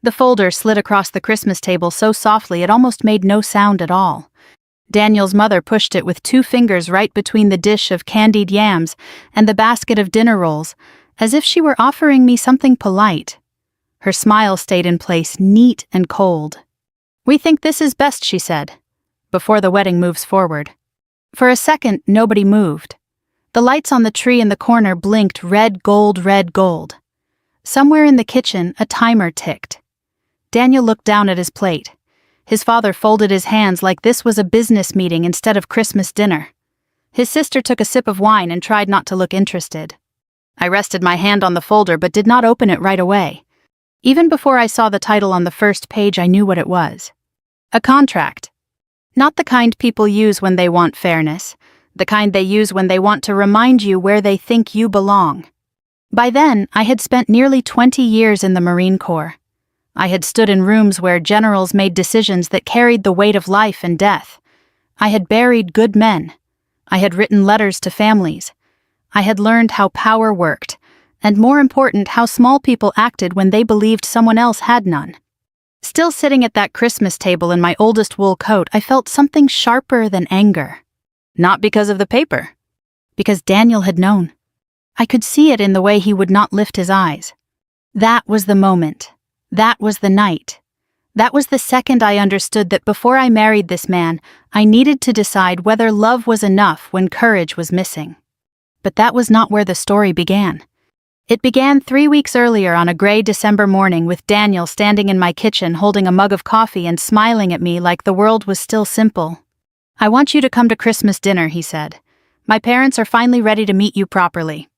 The folder slid across the Christmas table so softly it almost made no sound at all. Daniel's mother pushed it with 2 fingers right between the dish of candied yams and the basket of dinner rolls, as if she were offering me something polite. Her smile stayed in place, neat and cold. "We think this is best," she said, "before the wedding moves forward." For a second, nobody moved. The lights on the tree in the corner blinked red gold, red gold. Somewhere in the kitchen, a timer ticked. Daniel looked down at his plate. His father folded his hands like this was a business meeting instead of Christmas dinner. His sister took a sip of wine and tried not to look interested. I rested my hand on the folder but did not open it right away. Even before I saw the title on the first page, I knew what it was. A contract. Not the kind people use when they want fairness, the kind they use when they want to remind you where they think you belong. By then, I had spent nearly 20 years in the Marine Corps. I had stood in rooms where generals made decisions that carried the weight of life and death. I had buried good men. I had written letters to families. I had learned how power worked, and more important, how small people acted when they believed someone else had none. Still sitting at that Christmas table in my oldest wool coat, I felt something sharper than anger. Not because of the paper. Because Daniel had known. I could see it in the way he would not lift his eyes. That was the moment. That was the night. That was the second I understood that before I married this man, I needed to decide whether love was enough when courage was missing. But that was not where the story began. It began 3 weeks earlier on a gray December morning with Daniel standing in my kitchen holding a mug of coffee and smiling at me like the world was still simple. "I want you to come to Christmas dinner," he said. "My parents are finally ready to meet you properly."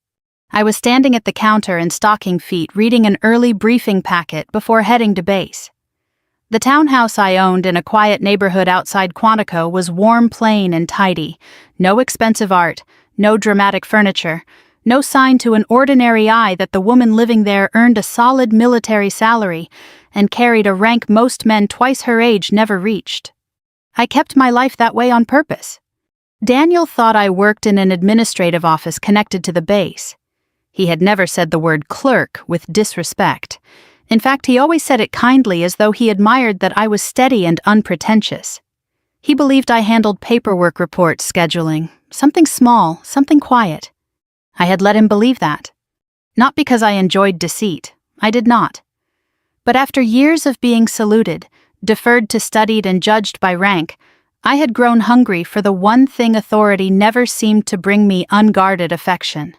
I was standing at the counter in stocking feet reading an early briefing packet before heading to base. The townhouse I owned in a quiet neighborhood outside Quantico was warm, plain, and tidy. No expensive art, no dramatic furniture, no sign to an ordinary eye that the woman living there earned a solid military salary and carried a rank most men twice her age never reached. I kept my life that way on purpose. Daniel thought I worked in an administrative office connected to the base. He had never said the word clerk with disrespect. In fact, he always said it kindly, as though he admired that I was steady and unpretentious. He believed I handled paperwork reports, scheduling, something small, something quiet. I had let him believe that. Not because I enjoyed deceit, I did not. But after years of being saluted, deferred to, studied, and judged by rank, I had grown hungry for the one thing authority never seemed to bring me: unguarded affection.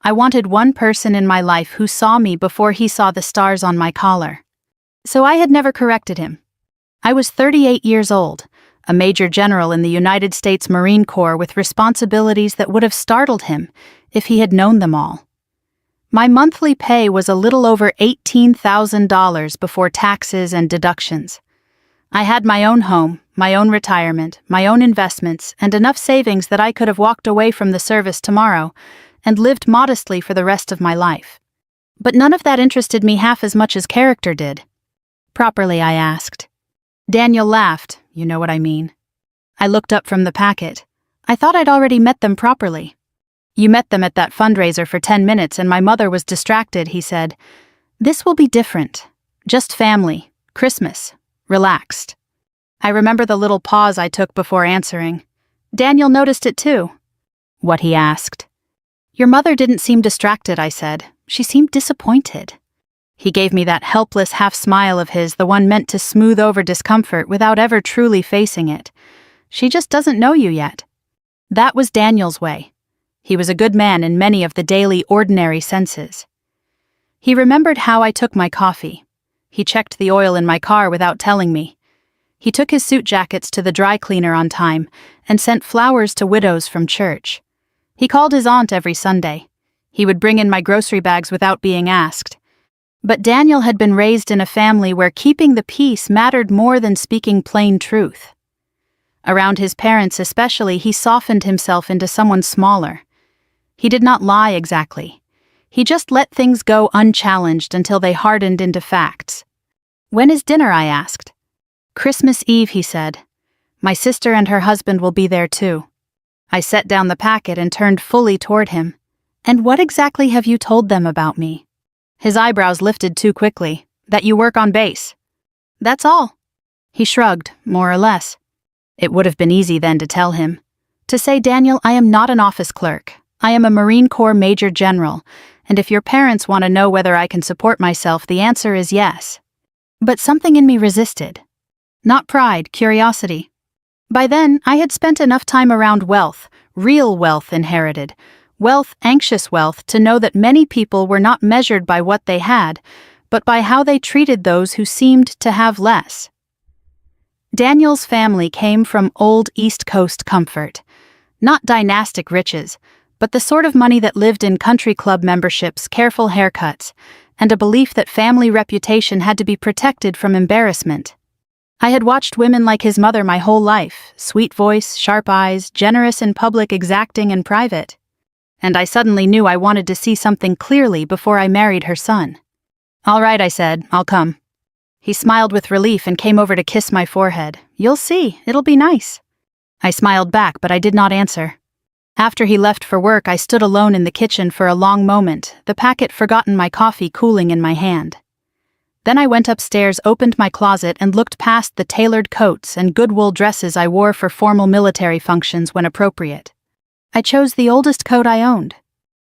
I wanted one person in my life who saw me before he saw the stars on my collar. So I had never corrected him. I was 38 years old, a major general in the United States Marine Corps with responsibilities that would have startled him if he had known them all. My monthly pay was a little over $18,000 before taxes and deductions. I had my own home, my own retirement, my own investments, and enough savings that I could have walked away from the service tomorrow and lived modestly for the rest of my life. But none of that interested me half as much as character did. "Properly?" I asked. Daniel laughed. "You know what I mean." I looked up from the packet. "I thought I'd already met them properly." "You met them at that fundraiser for 10 minutes and my mother was distracted," he said. "This will be different. Just family. Christmas. Relaxed." I remember the little pause I took before answering. Daniel noticed it too. "What?" he asked. "Your mother didn't seem distracted," I said. "She seemed disappointed." He gave me that helpless half-smile of his, the one meant to smooth over discomfort without ever truly facing it. "She just doesn't know you yet." That was Daniel's way. He was a good man in many of the daily, ordinary senses. He remembered how I took my coffee. He checked the oil in my car without telling me. He took his suit jackets to the dry cleaner on time and sent flowers to widows from church. He called his aunt every Sunday. He would bring in my grocery bags without being asked. But Daniel had been raised in a family where keeping the peace mattered more than speaking plain truth. Around his parents especially, he softened himself into someone smaller. He did not lie exactly. He just let things go unchallenged until they hardened into facts. "When is dinner?" I asked. "Christmas Eve," he said. "My sister and her husband will be there too." I set down the packet and turned fully toward him. "And what exactly have you told them about me?" His eyebrows lifted too quickly. That you work on base. That's all. He shrugged, more or less. It would have been easy then to tell him. To say, Daniel, I am not an office clerk. I am a Marine Corps Major General, and if your parents want to know whether I can support myself, the answer is yes. But something in me resisted. Not pride, curiosity. By then, I had spent enough time around wealth, real wealth inherited, wealth, anxious wealth, to know that many people were not measured by what they had, but by how they treated those who seemed to have less. Daniel's family came from old East Coast comfort. Not dynastic riches, but the sort of money that lived in country club memberships, careful haircuts, and a belief that family reputation had to be protected from embarrassment. I had watched women like his mother my whole life, sweet voice, sharp eyes, generous in public, exacting in private. And I suddenly knew I wanted to see something clearly before I married her son. All right, I said, I'll come. He smiled with relief and came over to kiss my forehead. You'll see, it'll be nice. I smiled back, but I did not answer. After he left for work, I stood alone in the kitchen for a long moment, the packet forgotten my coffee cooling in my hand. Then I went upstairs, opened my closet, and looked past the tailored coats and good wool dresses I wore for formal military functions when appropriate. I chose the oldest coat I owned.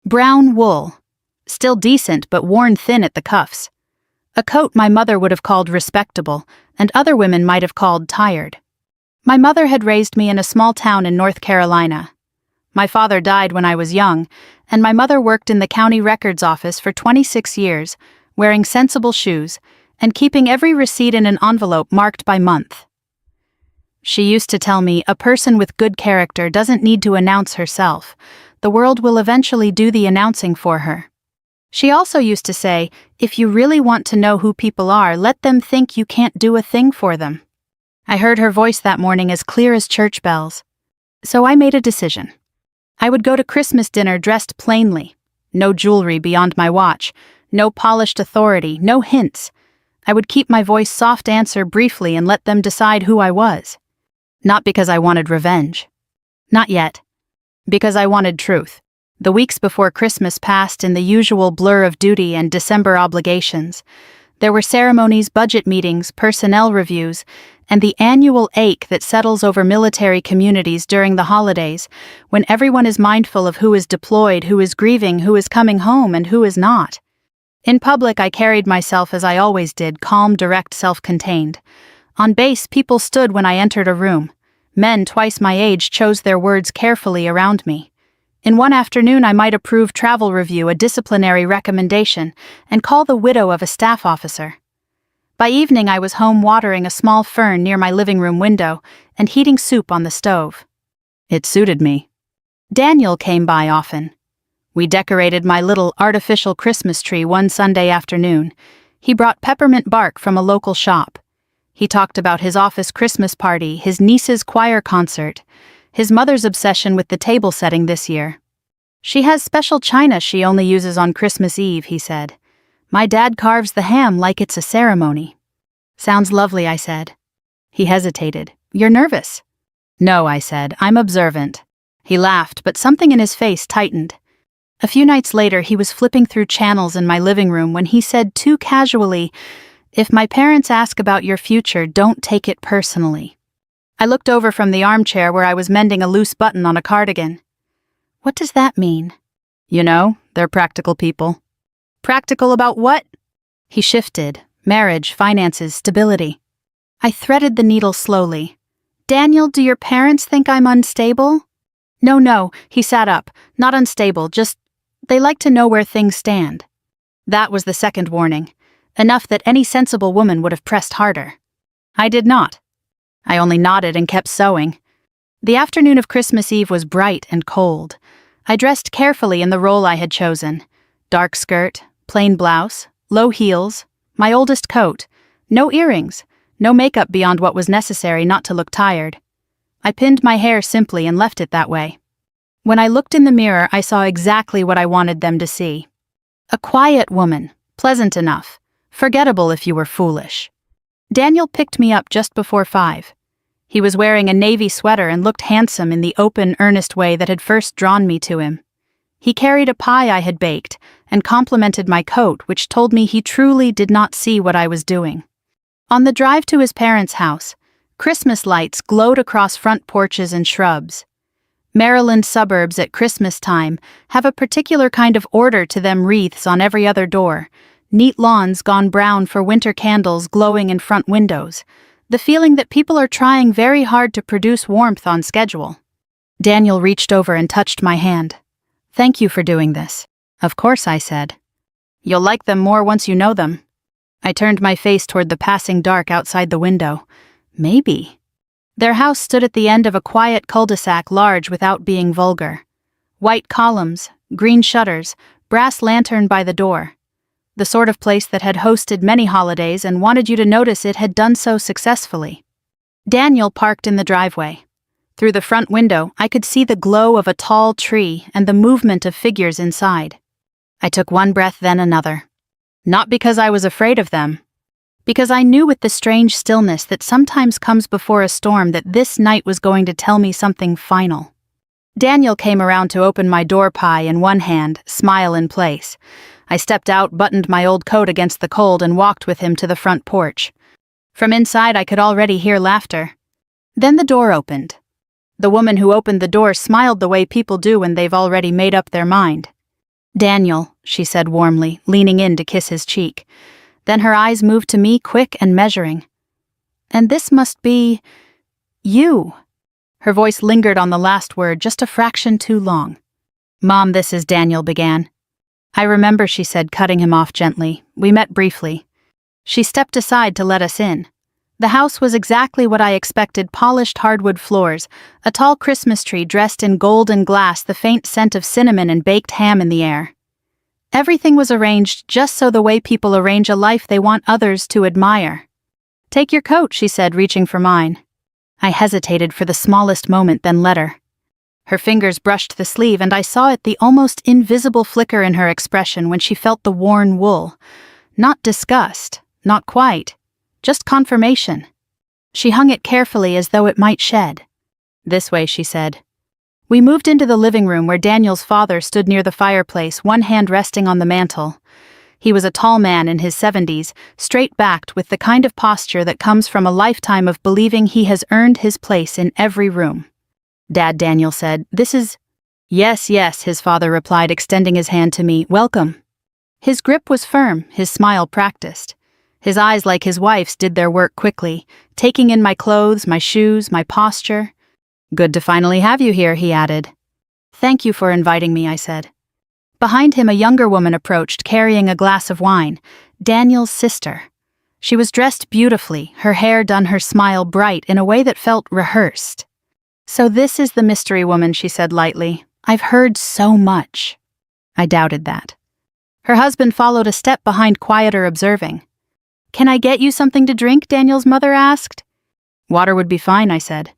Brown wool. Still decent, but worn thin at the cuffs. A coat my mother would have called respectable, and other women might have called tired. My mother had raised me in a small town in North Carolina. My father died when I was young, and my mother worked in the county records office for 26 years, wearing sensible shoes, and keeping every receipt in an envelope marked by month. She used to tell me, a person with good character doesn't need to announce herself. The world will eventually do the announcing for her. She also used to say, if you really want to know who people are, let them think you can't do a thing for them. I heard her voice that morning as clear as church bells. So I made a decision. I would go to Christmas dinner dressed plainly. No jewelry beyond my watch. No polished authority, no hints. I would keep my voice soft, answer briefly, and let them decide who I was. Not because I wanted revenge. Not yet. Because I wanted truth. The weeks before Christmas passed in the usual blur of duty and December obligations. There were ceremonies, budget meetings, personnel reviews, and the annual ache that settles over military communities during the holidays, when everyone is mindful of who is deployed, who is grieving, who is coming home, and who is not. In public, I carried myself as I always did, calm, direct, self-contained. On base, people stood when I entered a room. Men twice my age chose their words carefully around me. In one afternoon, I might approve travel review, a disciplinary recommendation, and call the widow of a staff officer. By evening, I was home watering a small fern near my living room window and heating soup on the stove. It suited me. Daniel came by often. We decorated my little artificial Christmas tree one Sunday afternoon. He brought peppermint bark from a local shop. He talked about his office Christmas party, his niece's choir concert, his mother's obsession with the table setting this year. She has special china she only uses on Christmas Eve, he said. My dad carves the ham like it's a ceremony. Sounds lovely, I said. He hesitated. You're nervous? No, I said. I'm observant. He laughed, but something in his face tightened. A few nights later, he was flipping through channels in my living room when he said too casually, if my parents ask about your future, don't take it personally. I looked over from the armchair where I was mending a loose button on a cardigan. What does that mean? You know, they're practical people. Practical about what? He shifted. Marriage, finances, stability. I threaded the needle slowly. Daniel, do your parents think I'm unstable? No, he sat up. Not unstable, just they like to know where things stand. That was the second warning. Enough that any sensible woman would have pressed harder. I did not. I only nodded and kept sewing. The afternoon of Christmas Eve was bright and cold. I dressed carefully in the role I had chosen. Dark skirt, plain blouse, low heels, my oldest coat, no earrings, no makeup beyond what was necessary not to look tired. I pinned my hair simply and left it that way. When I looked in the mirror, I saw exactly what I wanted them to see. A quiet woman, pleasant enough, forgettable if you were foolish. Daniel picked me up just before 5. He was wearing a navy sweater and looked handsome in the open, earnest way that had first drawn me to him. He carried a pie I had baked and complimented my coat, which told me he truly did not see what I was doing. On the drive to his parents' house, Christmas lights glowed across front porches and shrubs. Maryland suburbs at Christmas time have a particular kind of order to them, wreaths on every other door, neat lawns gone brown for winter candles glowing in front windows, the feeling that people are trying very hard to produce warmth on schedule. Daniel reached over and touched my hand. "Thank you for doing this." "Of course," I said. "You'll like them more once you know them." I turned my face toward the passing dark outside the window. Maybe. Their house stood at the end of a quiet cul-de-sac, large without being vulgar. White columns, green shutters, brass lantern by the door. The sort of place that had hosted many holidays and wanted you to notice it had done so successfully. Daniel parked in the driveway. Through the front window, I could see the glow of a tall tree and the movement of figures inside. I took one breath, then another. Not because I was afraid of them, because I knew with the strange stillness that sometimes comes before a storm that this night was going to tell me something final. Daniel came around to open my door, pie in one hand, smile in place. I stepped out, buttoned my old coat against the cold, and walked with him to the front porch. From inside, I could already hear laughter. Then the door opened. The woman who opened the door smiled the way people do when they've already made up their mind. "Daniel," she said warmly, leaning in to kiss his cheek. Then her eyes moved to me, quick and measuring. "And this must be... you." Her voice lingered on the last word just a fraction too long. "Mom, this is Daniel," began. "I remember," she said, cutting him off gently. "We met briefly." She stepped aside to let us in. The house was exactly what I expected: polished hardwood floors, a tall Christmas tree dressed in gold and glass, the faint scent of cinnamon and baked ham in the air. Everything was arranged just so the way people arrange a life they want others to admire. "Take your coat," she said, reaching for mine. I hesitated for the smallest moment, then let her. Her fingers brushed the sleeve, and I saw it, the almost invisible flicker in her expression when she felt the worn wool. Not disgust, not quite. Just confirmation. She hung it carefully as though it might shed. "This way," she said. We moved into the living room where Daniel's father stood near the fireplace, one hand resting on the mantel. He was a tall man in his 70s, straight-backed, with the kind of posture that comes from a lifetime of believing he has earned his place in every room. "Dad," Daniel said, "this is..." "Yes, yes," his father replied, extending his hand to me. "Welcome." His grip was firm, his smile practiced. His eyes, like his wife's, did their work quickly, taking in my clothes, my shoes, my posture. "Good to finally have you here," he added. "Thank you for inviting me," I said. Behind him, a younger woman approached, carrying a glass of wine, Daniel's sister. She was dressed beautifully, her hair done, her smile bright in a way that felt rehearsed. "So this is the mystery woman," she said lightly. "I've heard so much." I doubted that. Her husband followed a step behind, quieter, observing. "Can I get you something to drink?" Daniel's mother asked. "Water would be fine," I said.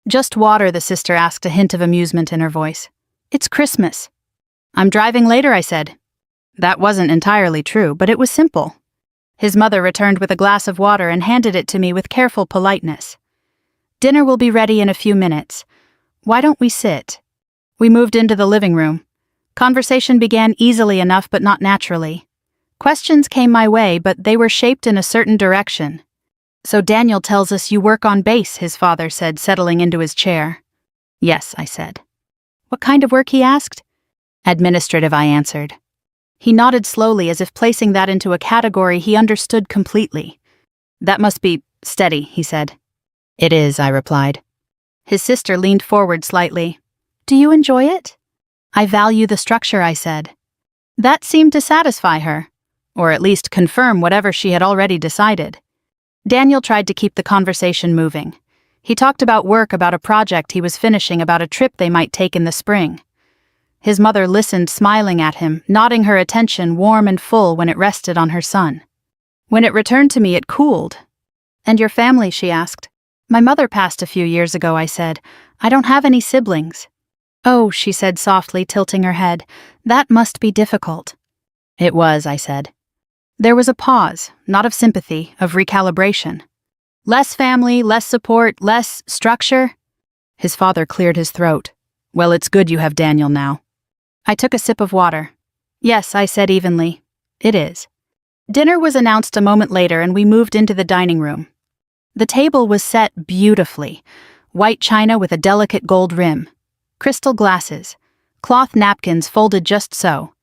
"Just water," the sister asked, a hint of amusement in her voice. "It's Christmas." "I'm driving later," I said. That wasn't entirely true, but it was simple. His mother returned with a glass of water and handed it to me with careful politeness. "Dinner will be ready in a few minutes. Why don't we sit?" We moved into the living room. Conversation began easily enough, but not naturally. Questions came my way, but they were shaped in a certain direction. "So Daniel tells us you work on base," his father said, settling into his chair. "Yes," I said. "What kind of work?" he asked. "Administrative," I answered. He nodded slowly, as if placing that into a category he understood completely. "That must be steady," he said. "It is," I replied. His sister leaned forward slightly. "Do you enjoy it?" "I value the structure," I said. That seemed to satisfy her, or at least confirm whatever she had already decided. Daniel tried to keep the conversation moving. He talked about work, about a project he was finishing, about a trip they might take in the spring. His mother listened, smiling at him, nodding her attention warm and full when it rested on her son. When it returned to me, it cooled. "And your family?" she asked. "My mother passed a few years ago," I said. "I don't have any siblings." "Oh," she said softly, tilting her head. "That must be difficult." "It was," I said. There was a pause, not of sympathy, of recalibration. Less family, less support, less structure? His father cleared his throat. "Well, it's good you have Daniel now." I took a sip of water. Yes, I said evenly. It is. Dinner was announced a moment later and we moved into the dining room. The table was set beautifully. White china with a delicate gold rim. Crystal glasses. Cloth napkins folded just so.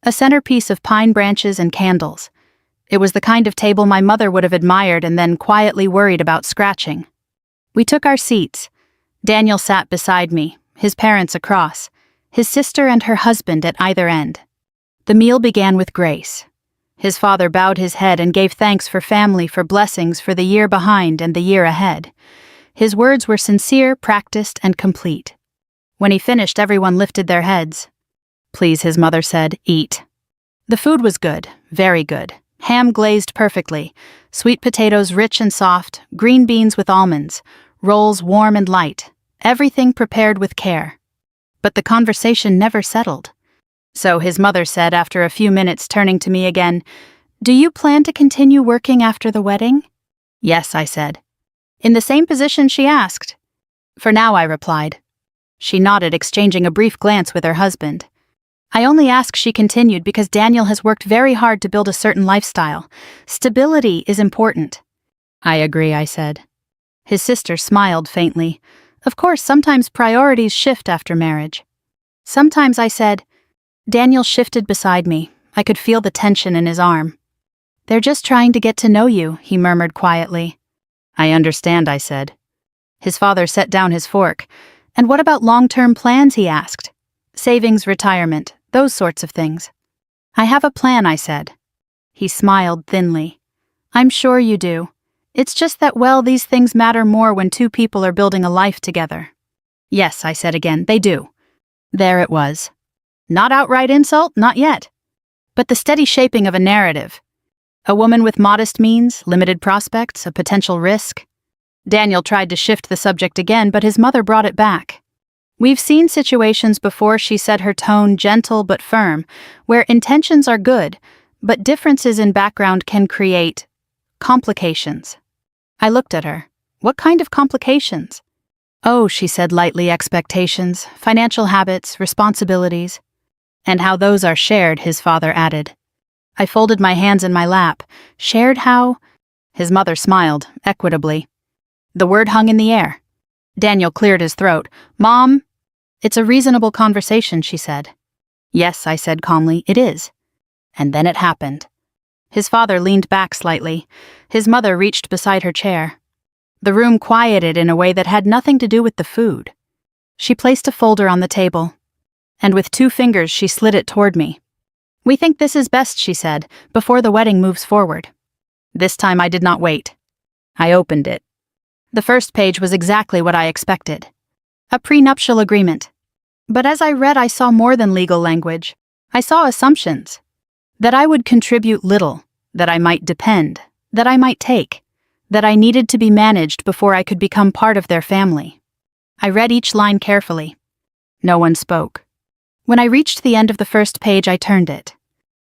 A centerpiece of pine branches and candles. It was the kind of table my mother would have admired and then quietly worried about scratching. We took our seats. Daniel sat beside me, his parents across, his sister and her husband at either end. The meal began with grace. His father bowed his head and gave thanks for family, for blessings for the year behind and the year ahead. His words were sincere, practiced, and complete. When he finished, everyone lifted their heads. Please, his mother said, eat. The food was good, very good. Ham glazed perfectly, sweet potatoes rich and soft, green beans with almonds, rolls warm and light, everything prepared with care. But the conversation never settled. So his mother said after a few minutes, turning to me again, "Do you plan to continue working after the wedding?" "Yes," I said. "In the same position?" she asked. "For now," I replied. She nodded, exchanging a brief glance with her husband. "I only ask," she continued, "because Daniel has worked very hard to build a certain lifestyle. Stability is important." "I agree," I said. His sister smiled faintly. "Of course, sometimes priorities shift after marriage." "Sometimes," I said. Daniel shifted beside me. I could feel the tension in his arm. "They're just trying to get to know you," he murmured quietly. "I understand," I said. His father set down his fork. "And what about long-term plans?" he asked. "Savings, retirement, those sorts of things." "I have a plan," I said. He smiled thinly. "I'm sure you do. It's just that, well, these things matter more when two people are building a life together." "Yes," I said again, "they do." There it was. Not outright insult, not yet. But the steady shaping of a narrative. A woman with modest means, limited prospects, a potential risk. Daniel tried to shift the subject again, but his mother brought it back. "We've seen situations before," she said, her tone gentle but firm, "where intentions are good, but differences in background can create complications." I looked at her. "What kind of complications?" "Oh," she said lightly, "expectations, financial habits, responsibilities." "And how those are shared," his father added. I folded my hands in my lap. "Shared how?" His mother smiled, equitably. The word hung in the air. Daniel cleared his throat. "Mom, it's a reasonable conversation," she said. "Yes," I said calmly, "it is." And then it happened. His father leaned back slightly. His mother reached beside her chair. The room quieted in a way that had nothing to do with the food. She placed a folder on the table, and with 2 fingers she slid it toward me. "We think this is best," she said, "before the wedding moves forward." This time I did not wait. I opened it. The first page was exactly what I expected. A prenuptial agreement. But as I read, I saw more than legal language. I saw assumptions. That I would contribute little, that I might depend, that I might take, that I needed to be managed before I could become part of their family. I read each line carefully. No one spoke. When I reached the end of the first page, I turned it.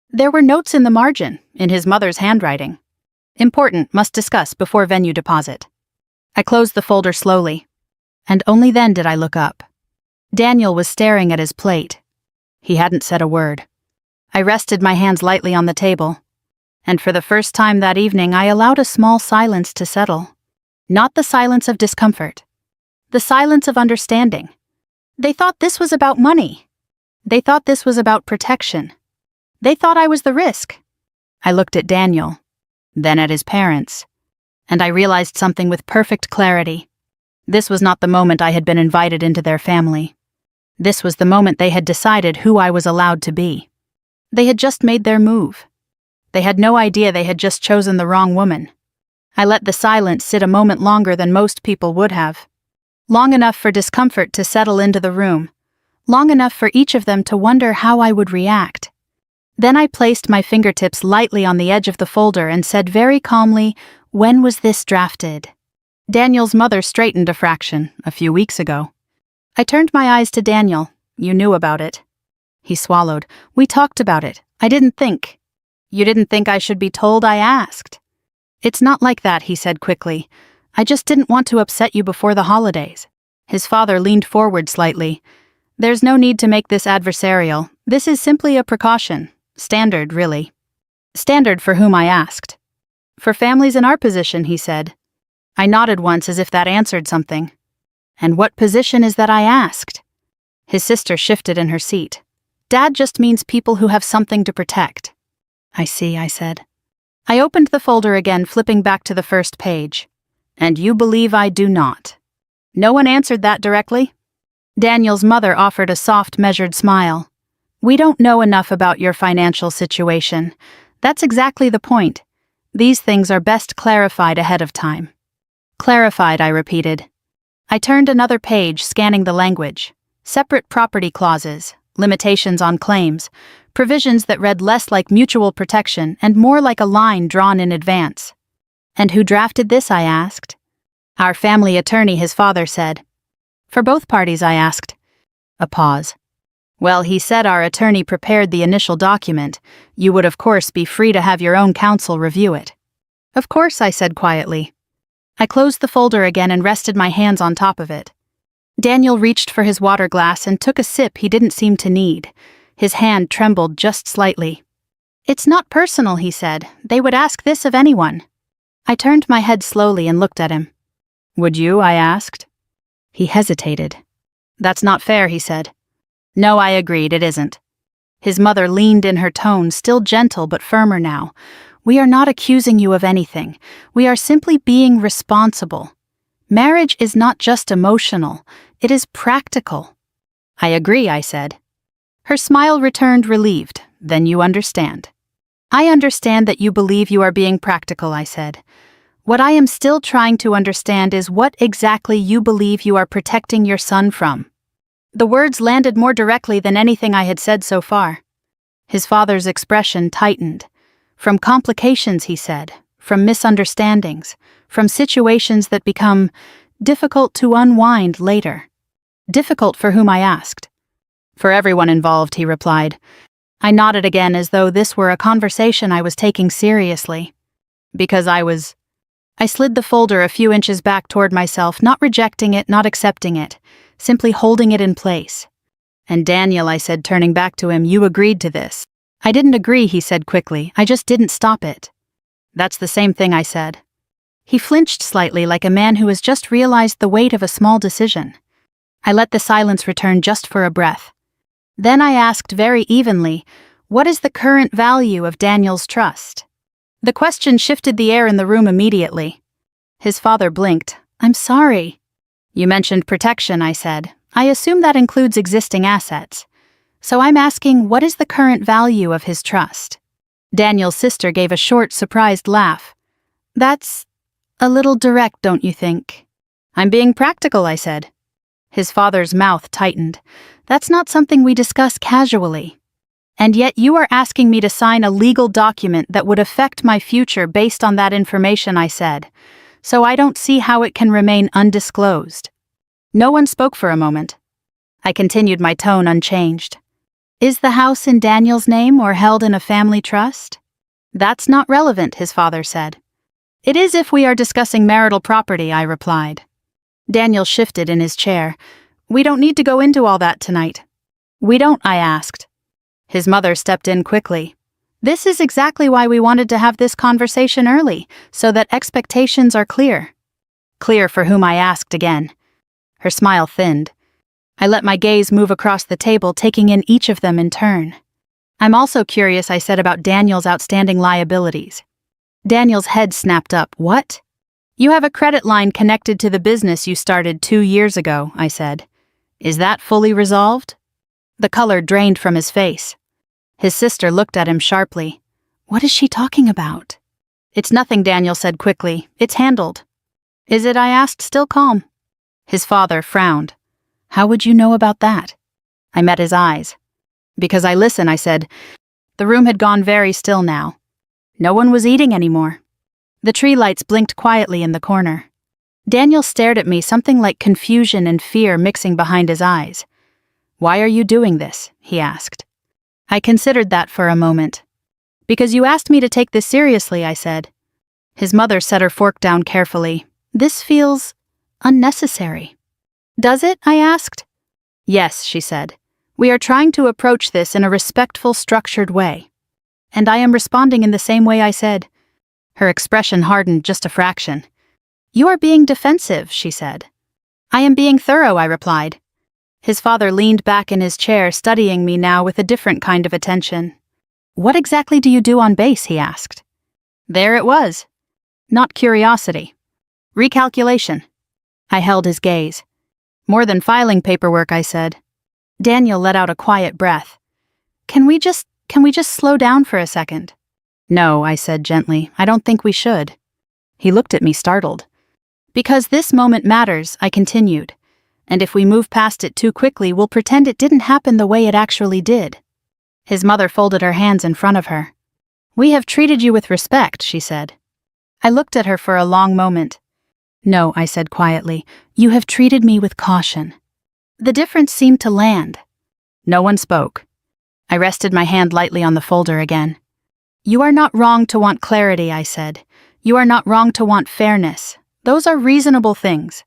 There were notes in the margin, in his mother's handwriting. Important, must discuss before venue deposit. I closed the folder slowly, and only then did I look up. Daniel was staring at his plate. He hadn't said a word. I rested my hands lightly on the table, and for the first time that evening I allowed a small silence to settle. Not the silence of discomfort. The silence of understanding. They thought this was about money. They thought this was about protection. They thought I was the risk. I looked at Daniel, then at his parents, and I realized something with perfect clarity. This was not the moment I had been invited into their family. This was the moment they had decided who I was allowed to be. They had just made their move. They had no idea they had just chosen the wrong woman. I let the silence sit a moment longer than most people would have. Long enough for discomfort to settle into the room. Long enough for each of them to wonder how I would react. Then I placed my fingertips lightly on the edge of the folder and said very calmly, "When was this drafted?" Daniel's mother straightened a fraction, a few weeks ago. I turned my eyes to Daniel. "You knew about it." He swallowed. "We talked about it. I didn't think." "You didn't think I should be told?" I asked. "It's not like that," he said quickly. "I just didn't want to upset you before the holidays." His father leaned forward slightly. There's no need to make this adversarial. This is simply a precaution. Standard, really. Standard for whom, I asked. For families in our position, he said. I nodded once as if that answered something. And what position is that, I asked? His sister shifted in her seat. Dad just means people who have something to protect. I see, I said. I opened the folder again, flipping back to the first page. And you believe I do not? No one answered that directly. Daniel's mother offered a soft, measured smile. We don't know enough about your financial situation. That's exactly the point. These things are best clarified ahead of time. Clarified, I repeated. I turned another page, scanning the language. Separate property clauses, limitations on claims, provisions that read less like mutual protection and more like a line drawn in advance. And who drafted this, I asked. Our family attorney, his father said. For both parties, I asked. A pause. Well, he said our attorney prepared the initial document. You would, of course, be free to have your own counsel review it. Of course, I said quietly. I closed the folder again and rested my hands on top of it. Daniel reached for his water glass and took a sip he didn't seem to need. His hand trembled just slightly. It's not personal, he said. They would ask this of anyone. I turned my head slowly and looked at him. Would you? I asked. He hesitated. That's not fair, he said. No, I agreed, it isn't. His mother leaned in, her tone still gentle but firmer now. We are not accusing you of anything. We are simply being responsible. Marriage is not just emotional, it is practical. I agree, I said. Her smile returned, relieved. Then you understand. I understand that you believe you are being practical, I said. What I am still trying to understand is what exactly you believe you are protecting your son from. The words landed more directly than anything I had said so far. His father's expression tightened. From complications, he said, from misunderstandings, from situations that become difficult to unwind later. Difficult for whom, I asked. For everyone involved, he replied. I nodded again as though this were a conversation I was taking seriously. Because I slid the folder a few inches back toward myself, not rejecting it, not accepting it, simply holding it in place. And Daniel, I said, turning back to him, you agreed to this. I didn't agree, he said quickly. I just didn't stop it. That's the same thing, I said. He flinched slightly, like a man who has just realized the weight of a small decision. I let the silence return just for a breath. Then I asked very evenly, what is the current value of Daniel's trust? The question shifted the air in the room immediately. His father blinked. I'm sorry. You mentioned protection, I said. I assume that includes existing assets. So I'm asking, what is the current value of his trust? Daniel's sister gave a short, surprised laugh. That's a little direct, don't you think? I'm being practical, I said. His father's mouth tightened. That's not something we discuss casually. And yet you are asking me to sign a legal document that would affect my future based on that information, I said. So I don't see how it can remain undisclosed. No one spoke for a moment. I continued, my tone unchanged. Is the house in Daniel's name or held in a family trust? That's not relevant, his father said. It is if we are discussing marital property, I replied. Daniel shifted in his chair. We don't need to go into all that tonight. We don't, I asked. His mother stepped in quickly. This is exactly why we wanted to have this conversation early, so that expectations are clear. Clear for whom, I asked again. Her smile thinned. I let my gaze move across the table, taking in each of them in turn. I'm also curious, I said, about Daniel's outstanding liabilities. Daniel's head snapped up. What? You have a credit line connected to the business you started 2 years ago, I said. Is that fully resolved? The color drained from his face. His sister looked at him sharply. What is she talking about? It's nothing, Daniel said quickly. It's handled. Is it? I asked, still calm. His father frowned. How would you know about that? I met his eyes. Because I listen, I said. The room had gone very still now. No one was eating anymore. The tree lights blinked quietly in the corner. Daniel stared at me, something like confusion and fear mixing behind his eyes. Why are you doing this? He asked. I considered that for a moment. Because you asked me to take this seriously, I said. His mother set her fork down carefully. This feels unnecessary. Does it? I asked. Yes, she said. We are trying to approach this in a respectful, structured way. And I am responding in the same way I said. Her expression hardened just a fraction. You are being defensive, she said. I am being thorough, I replied. His father leaned back in his chair, studying me now with a different kind of attention. What exactly do you do on base, he asked. There it was. Not curiosity. Recalculation. I held his gaze. More than filing paperwork, I said. Daniel let out a quiet breath. Can we just slow down for a second? No, I said gently. I don't think we should. He looked at me startled. Because this moment matters, I continued. And if we move past it too quickly, we'll pretend it didn't happen the way it actually did. His mother folded her hands in front of her. We have treated you with respect, she said. I looked at her for a long moment. No, I said quietly, you have treated me with caution. The difference seemed to land. No one spoke. I rested my hand lightly on the folder again. You are not wrong to want clarity, I said. You are not wrong to want fairness. Those are reasonable things.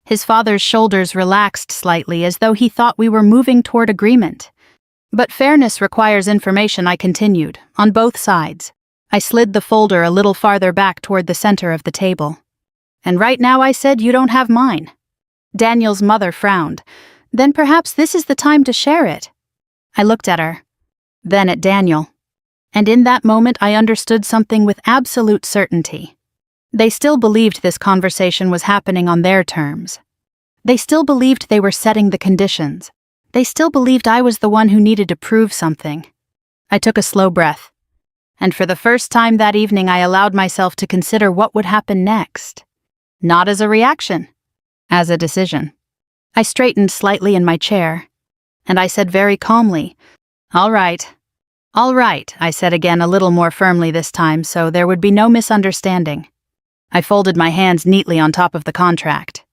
His father's shoulders relaxed slightly as though he thought we were moving toward agreement. But fairness requires information, I continued, on both sides. I slid the folder a little farther back toward the center of the table. And right now, I said, you don't have mine. Daniel's mother frowned. Then perhaps this is the time to share it. I looked at her. Then at Daniel. And in that moment I understood something with absolute certainty. They still believed this conversation was happening on their terms. They still believed they were setting the conditions. They still believed I was the one who needed to prove something. I took a slow breath. And for the first time that evening I allowed myself to consider what would happen next. Not as a reaction, as a decision. I straightened slightly in my chair, and I said very calmly, All right, I said again a little more firmly this time so there would be no misunderstanding. I folded my hands neatly on top of the contract.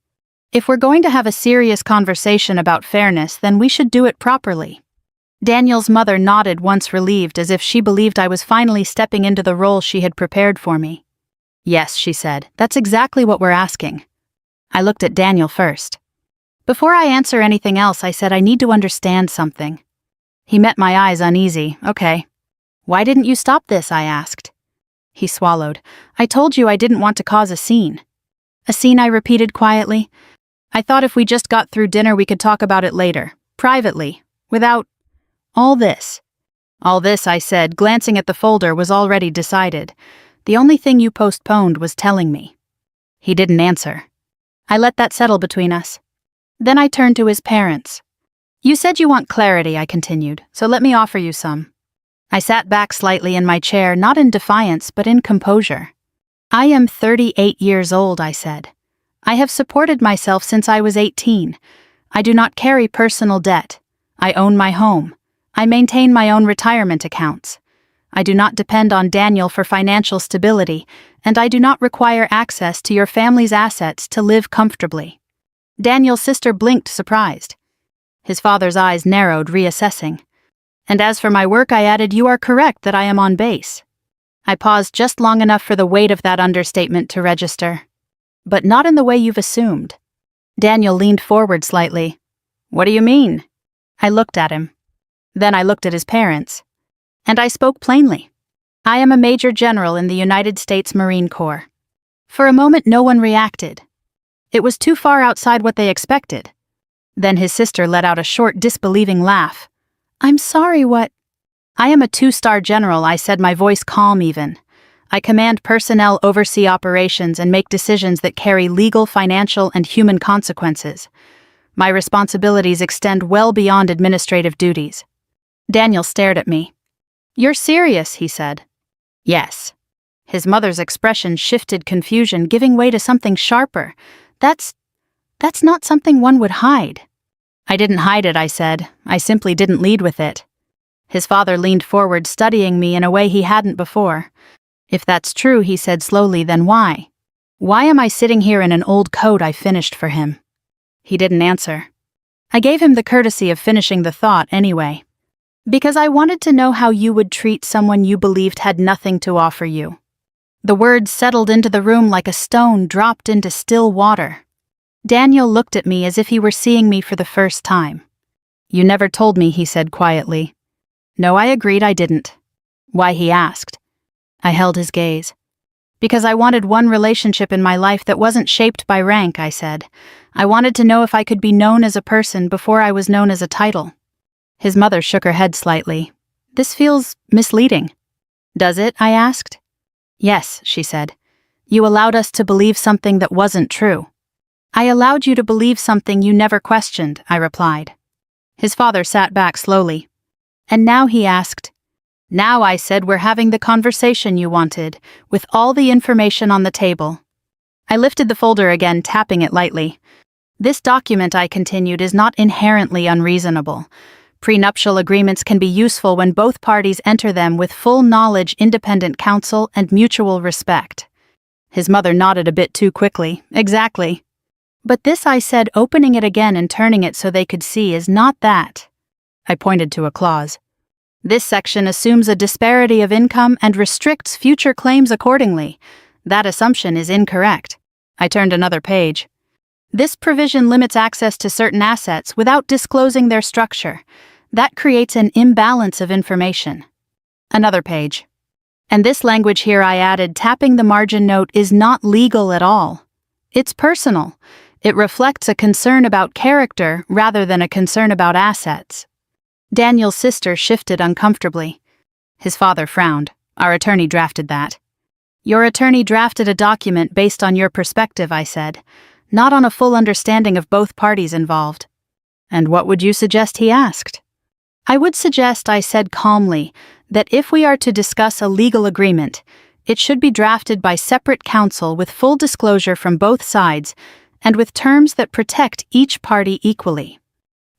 If we're going to have a serious conversation about fairness, then we should do it properly. Daniel's mother nodded once relieved, as if she believed I was finally stepping into the role she had prepared for me. Yes, she said, that's exactly what we're asking. I looked at Daniel first. Before I answer anything else, I said I need to understand something. He met my eyes uneasy. Okay. Why didn't you stop this? I asked. He swallowed. I told you I didn't want to cause a scene. A scene, I repeated quietly. I thought if we just got through dinner we could talk about it later, privately, without all this. All this, I said, glancing at the folder, was already decided. The only thing you postponed was telling me. He didn't answer. I let that settle between us. Then I turned to his parents. You said you want clarity, I continued, so let me offer you some. I sat back slightly in my chair, not in defiance, but in composure. I am 38 years old, I said. I have supported myself since I was 18. I do not carry personal debt. I own my home. I maintain my own retirement accounts. I do not depend on Daniel for financial stability, and I do not require access to your family's assets to live comfortably. Daniel's sister blinked, surprised. His father's eyes narrowed, reassessing. And as for my work, I added, you are correct that I am on base. I paused just long enough for the weight of that understatement to register. But not in the way you've assumed. Daniel leaned forward slightly. What do you mean? I looked at him. Then I looked at his parents. And I spoke plainly. I am a major general in the United States Marine Corps. For a moment no one reacted. It was too far outside what they expected. Then his sister let out a short, disbelieving laugh. I'm sorry, what? I am a 2-star general, I said, my voice calm even. I command personnel, oversee operations, and make decisions that carry legal, financial, and human consequences. My responsibilities extend well beyond administrative duties. Daniel stared at me. You're serious, he said. Yes. His mother's expression shifted, confusion giving way to something sharper. That's not something one would hide. I didn't hide it, I said. I simply didn't lead with it. His father leaned forward, studying me in a way he hadn't before. If that's true, he said slowly, then why? Why am I sitting here in an old coat I finished for him? He didn't answer. I gave him the courtesy of finishing the thought anyway. Because I wanted to know how you would treat someone you believed had nothing to offer you. The words settled into the room like a stone dropped into still water. Daniel looked at me as if he were seeing me for the first time. You never told me, he said quietly. No, I agreed I didn't. Why, he asked. I held his gaze. Because I wanted one relationship in my life that wasn't shaped by rank, I said. I wanted to know if I could be known as a person before I was known as a title. His mother shook her head slightly. This feels misleading. Does it? I asked. Yes, she said. You allowed us to believe something that wasn't true. I allowed you to believe something you never questioned, I replied. His father sat back slowly. And now, he asked. Now, I said, we're having the conversation you wanted, with all the information on the table. I lifted the folder again, tapping it lightly. This document, I continued, is not inherently unreasonable. Prenuptial agreements can be useful when both parties enter them with full knowledge, independent counsel, and mutual respect. His mother nodded a bit too quickly. Exactly. But this, I said, opening it again and turning it so they could see, is not that. I pointed to a clause. This section assumes a disparity of income and restricts future claims accordingly. That assumption is incorrect. I turned another page. This provision limits access to certain assets without disclosing their structure. That creates an imbalance of information. Another page. And this language here, I added, tapping the margin note, is not legal at all. It's personal. It reflects a concern about character rather than a concern about assets. Daniel's sister shifted uncomfortably. His father frowned. Our attorney drafted that. Your attorney drafted a document based on your perspective, I said, not on a full understanding of both parties involved. And what would you suggest, he asked. I would suggest, I said calmly, that if we are to discuss a legal agreement, it should be drafted by separate counsel with full disclosure from both sides and with terms that protect each party equally.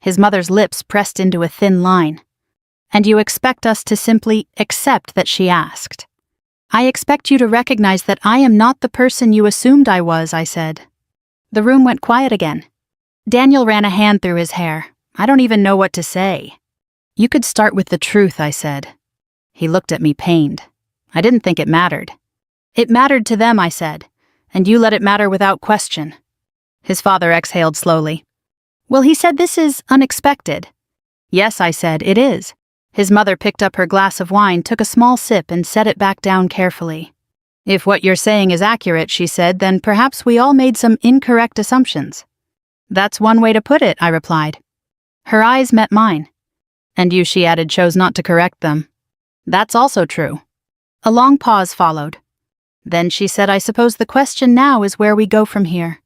His mother's lips pressed into a thin line. And you expect us to simply accept that, she asked. I expect you to recognize that I am not the person you assumed I was, I said. The room went quiet again. Daniel ran a hand through his hair. I don't even know what to say. You could start with the truth, I said. He looked at me pained. I didn't think it mattered. It mattered to them, I said, and you let it matter without question. His father exhaled slowly. Well, he said this is unexpected. Yes, I said, it is. His mother picked up her glass of wine, took a small sip, and set it back down carefully. If what you're saying is accurate, she said, then perhaps we all made some incorrect assumptions. That's one way to put it, I replied. Her eyes met mine. And you, she added, chose not to correct them. That's also true. A long pause followed. Then she said, I suppose the question now is where we go from here.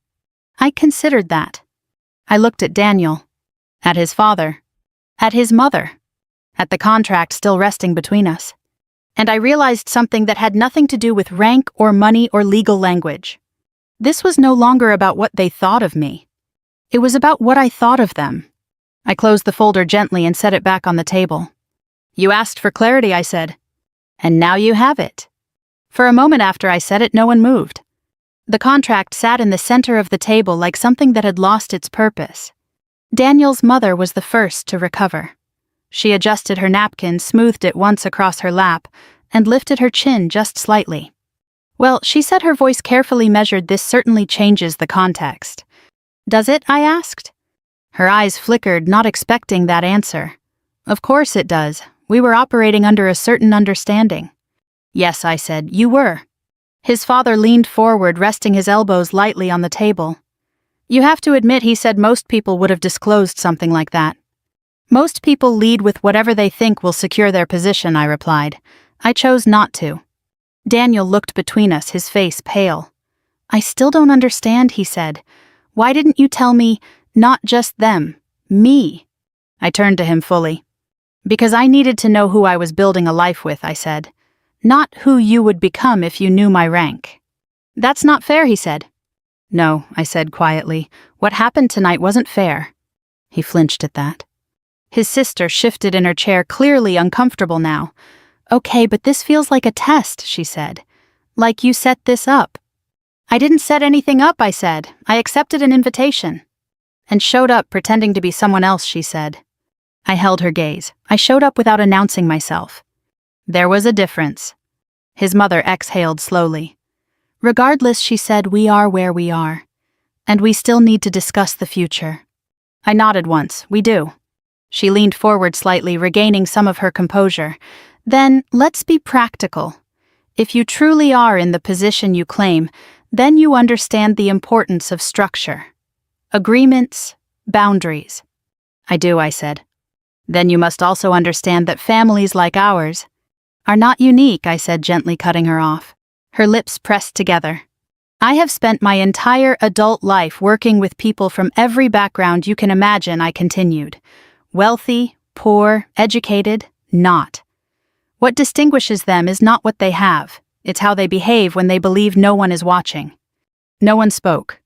I considered that. I looked at Daniel, at his father, at his mother, at the contract still resting between us. And I realized something that had nothing to do with rank or money or legal language. This was no longer about what they thought of me. It was about what I thought of them. I closed the folder gently and set it back on the table. You asked for clarity, I said. And now you have it. For a moment after I said it, no one moved. The contract sat in the center of the table like something that had lost its purpose. Daniel's mother was the first to recover. She adjusted her napkin, smoothed it once across her lap, and lifted her chin just slightly. Well, she said, her voice carefully measured, this certainly changes the context. Does it? I asked. Her eyes flickered, not expecting that answer. Of course it does. We were operating under a certain understanding. Yes, I said, you were. His father leaned forward, resting his elbows lightly on the table. You have to admit, he said, most people would have disclosed something like that. Most people lead with whatever they think will secure their position, I replied. I chose not to. Daniel looked between us, his face pale. I still don't understand, he said. Why didn't you tell me, not just them, me? I turned to him fully. Because I needed to know who I was building a life with, I said. Not who you would become if you knew my rank. That's not fair, he said. No, I said quietly. What happened tonight wasn't fair. He flinched at that. His sister shifted in her chair, clearly uncomfortable now. Okay, but this feels like a test, she said. Like you set this up. I didn't set anything up, I said. I accepted an invitation. And showed up pretending to be someone else, she said. I held her gaze. I showed up without announcing myself. There was a difference. His mother exhaled slowly. Regardless, she said, we are where we are. And we still need to discuss the future. I nodded once. We do. She leaned forward slightly, regaining some of her composure. Then, let's be practical. If you truly are in the position you claim, then you understand the importance of structure. Agreements, boundaries. I do, I said. Then you must also understand that families like ours are not unique, I said, gently cutting her off. Her lips pressed together. I have spent my entire adult life working with people from every background you can imagine, I continued. Wealthy, poor, educated, not. What distinguishes them is not what they have, it's how they behave when they believe no one is watching. No one spoke.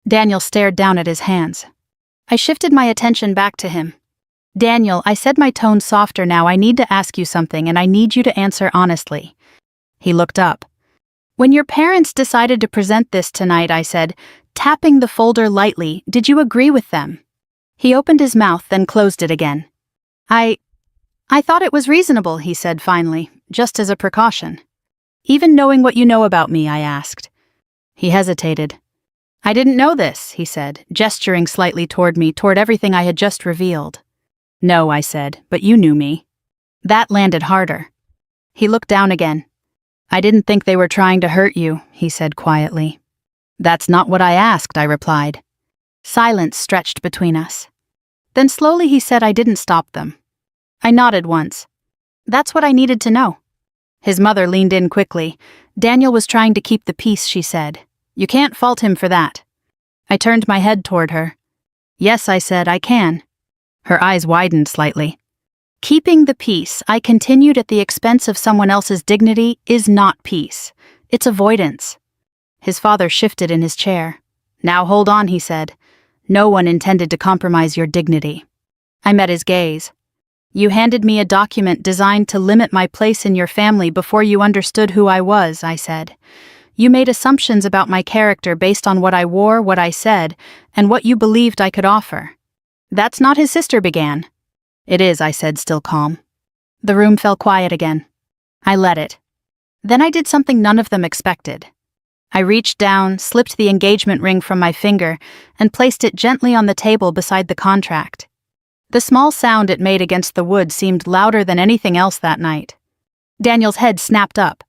Daniel stared down at his hands. I shifted my attention back to him. Daniel, I said, my tone softer now, I need to ask you something and I need you to answer honestly. He looked up. When your parents decided to present this tonight, I said, tapping the folder lightly, did you agree with them? He opened his mouth, then closed it again. I thought it was reasonable, he said finally, just as a precaution. Even knowing what you know about me, I asked. He hesitated. I didn't know this, he said, gesturing slightly toward me, toward everything I had just revealed. No, I said, but you knew me. That landed harder. He looked down again. I didn't think they were trying to hurt you, he said quietly. That's not what I asked, I replied. Silence stretched between us. Then slowly he said, I didn't stop them. I nodded once. That's what I needed to know. His mother leaned in quickly. Daniel was trying to keep the peace, she said. You can't fault him for that. I turned my head toward her. Yes, I said, I can. Her eyes widened slightly. Keeping the peace, I continued, at the expense of someone else's dignity, is not peace. It's avoidance. His father shifted in his chair. Now hold on, he said. No one intended to compromise your dignity. I met his gaze. You handed me a document designed to limit my place in your family before you understood who I was, I said. You made assumptions about my character based on what I wore, what I said, and what you believed I could offer. That's not, his sister began. It is, I said, still calm. The room fell quiet again. I let it. Then I did something none of them expected. I reached down, slipped the engagement ring from my finger, and placed it gently on the table beside the contract. The small sound it made against the wood seemed louder than anything else that night. Daniel's head snapped up.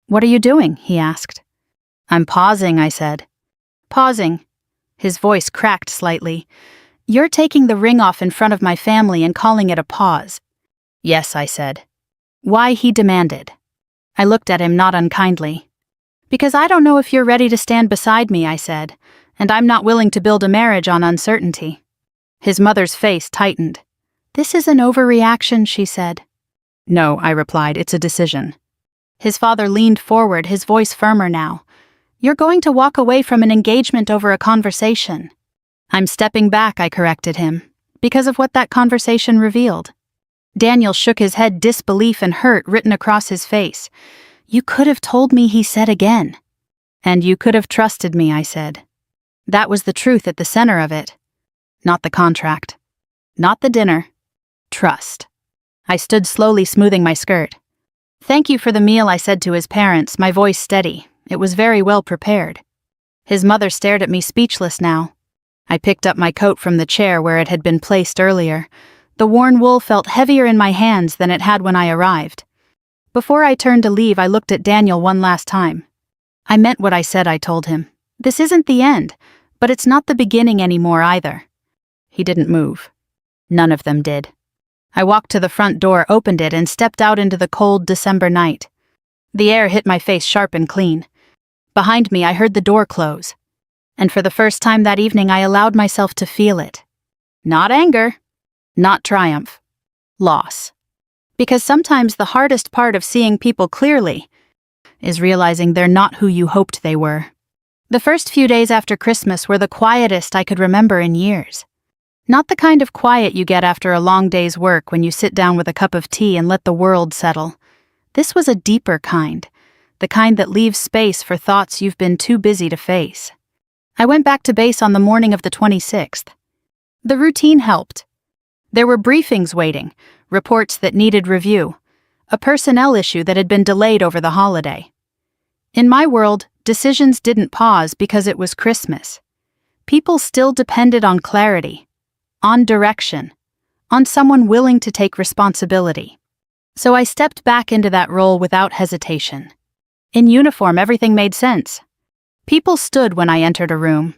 What are you doing? He asked. I'm pausing, I said. Pausing. His voice cracked slightly. You're taking the ring off in front of my family and calling it a pause. Yes, I said. Why? He demanded. I looked at him, not unkindly. Because I don't know if you're ready to stand beside me, I said, and I'm not willing to build a marriage on uncertainty. His mother's face tightened. This is an overreaction, she said. No, I replied, it's a decision. His father leaned forward, his voice firmer now. You're going to walk away from an engagement over a conversation. I'm stepping back, I corrected him, because of what that conversation revealed. Daniel shook his head, disbelief and hurt written across his face. You could have told me, he said again. And you could have trusted me, I said. That was the truth at the center of it. Not the contract. Not the dinner. Trust. I stood slowly, smoothing my skirt. Thank you for the meal, I said to his parents, my voice steady. It was very well prepared. His mother stared at me, speechless now. I picked up my coat from the chair where it had been placed earlier. The worn wool felt heavier in my hands than it had when I arrived. Before I turned to leave, I looked at Daniel one last time. I meant what I said, I told him. This isn't the end, but it's not the beginning anymore either. He didn't move. None of them did. I walked to the front door, opened it, and stepped out into the cold December night. The air hit my face sharp and clean. Behind me, I heard the door close. And for the first time that evening, I allowed myself to feel it. Not anger. Not triumph. Loss. Because sometimes the hardest part of seeing people clearly is realizing they're not who you hoped they were. The first few days after Christmas were the quietest I could remember in years. Not the kind of quiet you get after a long day's work when you sit down with a cup of tea and let the world settle. This was a deeper kind, the kind that leaves space for thoughts you've been too busy to face. I went back to base on the morning of the 26th. The routine helped. There were briefings waiting, reports that needed review, a personnel issue that had been delayed over the holiday. In my world, decisions didn't pause because it was Christmas. People still depended on clarity, on direction, on someone willing to take responsibility. So I stepped back into that role without hesitation. In uniform, everything made sense. People stood when I entered a room.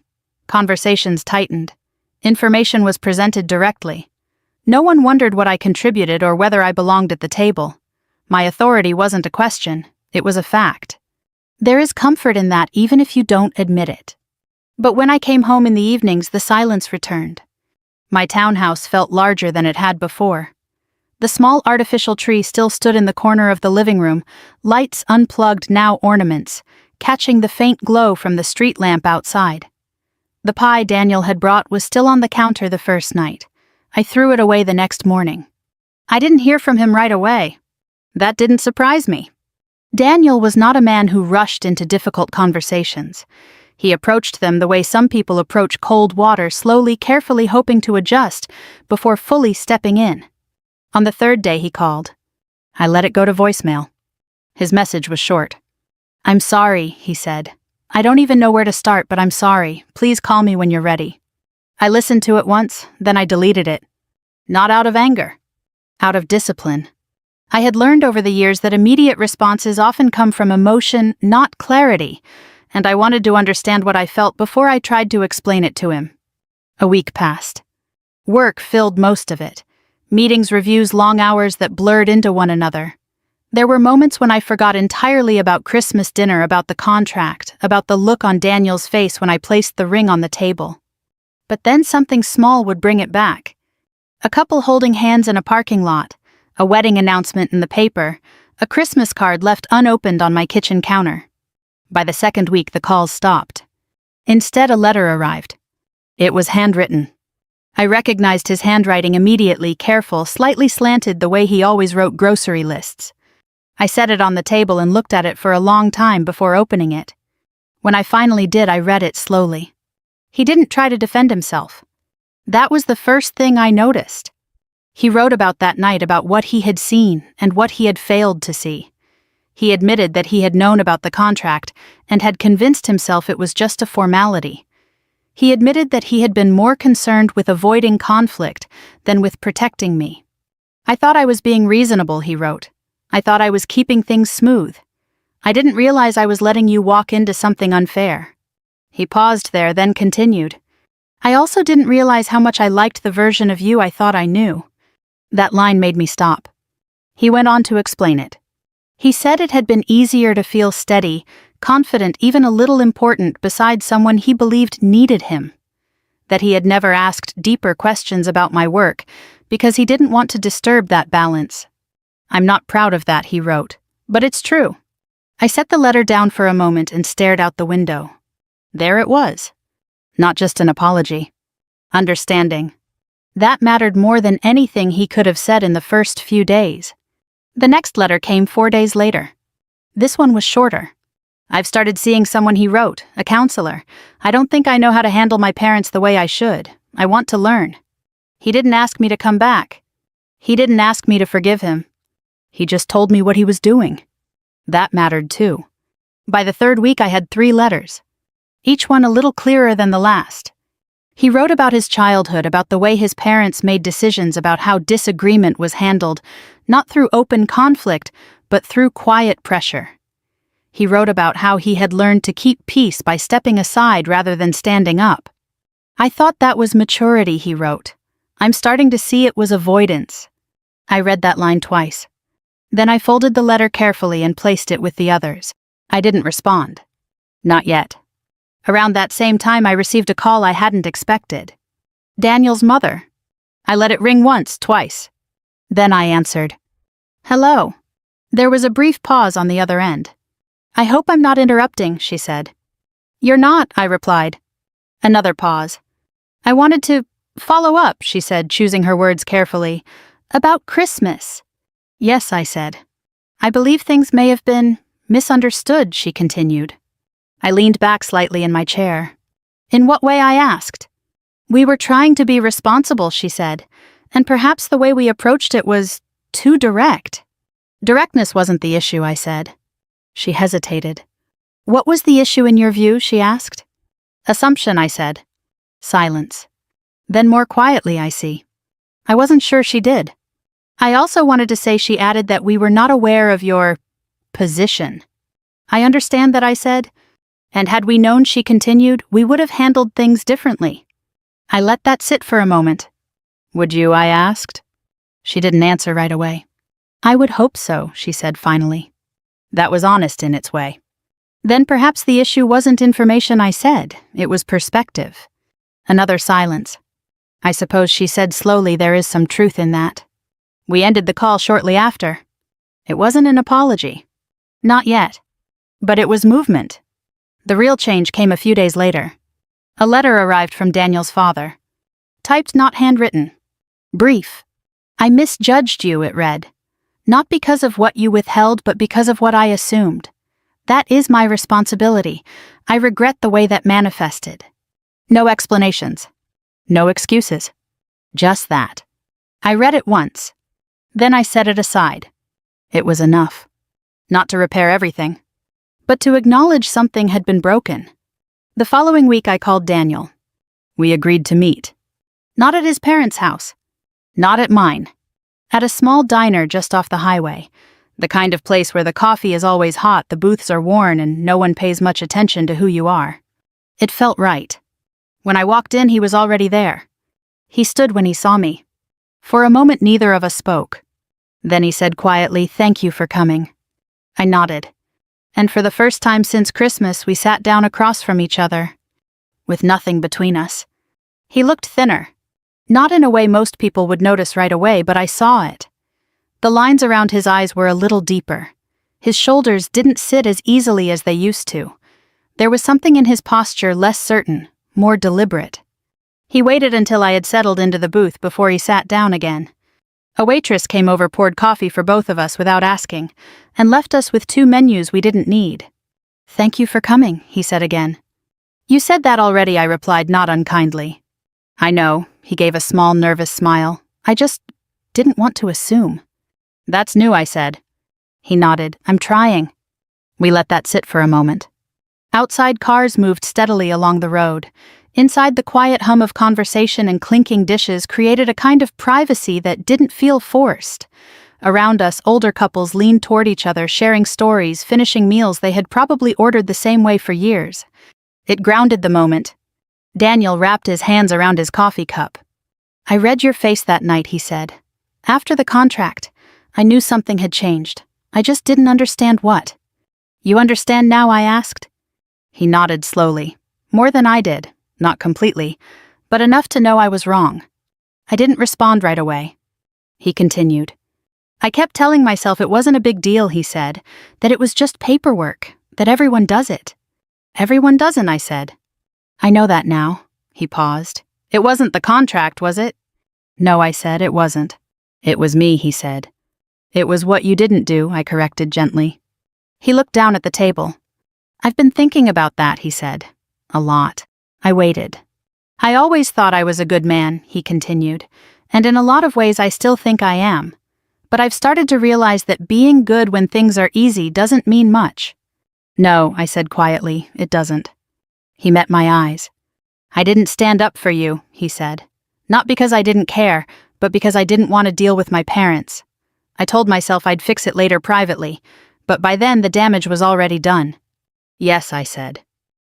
Conversations tightened. Information was presented directly. No one wondered what I contributed or whether I belonged at the table. My authority wasn't a question, it was a fact. There is comfort in that even if you don't admit it. But when I came home in the evenings, the silence returned. My townhouse felt larger than it had before. The small artificial tree still stood in the corner of the living room, lights unplugged, now ornaments, catching the faint glow from the street lamp outside. The pie Daniel had brought was still on the counter the first night. I threw it away the next morning. I didn't hear from him right away. That didn't surprise me. Daniel was not a man who rushed into difficult conversations. He approached them the way some people approach cold water, slowly, carefully, hoping to adjust before fully stepping in. On the third day he called. I let it go to voicemail. His message was short. "I'm sorry," he said. "I don't even know where to start, but I'm sorry. Please call me when you're ready." I listened to it once, then I deleted it. Not out of anger. Out of discipline. I had learned over the years that immediate responses often come from emotion, not clarity, and I wanted to understand what I felt before I tried to explain it to him. A week passed. Work filled most of it. Meetings, reviews, long hours that blurred into one another. There were moments when I forgot entirely about Christmas dinner, about the contract, about the look on Daniel's face when I placed the ring on the table. But then something small would bring it back. A couple holding hands in a parking lot, a wedding announcement in the paper, a Christmas card left unopened on my kitchen counter. By the second week, the calls stopped. Instead, a letter arrived. It was handwritten. I recognized his handwriting immediately, careful, slightly slanted the way he always wrote grocery lists. I set it on the table and looked at it for a long time before opening it. When I finally did, I read it slowly. He didn't try to defend himself. That was the first thing I noticed. He wrote about that night, about what he had seen and what he had failed to see. He admitted that he had known about the contract and had convinced himself it was just a formality. He admitted that he had been more concerned with avoiding conflict than with protecting me. "I thought I was being reasonable," he wrote. "I thought I was keeping things smooth. I didn't realize I was letting you walk into something unfair." He paused there, then continued. "I also didn't realize how much I liked the version of you I thought I knew." That line made me stop. He went on to explain it. He said it had been easier to feel steady, confident, even a little important beside someone he believed needed him. That he had never asked deeper questions about my work because he didn't want to disturb that balance. "I'm not proud of that," he wrote, "but it's true." I set the letter down for a moment and stared out the window. There it was. Not just an apology. Understanding. That mattered more than anything he could have said in the first few days. The next letter came 4 days later. This one was shorter. "I've started seeing someone," he wrote, "a counselor. I don't think I know how to handle my parents the way I should. I want to learn." He didn't ask me to come back. He didn't ask me to forgive him. He just told me what he was doing. That mattered too. By the third week, I had 3 letters. Each one a little clearer than the last. He wrote about his childhood, about the way his parents made decisions, about how disagreement was handled, not through open conflict, but through quiet pressure. He wrote about how he had learned to keep peace by stepping aside rather than standing up. "I thought that was maturity," he wrote. "I'm starting to see it was avoidance." I read that line twice. Then I folded the letter carefully and placed it with the others. I didn't respond. Not yet. Around that same time, I received a call I hadn't expected. Daniel's mother. I let it ring once, twice. Then I answered. "Hello." There was a brief pause on the other end. "I hope I'm not interrupting," she said. "You're not," I replied. Another pause. "I wanted to follow up," she said, choosing her words carefully. "About Christmas." "Yes," I said. "I believe things may have been misunderstood," she continued. I leaned back slightly in my chair. "In what way?" I asked. "We were trying to be responsible," she said, "and perhaps the way we approached it was too direct." "Directness wasn't the issue," I said. She hesitated. "What was the issue in your view?" she asked. "Assumption," I said. Silence. Then more quietly, "I see. I wasn't sure she did. I also wanted to say she added that we were not aware of your position. I understand that, I said. And had we known, she continued, we would have handled things differently. I let that sit for a moment. Would you, I asked. She didn't answer right away. I would hope so, she said finally. That was honest in its way. Then perhaps the issue wasn't information I said, it was perspective. Another silence. I suppose, she said slowly, there is some truth in that. We ended the call shortly after. It wasn't an apology. Not yet. But it was movement. The real change came a few days later. A letter arrived from Daniel's father. Typed, not handwritten. Brief. I misjudged you, it read. Not because of what you withheld, but because of what I assumed. That is my responsibility. I regret the way that manifested. No explanations. No excuses. Just that. I read it once. Then I set it aside. It was enough. Not to repair everything, but to acknowledge something had been broken. The following week I called Daniel. We agreed to meet. Not at his parents' house. Not at mine. At a small diner just off the highway. The kind of place where the coffee is always hot, the booths are worn, and no one pays much attention to who you are. It felt right. When I walked in, he was already there. He stood when he saw me. For a moment, neither of us spoke. Then he said quietly, "Thank you for coming." I nodded. And for the first time since Christmas, we sat down across from each other, with nothing between us. He looked thinner. Not in a way most people would notice right away, but I saw it. The lines around his eyes were a little deeper. His shoulders didn't sit as easily as they used to. There was something in his posture less certain, more deliberate. He waited until I had settled into the booth before he sat down again. A waitress came over, poured coffee for both of us without asking, and left us with 2 menus we didn't need. "Thank you for coming," he said again. "You said that already," I replied, not unkindly. "I know," he gave a small, nervous smile. "I just didn't want to assume." "That's new," I said. He nodded. "I'm trying." We let that sit for a moment. Outside, cars moved steadily along the road. Inside, the quiet hum of conversation and clinking dishes created a kind of privacy that didn't feel forced. Around us, older couples leaned toward each other, sharing stories, finishing meals they had probably ordered the same way for years. It grounded the moment. Daniel wrapped his hands around his coffee cup. "I read your face that night," he said. "After the contract, I knew something had changed. I just didn't understand what." "You understand now?" I asked. He nodded slowly. More than I did. Not completely, but enough to know I was wrong. I didn't respond right away. He continued. "I kept telling myself it wasn't a big deal," he said, "that it was just paperwork, that everyone does it." "Everyone doesn't," I said. "I know that now." He paused. "It wasn't the contract, was it?" "No," I said, "it wasn't." "It was me," he said. "It was what you didn't do," I corrected gently. He looked down at the table. "I've been thinking about that," he said. "A lot." I waited. "I always thought I was a good man," he continued, "and in a lot of ways I still think I am. But I've started to realize that being good when things are easy doesn't mean much." "No," I said quietly, "it doesn't." He met my eyes. "I didn't stand up for you," he said. "Not because I didn't care, but because I didn't want to deal with my parents. I told myself I'd fix it later privately, but by then the damage was already done." "Yes," I said.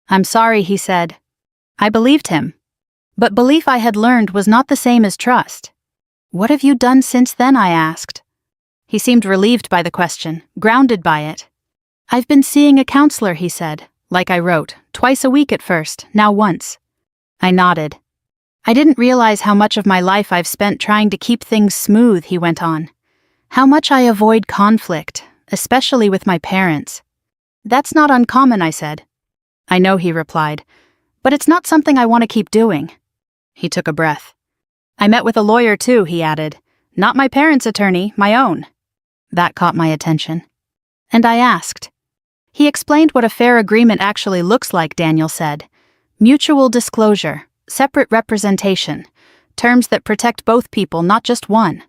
"I'm sorry," he said. I believed him. But belief, I had learned, was not the same as trust. "What have you done since then?" I asked. He seemed relieved by the question, grounded by it. "I've been seeing a counselor," he said, like I wrote, twice a week at first, now once. I nodded. "I didn't realize how much of my life I've spent trying to keep things smooth," he went on. "How much I avoid conflict, especially with my parents." "That's not uncommon," I said. "I know," he replied. "But it's not something I want to keep doing." He took a breath. "I met with a lawyer too," he added. "Not my parents' attorney, my own." That caught my attention. And I asked. He explained what a fair agreement actually looks like, Daniel said. Mutual disclosure, separate representation, terms that protect both people, not just one.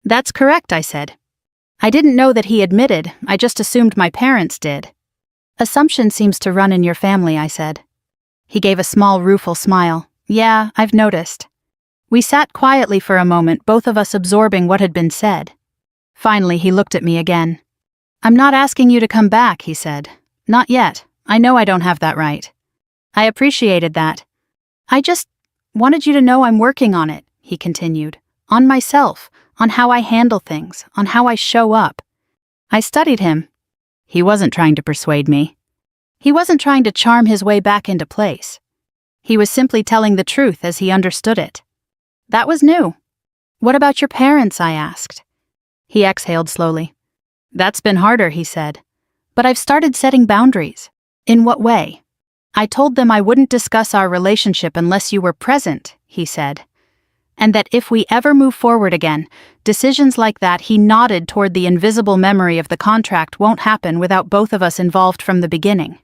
"That's correct," I said. I didn't know that he admitted, I just assumed my parents did. "Assumption seems to run in your family," I said. He gave a small, rueful smile. "Yeah, I've noticed." We sat quietly for a moment, both of us absorbing what had been said. Finally, he looked at me again. "I'm not asking you to come back," he said. "Not yet. I know I don't have that right." I appreciated that. "I just wanted you to know I'm working on it," he continued. "On myself, on how I handle things, on how I show up." I studied him. He wasn't trying to persuade me. He wasn't trying to charm his way back into place. He was simply telling the truth as he understood it. That was new. "What about your parents?" I asked. He exhaled slowly. "That's been harder," he said. "But I've started setting boundaries." "In what way?" "I told them I wouldn't discuss our relationship unless you were present," he said. "And that if we ever move forward again, decisions like that," he nodded toward the invisible memory of the contract, "won't happen without both of us involved from the beginning."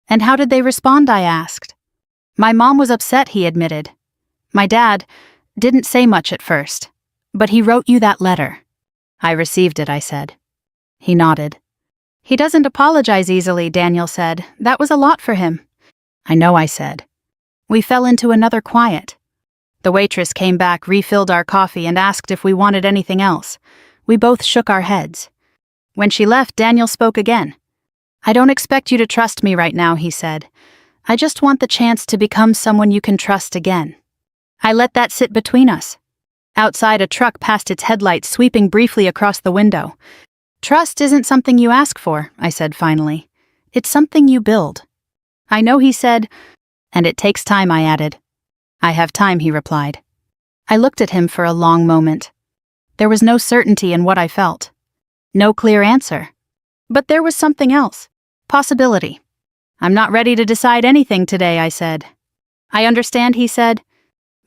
"And how did they respond?" I asked. "My mom was upset," he admitted. "My dad didn't say much at first, but he wrote you that letter." "I received it," I said. He nodded. "He doesn't apologize easily," Daniel said. "That was a lot for him." "I know," I said. We fell into another quiet. The waitress came back, refilled our coffee, and asked if we wanted anything else. We both shook our heads. When she left, Daniel spoke again. "I don't expect you to trust me right now," he said. "I just want the chance to become someone you can trust again." I let that sit between us. Outside, a truck passed its headlights, sweeping briefly across the window. "Trust isn't something you ask for," I said finally. "It's something you build." "I know," he said. "And it takes time," I added. "I have time," he replied. I looked at him for a long moment. There was no certainty in what I felt. No clear answer. But there was something else. Possibility. "I'm not ready to decide anything today," I said. "I understand," he said.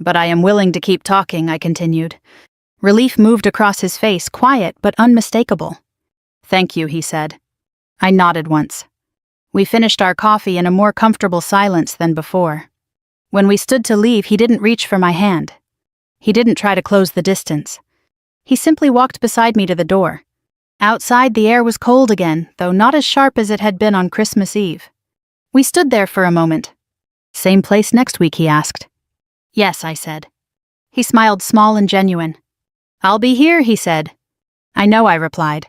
"But I am willing to keep talking," I continued. Relief moved across his face, quiet but unmistakable. "Thank you," he said. I nodded once. We finished our coffee in a more comfortable silence than before. When we stood to leave, he didn't reach for my hand. He didn't try to close the distance. He simply walked beside me to the door. Outside, the air was cold again, though not as sharp as it had been on Christmas Eve. We stood there for a moment. "Same place next week?" he asked. "Yes," I said. He smiled, small and genuine. "I'll be here," he said. "I know," I replied.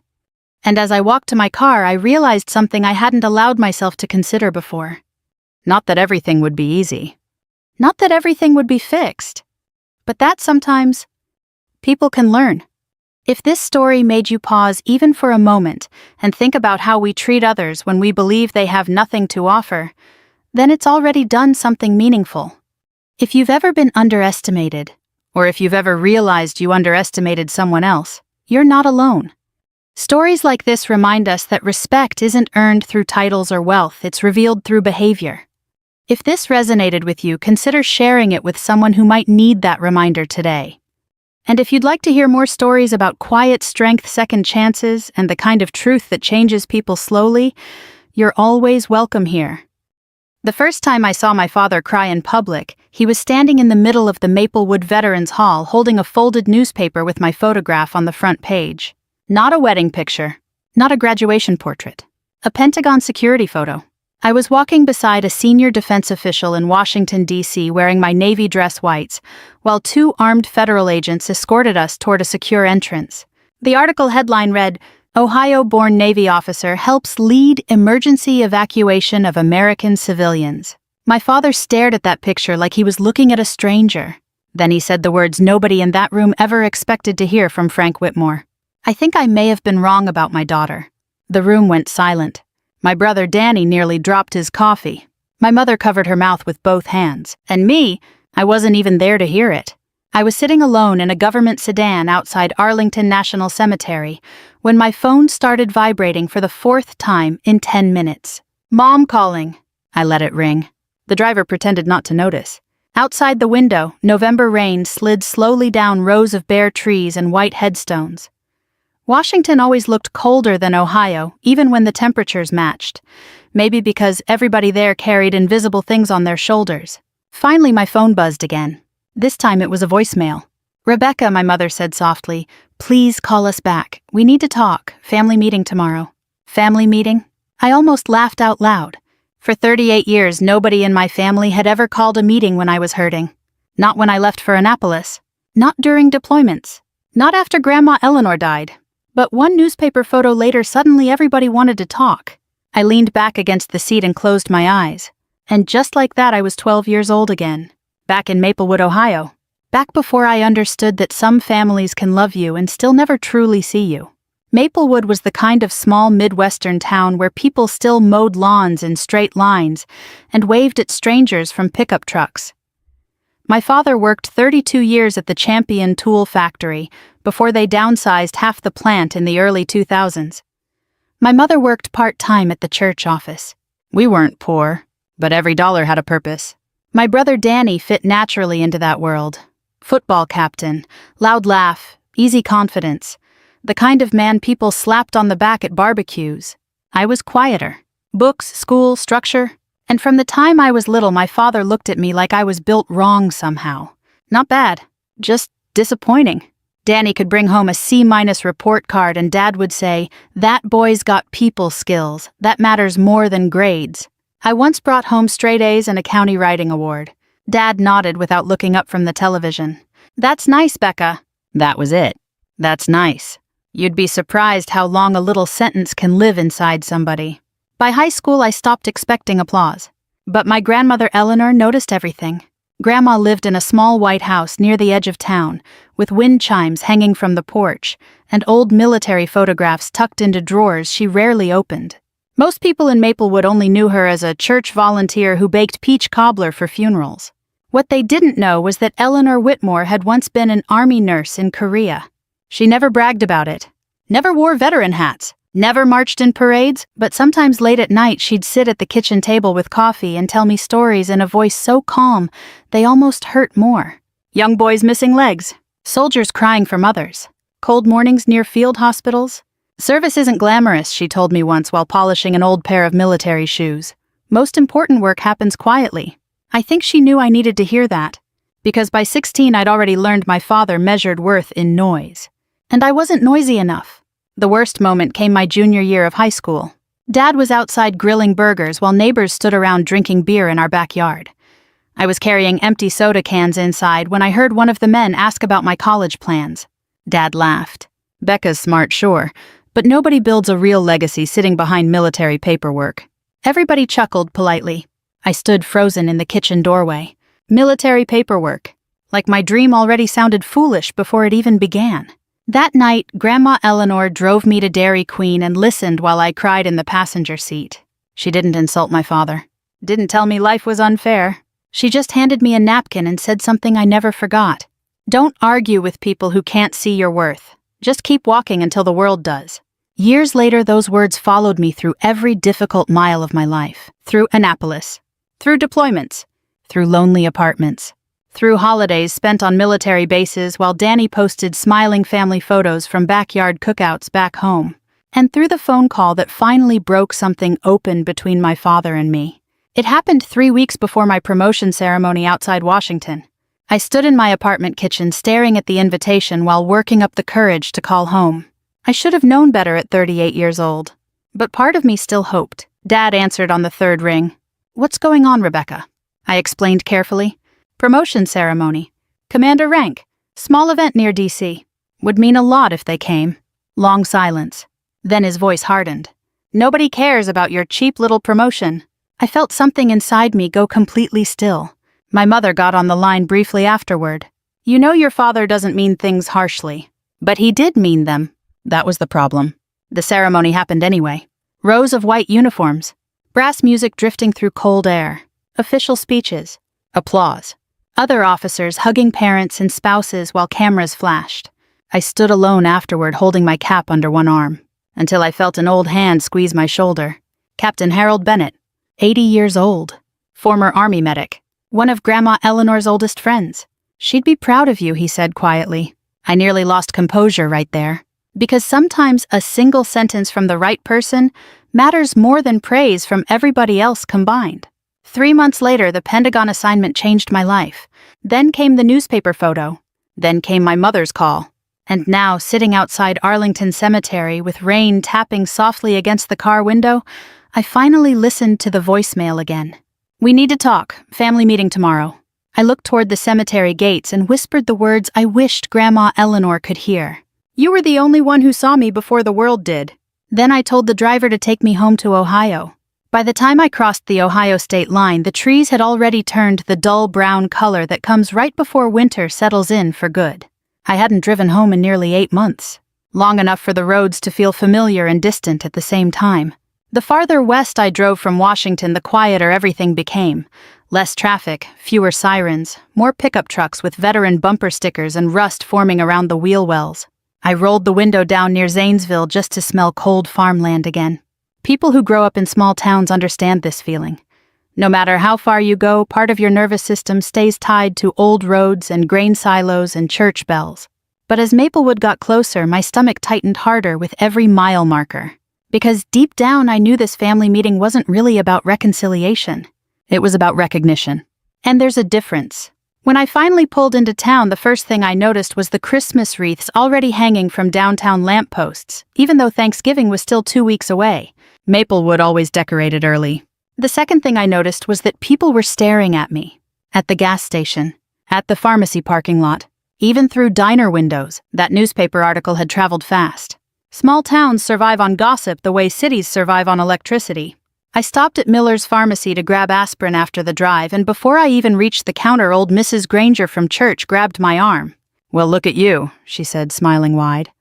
And as I walked to my car, I realized something I hadn't allowed myself to consider before. Not that everything would be easy. Not that everything would be fixed. But that sometimes people can learn. If this story made you pause even for a moment and think about how we treat others when we believe they have nothing to offer, then it's already done something meaningful. If you've ever been underestimated, or if you've ever realized you underestimated someone else, you're not alone. Stories like this remind us that respect isn't earned through titles or wealth, it's revealed through behavior. If this resonated with you, consider sharing it with someone who might need that reminder today. And if you'd like to hear more stories about quiet strength, second chances, and the kind of truth that changes people slowly, you're always welcome here. The first time I saw my father cry in public, he was standing in the middle of the Maplewood Veterans Hall holding a folded newspaper with my photograph on the front page. Not a wedding picture, not a graduation portrait, a Pentagon security photo. I was walking beside a senior defense official in Washington, D.C., wearing my Navy dress whites, while 2 armed federal agents escorted us toward a secure entrance. The article headline read, "Ohio-born Navy officer helps lead emergency evacuation of American civilians." My father stared at that picture like he was looking at a stranger. Then he said the words nobody in that room ever expected to hear from Frank Whitmore. I think I may have been wrong about my daughter. The room went silent. My brother Danny nearly dropped his coffee. My mother covered her mouth with both hands. And me, I wasn't even there to hear it. I was sitting alone in a government sedan outside Arlington National Cemetery when my phone started vibrating for the 4th time in 10 minutes. "Mom calling." I let it ring. The driver pretended not to notice. Outside the window, November rain slid slowly down rows of bare trees and white headstones. Washington always looked colder than Ohio, even when the temperatures matched. Maybe because everybody there carried invisible things on their shoulders. Finally, my phone buzzed again. This time it was a voicemail. "Rebecca," my mother said softly, "please call us back. We need to talk. Family meeting tomorrow." Family meeting? I almost laughed out loud. For 38 years, nobody in my family had ever called a meeting when I was hurting. Not when I left for Annapolis. Not during deployments. Not after Grandma Eleanor died. But one newspaper photo later, suddenly everybody wanted to talk. I leaned back against the seat and closed my eyes. And just like that, I was 12 years old again. Back in Maplewood, Ohio. Back before I understood that some families can love you and still never truly see you. Maplewood was the kind of small Midwestern town where people still mowed lawns in straight lines and waved at strangers from pickup trucks. My father worked 32 years at the Champion Tool Factory before they downsized half the plant in the early 2000s. My mother worked part-time at the church office. We weren't poor, but every dollar had a purpose. My brother Danny fit naturally into that world. Football captain, loud laugh, easy confidence. The kind of man people slapped on the back at barbecues. I was quieter. Books, school, structure. And from the time I was little, my father looked at me like I was built wrong somehow. Not bad, just disappointing. Danny could bring home a C- report card and Dad would say, "That boy's got people skills. That matters more than grades." I once brought home straight A's and a county writing award. Dad nodded without looking up from the television. "That's nice, Becca." That was it. That's nice. You'd be surprised how long a little sentence can live inside somebody. By high school, I stopped expecting applause. But my grandmother Eleanor noticed everything. Grandma lived in a small white house near the edge of town, with wind chimes hanging from the porch, and old military photographs tucked into drawers she rarely opened. Most people in Maplewood only knew her as a church volunteer who baked peach cobbler for funerals. What they didn't know was that Eleanor Whitmore had once been an army nurse in Korea. She never bragged about it. Never wore veteran hats. Never marched in parades, but sometimes late at night she'd sit at the kitchen table with coffee and tell me stories in a voice so calm they almost hurt more. Young boys missing legs. Soldiers crying for mothers. Cold mornings near field hospitals. Service isn't glamorous, she told me once while polishing an old pair of military shoes. Most important work happens quietly. I think she knew I needed to hear that, because by 16 I'd already learned my father measured worth in noise. And I wasn't noisy enough. The worst moment came my junior year of high school. Dad was outside grilling burgers while neighbors stood around drinking beer in our backyard. I was carrying empty soda cans inside when I heard one of the men ask about my college plans. Dad laughed. "Becca's smart, sure, but nobody builds a real legacy sitting behind military paperwork." Everybody chuckled politely. I stood frozen in the kitchen doorway. Military paperwork. Like my dream already sounded foolish before it even began. That night, Grandma Eleanor drove me to Dairy Queen and listened while I cried in the passenger seat. She didn't insult my father. Didn't tell me life was unfair. She just handed me a napkin and said something I never forgot. "Don't argue with people who can't see your worth. Just keep walking until the world does." Years later, those words followed me through every difficult mile of my life. Through Annapolis. Through deployments. Through lonely apartments. Through holidays spent on military bases while Danny posted smiling family photos from backyard cookouts back home. And through the phone call that finally broke something open between my father and me. It happened 3 weeks before my promotion ceremony outside Washington. I stood in my apartment kitchen staring at the invitation while working up the courage to call home. I should have known better at 38 years old. But part of me still hoped. Dad answered on the third ring. "What's going on, Rebecca?" I explained carefully. "Promotion ceremony. Commander rank. Small event near D.C. Would mean a lot if they came." Long silence. Then his voice hardened. "Nobody cares about your cheap little promotion." I felt something inside me go completely still. My mother got on the line briefly afterward. "You know your father doesn't mean things harshly. But he did mean them." That was the problem. The ceremony happened anyway. Rows of white uniforms. Brass music drifting through cold air. Official speeches. Applause. Other officers hugging parents and spouses while cameras flashed. I stood alone afterward holding my cap under one arm, until I felt an old hand squeeze my shoulder. Captain Harold Bennett, 80 years old. Former Army medic. One of Grandma Eleanor's oldest friends. "She'd be proud of you," he said quietly. I nearly lost composure right there. Because sometimes a single sentence from the right person matters more than praise from everybody else combined. 3 months later, the Pentagon assignment changed my life. Then came the newspaper photo. Then came my mother's call. And now, sitting outside Arlington Cemetery with rain tapping softly against the car window, I finally listened to the voicemail again. "We need to talk. Family meeting tomorrow." I looked toward the cemetery gates and whispered the words I wished Grandma Eleanor could hear. "You were the only one who saw me before the world did." Then I told the driver to take me home to Ohio. By the time I crossed the Ohio state line, the trees had already turned the dull brown color that comes right before winter settles in for good. I hadn't driven home in nearly 8 months, long enough for the roads to feel familiar and distant at the same time. The farther west I drove from Washington, the quieter everything became. Less traffic, fewer sirens, more pickup trucks with veteran bumper stickers and rust forming around the wheel wells. I rolled the window down near Zanesville just to smell cold farmland again. People who grow up in small towns understand this feeling. No matter how far you go, part of your nervous system stays tied to old roads and grain silos and church bells. But as Maplewood got closer, my stomach tightened harder with every mile marker. Because deep down I knew this family meeting wasn't really about reconciliation. It was about recognition. And there's a difference. When I finally pulled into town, the first thing I noticed was the Christmas wreaths already hanging from downtown lampposts, even though Thanksgiving was still 2 weeks away. Maplewood always decorated early. The second thing I noticed was that people were staring at me. At the gas station. At the pharmacy parking lot. Even through diner windows. That newspaper article had traveled fast. Small towns survive on gossip the way cities survive on electricity. I stopped at Miller's Pharmacy to grab aspirin after the drive, and before I even reached the counter, old Mrs. Granger from church grabbed my arm. "Well, look at you," she said, smiling wide.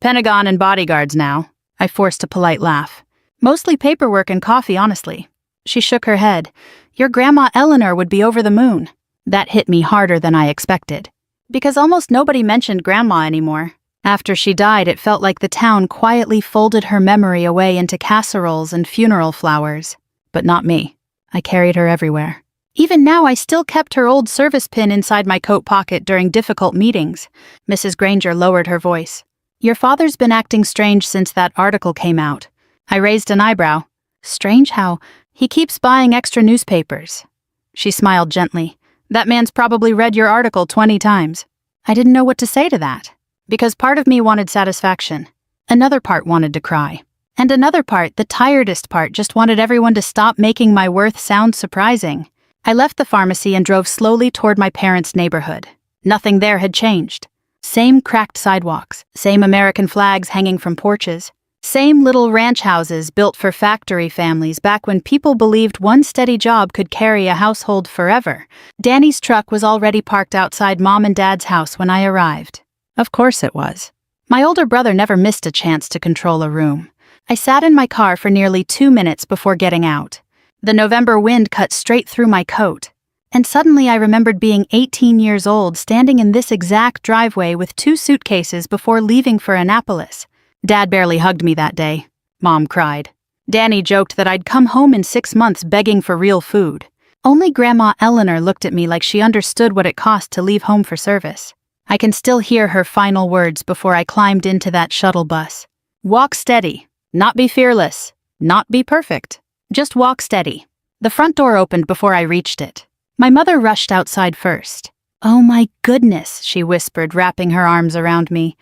"Pentagon and bodyguards now." I forced a polite laugh. "Mostly paperwork and coffee, honestly." She shook her head. "Your Grandma Eleanor would be over the moon." That hit me harder than I expected. Because almost nobody mentioned Grandma anymore. After she died, it felt like the town quietly folded her memory away into casseroles and funeral flowers. But not me. I carried her everywhere. Even now, I still kept her old service pin inside my coat pocket during difficult meetings. Mrs. Granger lowered her voice. "Your father's been acting strange since that article came out." I raised an eyebrow. "Strange how? He keeps buying extra newspapers." She smiled gently. "That man's probably read your article 20 times. I didn't know what to say to that. Because part of me wanted satisfaction. Another part wanted to cry. And another part, the tiredest part, just wanted everyone to stop making my worth sound surprising. I left the pharmacy and drove slowly toward my parents' neighborhood. Nothing there had changed. Same cracked sidewalks, same American flags hanging from porches, same little ranch houses built for factory families back when people believed one steady job could carry a household forever. Danny's truck was already parked outside Mom and Dad's house when I arrived. Of course it was. My older brother never missed a chance to control a room. I sat in my car for nearly 2 minutes before getting out. The November wind cut straight through my coat. And suddenly I remembered being 18 years old, standing in this exact driveway with 2 suitcases before leaving for Annapolis. Dad barely hugged me that day. Mom cried. Danny joked that I'd come home in 6 months begging for real food. Only Grandma Eleanor looked at me like she understood what it cost to leave home for service. I can still hear her final words before I climbed into that shuttle bus. "Walk steady. Not be fearless. Not be perfect. Just walk steady." The front door opened before I reached it. My mother rushed outside first. "Oh my goodness," she whispered, wrapping her arms around me.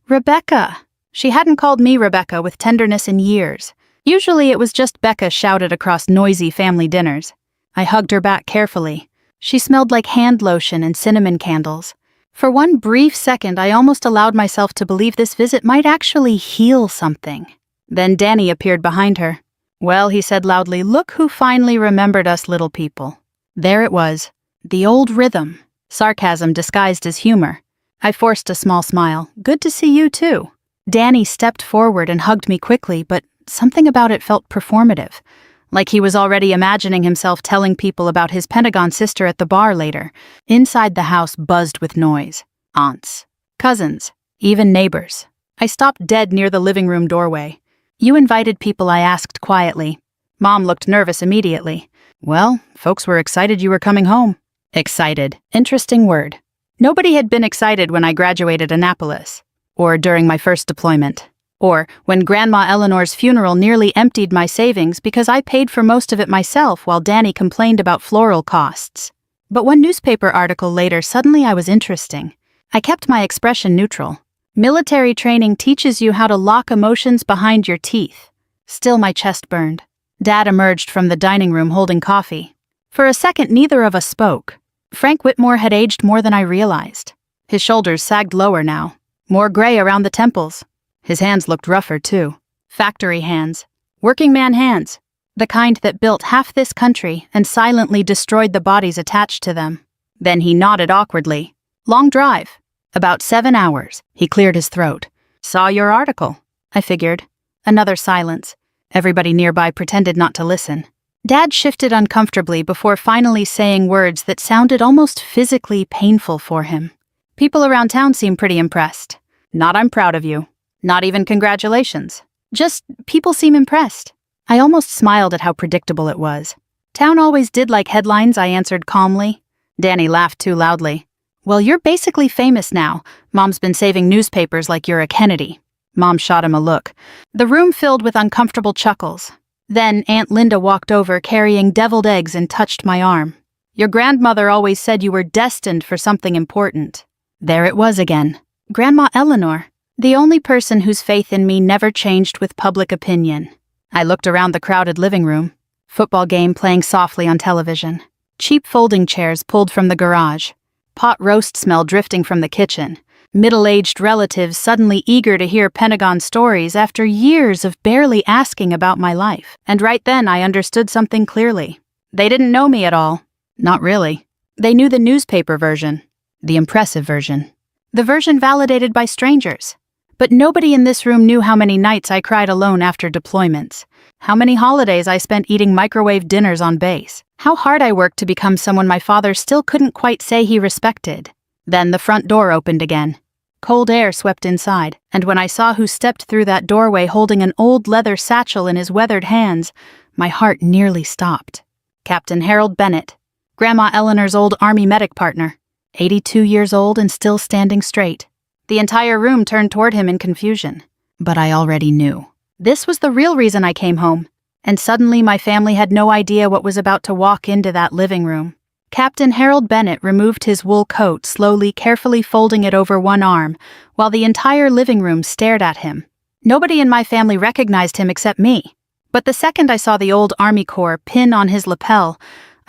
"Rebecca." She hadn't called me Rebecca with tenderness in years. Usually it was just Becca shouted across noisy family dinners. I hugged her back carefully. She smelled like hand lotion and cinnamon candles. For one brief second, I almost allowed myself to believe this visit might actually heal something. Then Danny appeared behind her. "Well," he said loudly, "look who finally remembered us little people." There it was. The old rhythm. Sarcasm disguised as humor. I forced a small smile. "Good to see you, too." Danny stepped forward and hugged me quickly, but something about it felt performative. Like he was already imagining himself telling people about his Pentagon sister at the bar later. Inside the house buzzed with noise. Aunts, cousins, even neighbors. I stopped dead near the living room doorway. "You invited people?" I asked quietly. Mom looked nervous immediately. "Well, folks were excited you were coming home." Excited. Interesting word. Nobody had been excited when I graduated Annapolis. Or during my first deployment. Or when Grandma Eleanor's funeral nearly emptied my savings because I paid for most of it myself while Danny complained about floral costs. But one newspaper article later, suddenly I was interesting. I kept my expression neutral. "Military training teaches you how to lock emotions behind your teeth." Still, my chest burned. Dad emerged from the dining room holding coffee. For a second, neither of us spoke. Frank Whitmore had aged more than I realized. His shoulders sagged lower now, more gray around the temples. His hands looked rougher, too. Factory hands. Working man hands. The kind that built half this country and silently destroyed the bodies attached to them. Then he nodded awkwardly. Long drive. About 7 hours. He cleared his throat. Saw your article, I figured. Another silence. Everybody nearby pretended not to listen. Dad shifted uncomfortably before finally saying words that sounded almost physically painful for him. People around town seemed pretty impressed. Not I'm proud of you. Not even congratulations. Just people seem impressed. I almost smiled at how predictable it was. Town always did like headlines, I answered calmly. Danny laughed too loudly. Well, you're basically famous now. Mom's been saving newspapers like you're a Kennedy. Mom shot him a look. The room filled with uncomfortable chuckles. Then Aunt Linda walked over carrying deviled eggs and touched my arm. Your grandmother always said you were destined for something important. There it was again. Grandma Eleanor, the only person whose faith in me never changed with public opinion. I looked around the crowded living room. Football game playing softly on television. Cheap folding chairs pulled from the garage. Pot roast smell drifting from the kitchen. Middle-aged relatives suddenly eager to hear Pentagon stories after years of barely asking about my life. And right then I understood something clearly. They didn't know me at all. Not really. They knew the newspaper version. The impressive version. The version validated by strangers. But nobody in this room knew how many nights I cried alone after deployments. How many holidays I spent eating microwave dinners on base. How hard I worked to become someone my father still couldn't quite say he respected. Then the front door opened again. Cold air swept inside, and when I saw who stepped through that doorway holding an old leather satchel in his weathered hands, my heart nearly stopped. Captain Harold Bennett, Grandma Eleanor's old Army medic partner, 82 years old and still standing straight. The entire room turned toward him in confusion. But I already knew. This was the real reason I came home, and suddenly my family had no idea what was about to walk into that living room. Captain Harold Bennett removed his wool coat, slowly, carefully folding it over one arm, while the entire living room stared at him. Nobody in my family recognized him except me. But the second I saw the old Army Corps pin on his lapel,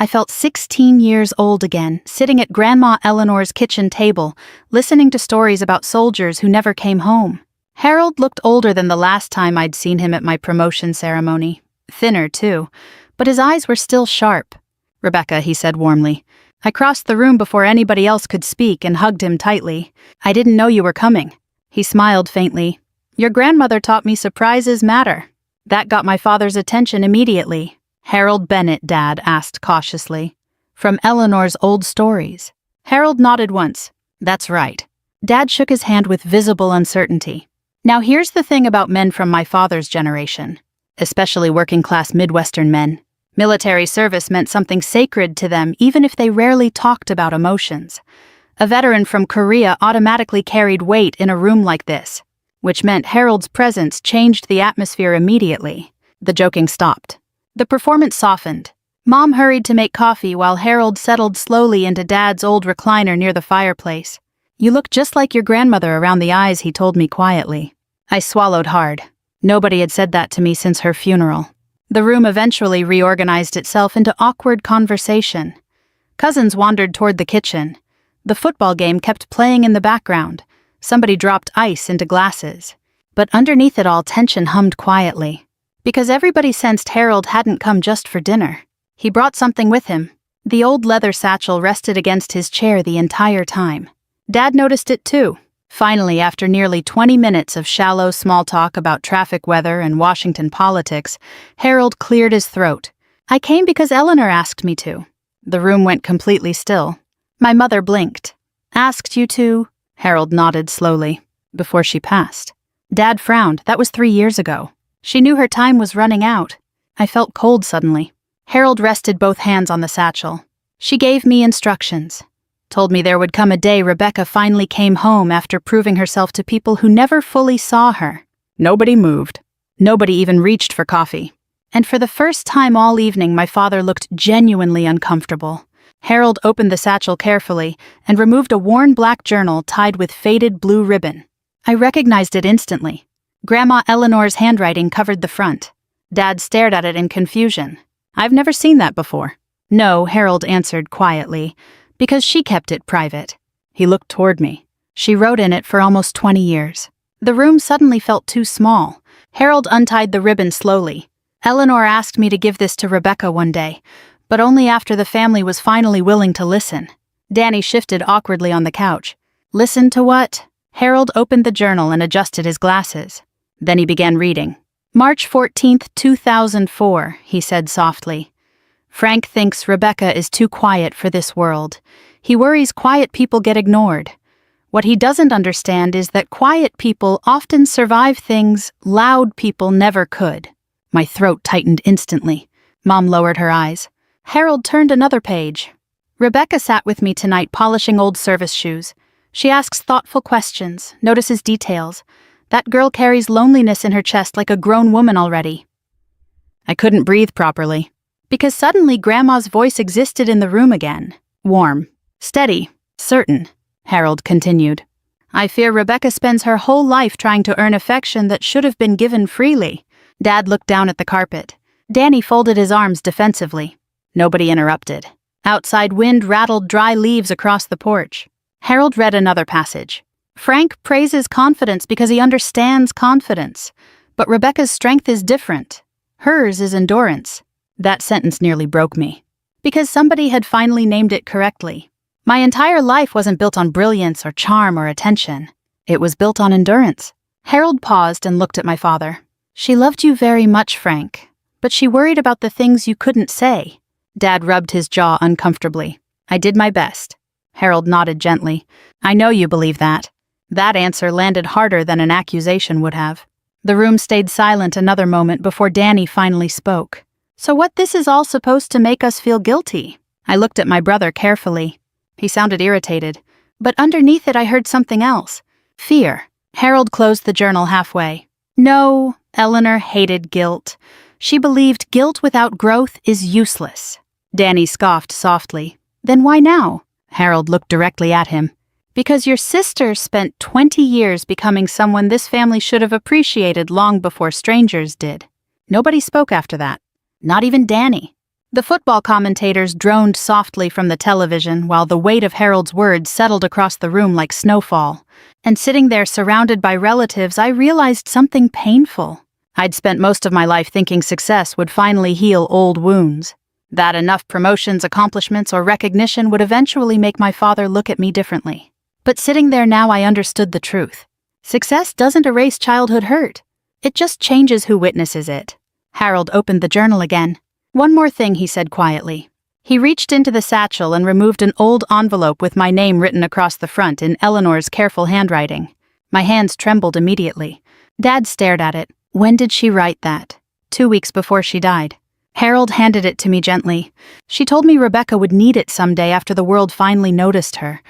I felt 16 years old again, sitting at Grandma Eleanor's kitchen table, listening to stories about soldiers who never came home. Harold looked older than the last time I'd seen him at my promotion ceremony. Thinner, too, but his eyes were still sharp. Rebecca, he said warmly. I crossed the room before anybody else could speak and hugged him tightly. I didn't know you were coming. He smiled faintly. Your grandmother taught me surprises matter. That got my father's attention immediately. Harold Bennett, Dad asked cautiously. From Eleanor's old stories. Harold nodded once. That's right. Dad shook his hand with visible uncertainty. Now here's the thing about men from my father's generation, especially working-class Midwestern men. Military service meant something sacred to them even if they rarely talked about emotions. A veteran from Korea automatically carried weight in a room like this, which meant Harold's presence changed the atmosphere immediately. The joking stopped. The performance softened. Mom hurried to make coffee while Harold settled slowly into Dad's old recliner near the fireplace. You look just like your grandmother around the eyes, he told me quietly. I swallowed hard. Nobody had said that to me since her funeral. The room eventually reorganized itself into awkward conversation. Cousins wandered toward the kitchen. The football game kept playing in the background. Somebody dropped ice into glasses. But underneath it all, tension hummed quietly. Because everybody sensed Harold hadn't come just for dinner. He brought something with him. The old leather satchel rested against his chair the entire time. Dad noticed it too. Finally, after nearly 20 minutes of shallow small talk about traffic weather and Washington politics, Harold cleared his throat. I came because Eleanor asked me to. The room went completely still. My mother blinked. Asked you to? Harold nodded slowly, before she passed. Dad frowned. That was 3 years ago. She knew her time was running out. I felt cold suddenly. Harold rested both hands on the satchel. She gave me instructions. Told me there would come a day Rebecca finally came home after proving herself to people who never fully saw her. Nobody moved. Nobody even reached for coffee. And for the first time all evening, my father looked genuinely uncomfortable. Harold opened the satchel carefully and removed a worn black journal tied with faded blue ribbon. I recognized it instantly. Grandma Eleanor's handwriting covered the front. Dad stared at it in confusion. I've never seen that before. No, Harold answered quietly. Because she kept it private. He looked toward me. She wrote in it for almost 20 years. The room suddenly felt too small. Harold untied the ribbon slowly. Eleanor asked me to give this to Rebecca one day, but only after the family was finally willing to listen. Danny shifted awkwardly on the couch. Listen to what? Harold opened the journal and adjusted his glasses. Then he began reading. March 14th, 2004, he said softly. Frank thinks Rebecca is too quiet for this world. He worries quiet people get ignored. What he doesn't understand is that quiet people often survive things loud people never could. My throat tightened instantly. Mom lowered her eyes. Harold turned another page. Rebecca sat with me tonight polishing old service shoes. She asks thoughtful questions, notices details. That girl carries loneliness in her chest like a grown woman already. I couldn't breathe properly. Because suddenly Grandma's voice existed in the room again. Warm, steady, certain, Harold continued. I fear Rebecca spends her whole life trying to earn affection that should have been given freely. Dad looked down at the carpet. Danny folded his arms defensively. Nobody interrupted. Outside wind rattled dry leaves across the porch. Harold read another passage. Frank praises confidence because he understands confidence. But Rebecca's strength is different. Hers is endurance. That sentence nearly broke me. Because somebody had finally named it correctly. My entire life wasn't built on brilliance or charm or attention. It was built on endurance. Harold paused and looked at my father. She loved you very much, Frank, but she worried about the things you couldn't say. Dad rubbed his jaw uncomfortably. I did my best. Harold nodded gently. I know you believe that. That answer landed harder than an accusation would have. The room stayed silent another moment before Danny finally spoke. So what this is all supposed to make us feel guilty? I looked at my brother carefully. He sounded irritated, but underneath it I heard something else. Fear. Harold closed the journal halfway. No, Eleanor hated guilt. She believed guilt without growth is useless. Danny scoffed softly. Then why now? Harold looked directly at him. Because your sister spent 20 years becoming someone this family should have appreciated long before strangers did. Nobody spoke after that. Not even Danny. The football commentators droned softly from the television while the weight of Harold's words settled across the room like snowfall. And sitting there surrounded by relatives, I realized something painful. I'd spent most of my life thinking success would finally heal old wounds. That enough promotions, accomplishments, or recognition would eventually make my father look at me differently. But sitting there now, I understood the truth. Success doesn't erase childhood hurt. It just changes who witnesses it. Harold opened the journal again. One more thing, he said quietly. He reached into the satchel and removed an old envelope with my name written across the front in Eleanor's careful handwriting. My hands trembled immediately. Dad stared at it. When did she write that? 2 weeks before she died. Harold handed it to me gently. She told me Rebecca would need it someday after the world finally noticed her,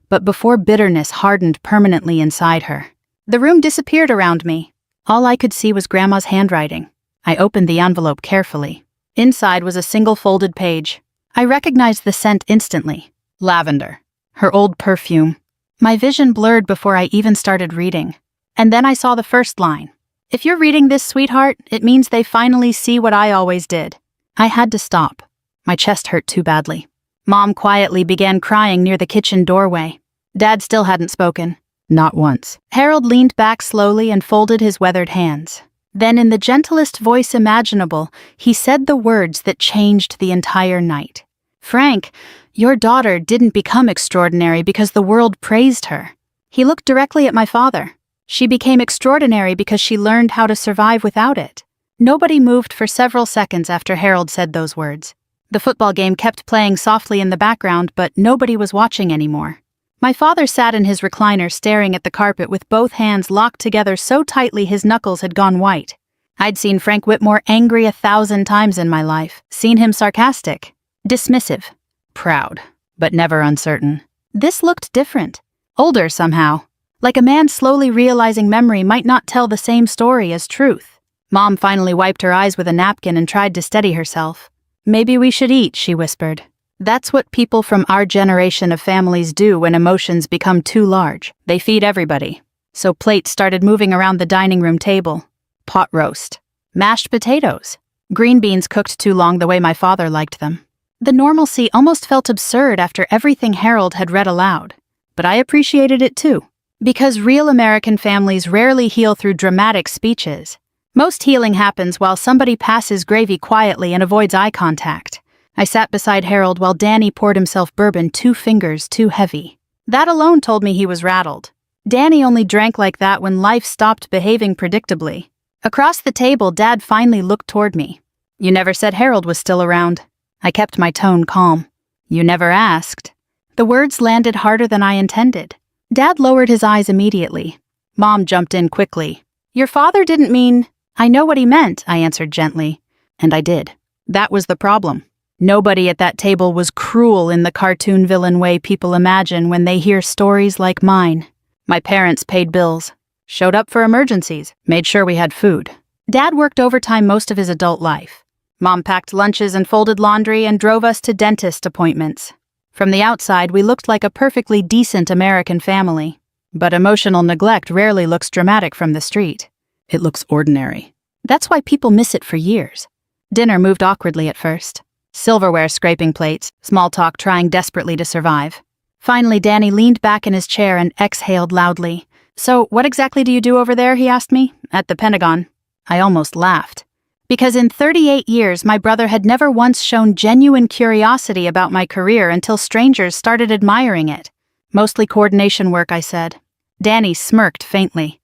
but before bitterness hardened permanently inside her. The room disappeared around me. All I could see was Grandma's handwriting. I opened the envelope carefully. Inside was a single folded page. I recognized the scent instantly. Lavender. Her old perfume. My vision blurred before I even started reading. And then I saw the first line. If you're reading this, sweetheart, it means they finally see what I always did. I had to stop. My chest hurt too badly. Mom quietly began crying near the kitchen doorway. Dad still hadn't spoken. Not once. Harold leaned back slowly and folded his weathered hands. Then, in the gentlest voice imaginable, he said the words that changed the entire night. Frank, your daughter didn't become extraordinary because the world praised her. He looked directly at my father. She became extraordinary because she learned how to survive without it. Nobody moved for several seconds after Harold said those words. The football game kept playing softly in the background, but nobody was watching anymore. My father sat in his recliner staring at the carpet with both hands locked together so tightly his knuckles had gone white. I'd seen Frank Whitmore angry 1,000 times in my life, seen him sarcastic, dismissive, proud, but never uncertain. This looked different, older somehow, like a man slowly realizing memory might not tell the same story as truth. Mom finally wiped her eyes with a napkin and tried to steady herself. Maybe we should eat, she whispered. That's what people from our generation of families do when emotions become too large. They feed everybody. So plates started moving around the dining room table. Pot roast. Mashed potatoes. Green beans cooked too long the way my father liked them. The normalcy almost felt absurd after everything Harold had read aloud. But I appreciated it too. Because real American families rarely heal through dramatic speeches. Most healing happens while somebody passes gravy quietly and avoids eye contact. I sat beside Harold while Danny poured himself bourbon 2 fingers too heavy. That alone told me he was rattled. Danny only drank like that when life stopped behaving predictably. Across the table, Dad finally looked toward me. "You never said Harold was still around." I kept my tone calm. "You never asked." The words landed harder than I intended. Dad lowered his eyes immediately. Mom jumped in quickly. "Your father didn't mean—" "I know what he meant," I answered gently. And I did. That was the problem. Nobody at that table was cruel in the cartoon villain way people imagine when they hear stories like mine. My parents paid bills, showed up for emergencies, made sure we had food. Dad worked overtime most of his adult life. Mom packed lunches and folded laundry and drove us to dentist appointments. From the outside, we looked like a perfectly decent American family. But emotional neglect rarely looks dramatic from the street. It looks ordinary. That's why people miss it for years. Dinner moved awkwardly at first. Silverware scraping plates, small talk trying desperately to survive. Finally, Danny leaned back in his chair and exhaled loudly. "So, what exactly do you do over there?" he asked me. "At the Pentagon." I almost laughed. Because in 38 years, my brother had never once shown genuine curiosity about my career until strangers started admiring it. "Mostly coordination work," I said. Danny smirked faintly.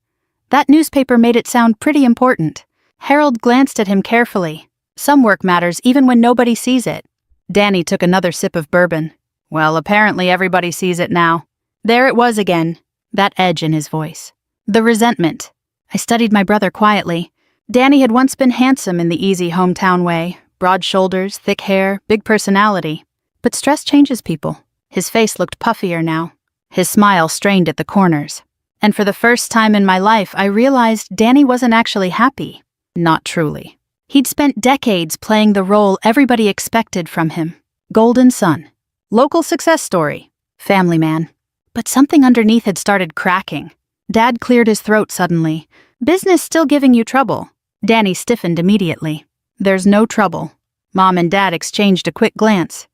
That newspaper made it sound pretty important. Harold glanced at him carefully. Some work matters even when nobody sees it. Danny took another sip of bourbon. "Well, apparently everybody sees it now." There it was again, that edge in his voice. The resentment. I studied my brother quietly. Danny had once been handsome in the easy hometown way. Broad shoulders, thick hair, big personality. But stress changes people. His face looked puffier now. His smile strained at the corners. And for the first time in my life, I realized Danny wasn't actually happy. Not truly. He'd spent decades playing the role everybody expected from him. Golden son. Local success story. Family man. But something underneath had started cracking. Dad cleared his throat suddenly. "Business still giving you trouble?" Danny stiffened immediately. "There's no trouble." Mom and Dad exchanged a quick glance.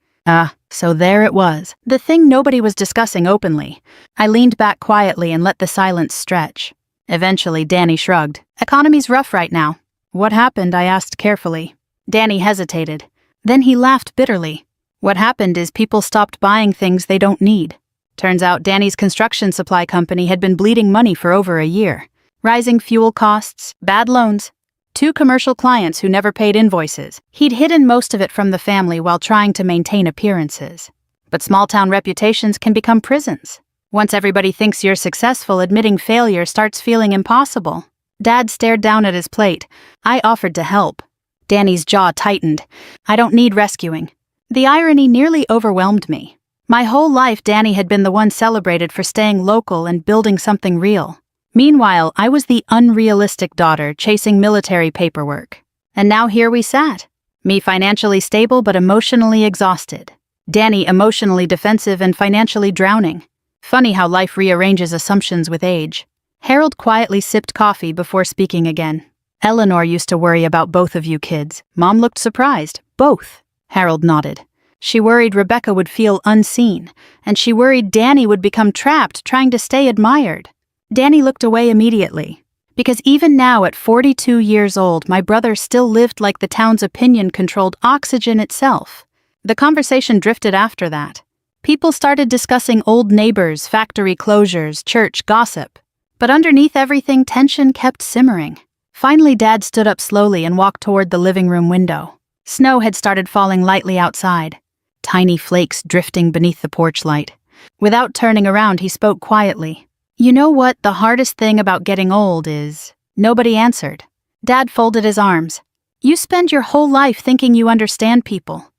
So there it was. The thing nobody was discussing openly. I leaned back quietly and let the silence stretch. Eventually, Danny shrugged. "Economy's rough right now." "What happened?" I asked carefully. Danny hesitated. Then he laughed bitterly. "What happened is people stopped buying things they don't need." Turns out Danny's construction supply company had been bleeding money for over a year. Rising fuel costs, bad loans, 2 commercial clients who never paid invoices. He'd hidden most of it from the family while trying to maintain appearances. But small-town reputations can become prisons. Once everybody thinks you're successful, admitting failure starts feeling impossible. Dad stared down at his plate. I offered to help. Danny's jaw tightened. "I don't need rescuing." The irony nearly overwhelmed me. My whole life, Danny had been the one celebrated for staying local and building something real. Meanwhile, I was the unrealistic daughter chasing military paperwork. And now here we sat. Me financially stable but emotionally exhausted. Danny emotionally defensive and financially drowning. Funny how life rearranges assumptions with age. Harold quietly sipped coffee before speaking again. "Eleanor used to worry about both of you kids." Mom looked surprised. "Both?" Harold nodded. "She worried Rebecca would feel unseen, and she worried Danny would become trapped trying to stay admired." Danny looked away immediately. Because even now at 42 years old, my brother still lived like the town's opinion controlled oxygen itself. The conversation drifted after that. People started discussing old neighbors, factory closures, church gossip. But underneath everything, tension kept simmering. Finally, Dad stood up slowly and walked toward the living room window. Snow had started falling lightly outside, tiny flakes drifting beneath the porch light. Without turning around, he spoke quietly. "You know what the hardest thing about getting old is?" Nobody answered. Dad folded his arms. "You spend your whole life thinking you understand people."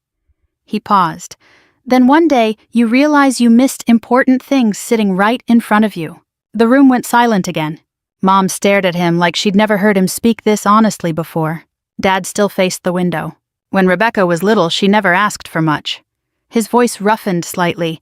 He paused. "Then one day, you realize you missed important things sitting right in front of you." The room went silent again. Mom stared at him like she'd never heard him speak this honestly before. Dad still faced the window. When Rebecca was little, she never asked for much. His voice roughened slightly.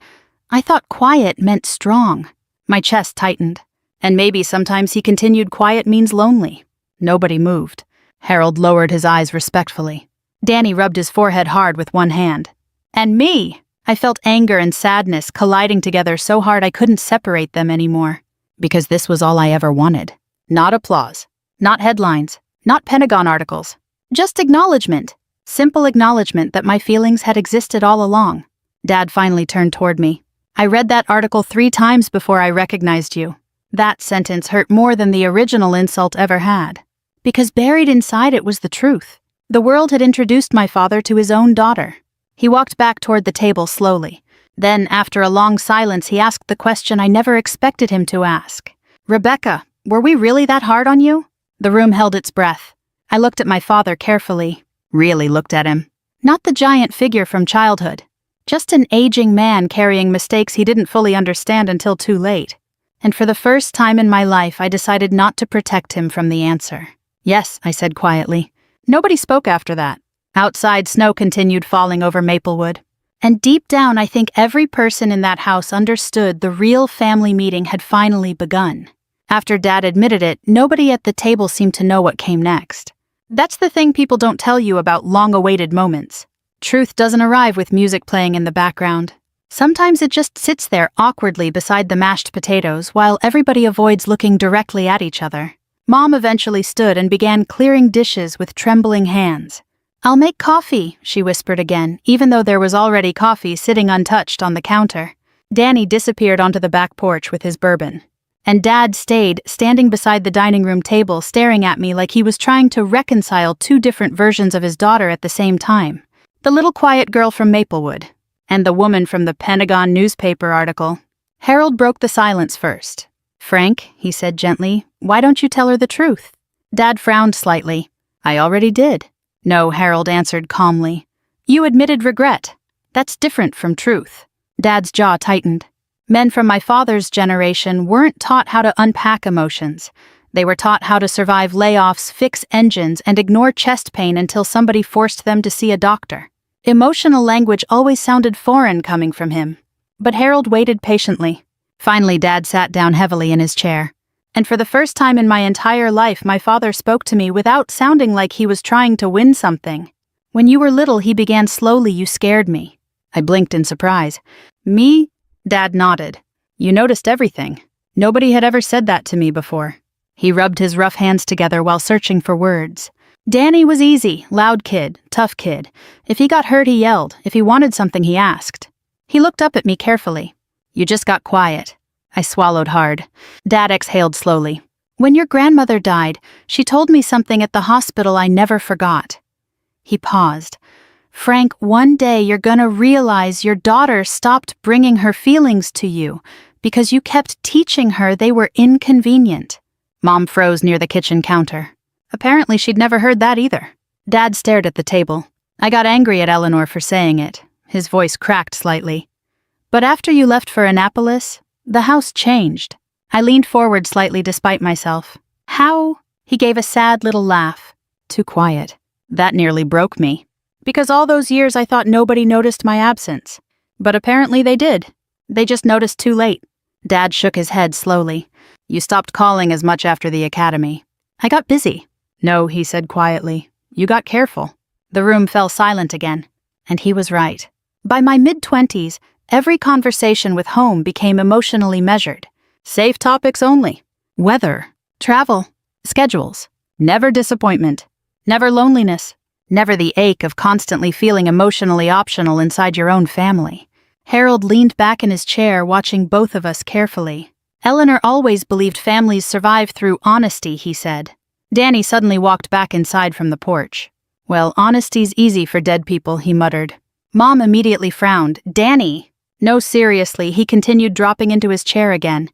I thought quiet meant strong. My chest tightened. And maybe sometimes he continued quiet means lonely. Nobody moved. Harold lowered his eyes respectfully. Danny rubbed his forehead hard with one hand. And me! I felt anger and sadness colliding together so hard I couldn't separate them anymore. Because this was all I ever wanted. Not applause. Not headlines. Not Pentagon articles. Just acknowledgement. Simple acknowledgement that my feelings had existed all along. Dad finally turned toward me. I read that article 3 times before I recognized you. That sentence hurt more than the original insult ever had. Because buried inside it was the truth. The world had introduced my father to his own daughter. He walked back toward the table slowly. Then, after a long silence, he asked the question I never expected him to ask. Rebecca, were we really that hard on you? The room held its breath. I looked at my father carefully. Really looked at him. Not the giant figure from childhood. Just an aging man carrying mistakes he didn't fully understand until too late. And for the first time in my life, I decided not to protect him from the answer. Yes, I said quietly. Nobody spoke after that. Outside, snow continued falling over Maplewood. And deep down, I think every person in that house understood the real family meeting had finally begun. After Dad admitted it, nobody at the table seemed to know what came next. That's the thing people don't tell you about long-awaited moments. Truth doesn't arrive with music playing in the background. Sometimes it just sits there awkwardly beside the mashed potatoes while everybody avoids looking directly at each other. Mom eventually stood and began clearing dishes with trembling hands. "I'll make coffee," she whispered again, even though there was already coffee sitting untouched on the counter. Danny disappeared onto the back porch with his bourbon. And Dad stayed, standing beside the dining room table, staring at me like he was trying to reconcile 2 different versions of his daughter at the same time. The little quiet girl from Maplewood, and the woman from the Pentagon newspaper article. Harold broke the silence first. "Frank," he said gently, "why don't you tell her the truth?" Dad frowned slightly. "I already did." "No," Harold answered calmly. "You admitted regret. That's different from truth." Dad's jaw tightened. Men from my father's generation weren't taught how to unpack emotions. They were taught how to survive layoffs, fix engines, and ignore chest pain until somebody forced them to see a doctor. Emotional language always sounded foreign coming from him. But Harold waited patiently. Finally, Dad sat down heavily in his chair. And for the first time in my entire life, my father spoke to me without sounding like he was trying to win something. "When you were little," he began slowly, "you scared me." I blinked in surprise. "Me?" Dad nodded. "You noticed everything. Nobody had ever said that to me before." He rubbed his rough hands together while searching for words. "Danny was easy, loud kid, tough kid. If he got hurt, he yelled. If he wanted something, he asked." He looked up at me carefully. "You just got quiet." I swallowed hard. Dad exhaled slowly. "When your grandmother died, she told me something at the hospital I never forgot." He paused. "Frank, one day you're gonna realize your daughter stopped bringing her feelings to you because you kept teaching her they were inconvenient." Mom froze near the kitchen counter. Apparently she'd never heard that either. Dad stared at the table. I got angry at Eleanor for saying it. His voice cracked slightly. "But after you left for Annapolis, the house changed." I leaned forward slightly despite myself. "How?" He gave a sad little laugh. Too quiet. That nearly broke me. Because all those years I thought nobody noticed my absence. But apparently they did. They just noticed too late. Dad shook his head slowly. "You stopped calling as much after the academy." "I got busy." "No," he said quietly. "You got careful." The room fell silent again. And he was right. By my mid-20s, every conversation with home became emotionally measured. Safe topics only. Weather. Travel. Schedules. Never disappointment. Never loneliness. Never the ache of constantly feeling emotionally optional inside your own family. Harold leaned back in his chair, watching both of us carefully. "Eleanor always believed families survive through honesty," he said. Danny suddenly walked back inside from the porch. "Well, honesty's easy for dead people," he muttered. Mom immediately frowned. "Danny!" "No, seriously," he continued, dropping into his chair again.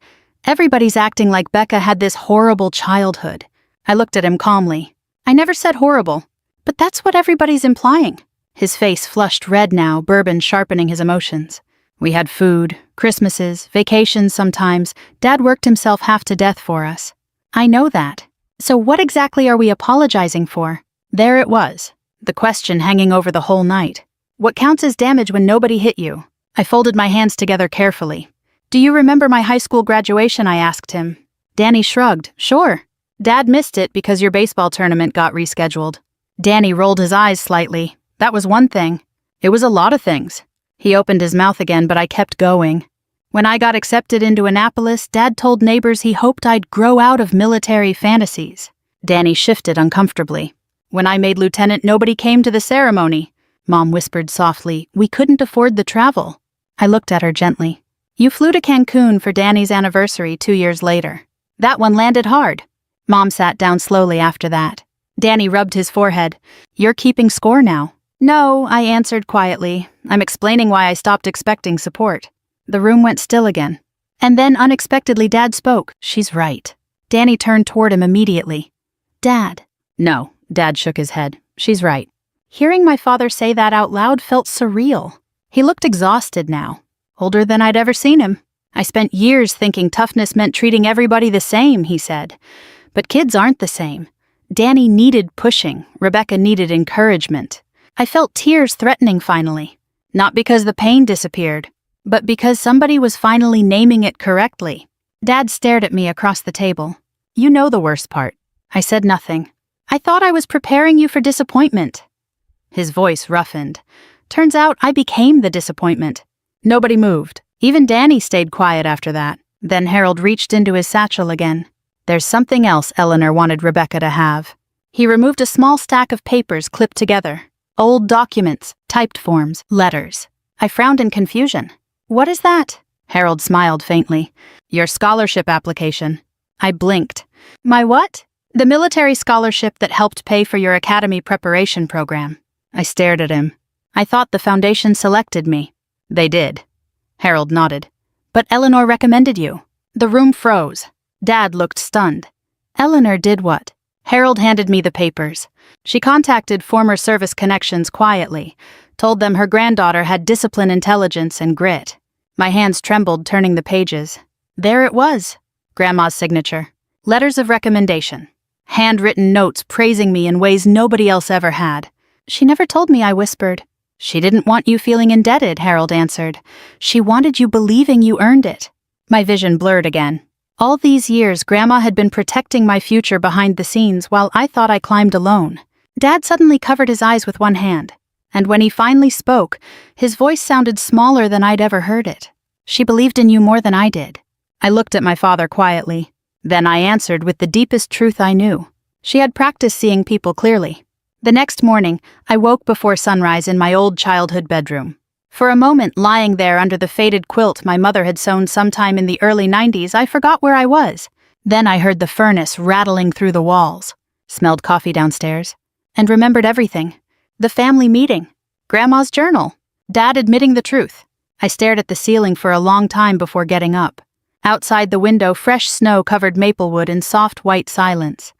"Everybody's acting like Becca had this horrible childhood." I looked at him calmly. "I never said horrible. But that's what everybody's implying." His face flushed red now, bourbon sharpening his emotions. "We had food, Christmases, vacations sometimes. Dad worked himself half to death for us." "I know that. So what exactly are we apologizing for?" There it was, the question hanging over the whole night. What counts as damage when nobody hit you? I folded my hands together carefully. "Do you remember my high school graduation?" I asked him. Danny shrugged. "Sure. Dad missed it because your baseball tournament got rescheduled." Danny rolled his eyes slightly. "That was one thing." "It was a lot of things." He opened his mouth again, but I kept going. When I got accepted into Annapolis, Dad told neighbors he hoped I'd grow out of military fantasies. Danny shifted uncomfortably. When I made lieutenant, nobody came to the ceremony. Mom whispered softly, we couldn't afford the travel. I looked at her gently. You flew to Cancun for Danny's anniversary 2 years later. That one landed hard. Mom sat down slowly after that. Danny rubbed his forehead. You're keeping score now. No, I answered quietly. I'm explaining why I stopped expecting support. The room went still again. And then unexpectedly Dad spoke. She's right. Danny turned toward him immediately. Dad. No, Dad shook his head. She's right. Hearing my father say that out loud felt surreal. He looked exhausted now. Older than I'd ever seen him. I spent years thinking toughness meant treating everybody the same, he said. But kids aren't the same. Danny needed pushing. Rebecca needed encouragement. I felt tears threatening finally. Not because the pain disappeared, but because somebody was finally naming it correctly. Dad stared at me across the table. You know the worst part. I said nothing. I thought I was preparing you for disappointment. His voice roughened. Turns out I became the disappointment. Nobody moved. Even Danny stayed quiet after that. Then Harold reached into his satchel again. There's something else Eleanor wanted Rebecca to have. He removed a small stack of papers clipped together. Old documents, typed forms, letters. I frowned in confusion. What is that? Harold smiled faintly. Your scholarship application. I blinked. My what? The military scholarship that helped pay for your academy preparation program. I stared at him. I thought the foundation selected me. They did. Harold nodded. But Eleanor recommended you. The room froze. Dad looked stunned. Eleanor did what? Harold handed me the papers. She contacted former service connections quietly, told them her granddaughter had discipline, intelligence, and grit. My hands trembled turning the pages. There it was. Grandma's signature. Letters of recommendation. Handwritten notes praising me in ways nobody else ever had. She never told me, I whispered. She didn't want you feeling indebted, Harold answered. She wanted you believing you earned it. My vision blurred again. All these years, Grandma had been protecting my future behind the scenes while I thought I climbed alone. Dad suddenly covered his eyes with one hand. And when he finally spoke, his voice sounded smaller than I'd ever heard it. She believed in you more than I did. I looked at my father quietly. Then I answered with the deepest truth I knew. She had practiced seeing people clearly. The next morning, I woke before sunrise in my old childhood bedroom. For a moment, lying there under the faded quilt my mother had sewn sometime in the early 90s, I forgot where I was. Then I heard the furnace rattling through the walls, smelled coffee downstairs, and remembered everything. The family meeting, Grandma's journal, Dad admitting the truth. I stared at the ceiling for a long time before getting up. Outside the window, fresh snow covered Maplewood in soft white silence.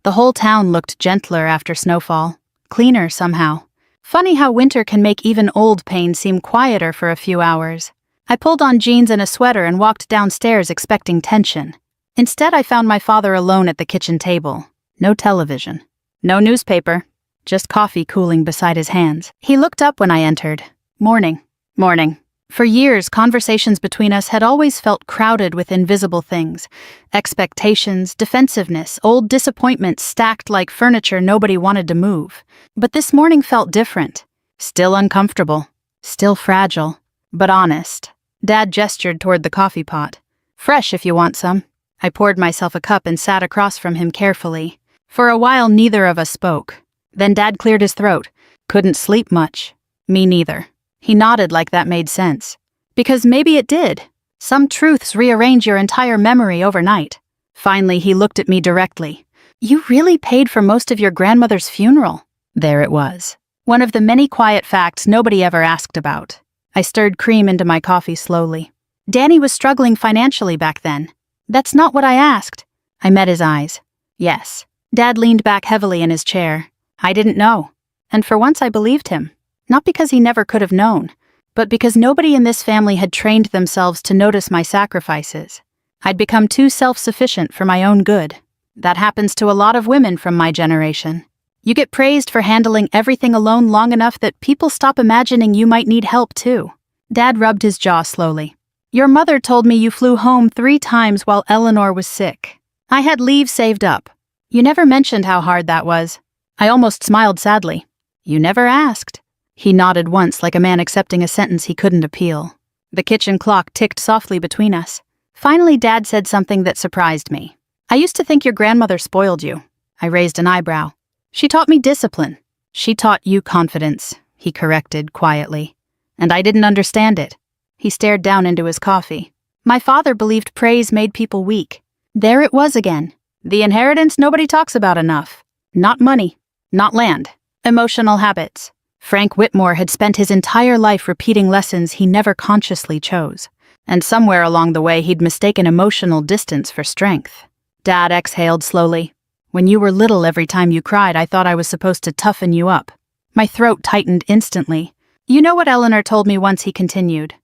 The whole town looked gentler after snowfall, cleaner somehow. Funny how winter can make even old pain seem quieter for a few hours. I pulled on jeans and a sweater and walked downstairs expecting tension. Instead, I found my father alone at the kitchen table. No television. No newspaper. Just coffee cooling beside his hands. He looked up when I entered. Morning. Morning. For years, conversations between us had always felt crowded with invisible things. Expectations, defensiveness, old disappointments stacked like furniture nobody wanted to move. But this morning felt different. Still uncomfortable. Still fragile. But honest. Dad gestured toward the coffee pot. Fresh if you want some. I poured myself a cup and sat across from him carefully. For a while, neither of us spoke. Then Dad cleared his throat. Couldn't sleep much. Me neither. He nodded like that made sense. Because maybe it did. Some truths rearrange your entire memory overnight. Finally, he looked at me directly. You really paid for most of your grandmother's funeral. There it was. One of the many quiet facts nobody ever asked about. I stirred cream into my coffee slowly. Danny was struggling financially back then. That's not what I asked. I met his eyes. Yes. Dad leaned back heavily in his chair. I didn't know. And for once I believed him. Not because he never could have known, but because nobody in this family had trained themselves to notice my sacrifices. I'd become too self-sufficient for my own good. That happens to a lot of women from my generation. You get praised for handling everything alone long enough that people stop imagining you might need help too. Dad rubbed his jaw slowly. Your mother told me you flew home 3 times while Eleanor was sick. I had leave saved up. You never mentioned how hard that was. I almost smiled sadly. You never asked. He nodded once like a man accepting a sentence he couldn't appeal. The kitchen clock ticked softly between us. Finally, Dad said something that surprised me. "I used to think your grandmother spoiled you." I raised an eyebrow. "She taught me discipline." "She taught you confidence," he corrected quietly. "And I didn't understand it." He stared down into his coffee. "My father believed praise made people weak." There it was again. The inheritance nobody talks about enough. Not money, not land, emotional habits. Frank Whitmore had spent his entire life repeating lessons he never consciously chose. And somewhere along the way he'd mistaken emotional distance for strength. Dad exhaled slowly. "When you were little, every time you cried, I thought I was supposed to toughen you up." My throat tightened instantly. "You know what Eleanor told me once," he continued.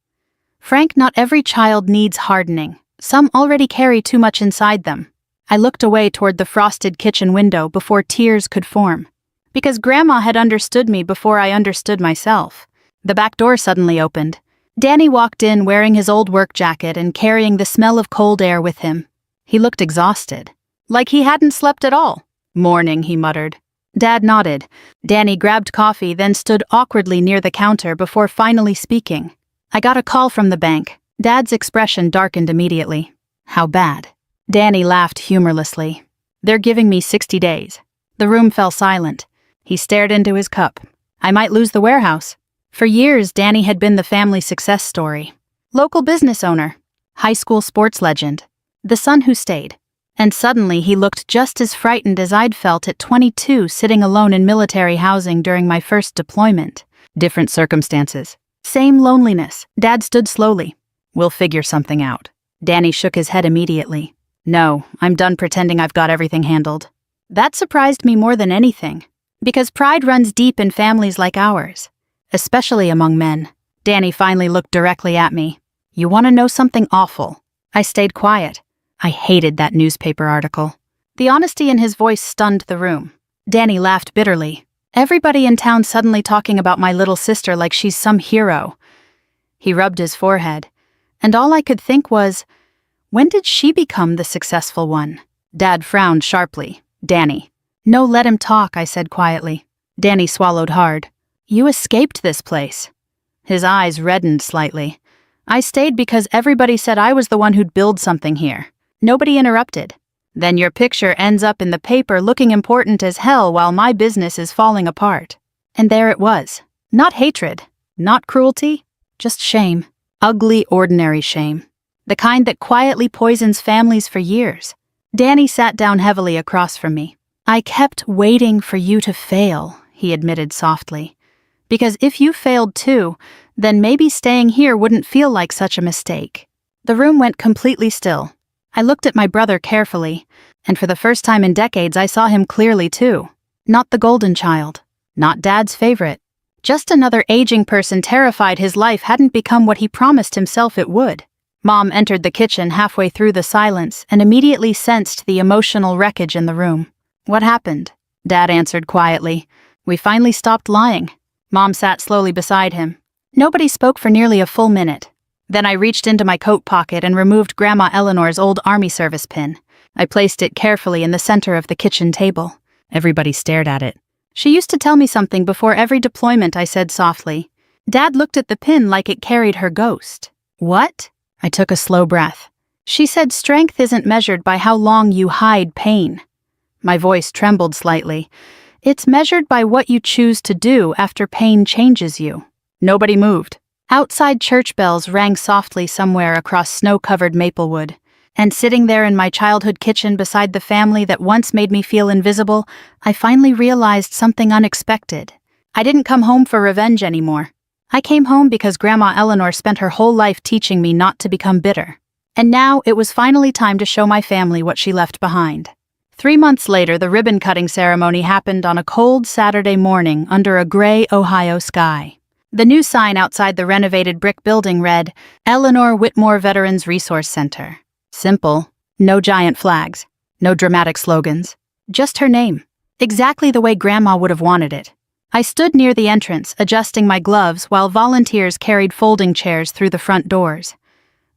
"Frank, not every child needs hardening. Some already carry too much inside them." I looked away toward the frosted kitchen window before tears could form. Because Grandma had understood me before I understood myself. The back door suddenly opened. Danny walked in wearing his old work jacket and carrying the smell of cold air with him. He looked exhausted. Like he hadn't slept at all. "Morning," he muttered. Dad nodded. Danny grabbed coffee, then stood awkwardly near the counter before finally speaking. "I got a call from the bank." Dad's expression darkened immediately. "How bad?" Danny laughed humorlessly. "They're giving me 60 days. The room fell silent. He stared into his cup. "I might lose the warehouse." For years, Danny had been the family success story. Local business owner, high school sports legend, the son who stayed. And suddenly he looked just as frightened as I'd felt at 22 sitting alone in military housing during my first deployment. Different circumstances. Same loneliness. Dad stood slowly. "We'll figure something out." Danny shook his head immediately. "No, I'm done pretending I've got everything handled." That surprised me more than anything. Because pride runs deep in families like ours. Especially among men. Danny finally looked directly at me. "You want to know something awful?" I stayed quiet. I hated that newspaper article. The honesty in his voice stunned the room. Danny laughed bitterly. "Everybody in town suddenly talking about my little sister like she's some hero." He rubbed his forehead. And all I could think was, when did she become the successful one? Dad frowned sharply. "Danny." "No, let him talk," I said quietly. Danny swallowed hard. "You escaped this place." His eyes reddened slightly. "I stayed because everybody said I was the one who'd build something here. Nobody interrupted. Then your picture ends up in the paper looking important as hell while my business is falling apart." And there it was. Not hatred, not cruelty, just shame. Ugly, ordinary shame. The kind that quietly poisons families for years. Danny sat down heavily across from me. "I kept waiting for you to fail," he admitted softly. "Because if you failed too, then maybe staying here wouldn't feel like such a mistake." The room went completely still. I looked at my brother carefully, and for the first time in decades I saw him clearly too. Not the golden child. Not Dad's favorite. Just another aging person terrified his life hadn't become what he promised himself it would. Mom entered the kitchen halfway through the silence and immediately sensed the emotional wreckage in the room. "What happened?" Dad answered quietly. "We finally stopped lying." Mom sat slowly beside him. Nobody spoke for nearly a full minute. Then I reached into my coat pocket and removed Grandma Eleanor's old Army service pin. I placed it carefully in the center of the kitchen table. Everybody stared at it. "She used to tell me something before every deployment," I said softly. Dad looked at the pin like it carried her ghost. "What?" I took a slow breath. "She said strength isn't measured by how long you hide pain." My voice trembled slightly. "It's measured by what you choose to do after pain changes you." Nobody moved. Outside church bells rang softly somewhere across snow-covered Maplewood. And sitting there in my childhood kitchen beside the family that once made me feel invisible, I finally realized something unexpected. I didn't come home for revenge anymore. I came home because Grandma Eleanor spent her whole life teaching me not to become bitter. And now it was finally time to show my family what she left behind. 3 months later, the ribbon-cutting ceremony happened on a cold Saturday morning under a gray Ohio sky. The new sign outside the renovated brick building read, "Eleanor Whitmore Veterans Resource Center." Simple. No giant flags. No dramatic slogans. Just her name. Exactly the way Grandma would have wanted it. I stood near the entrance, adjusting my gloves while volunteers carried folding chairs through the front doors.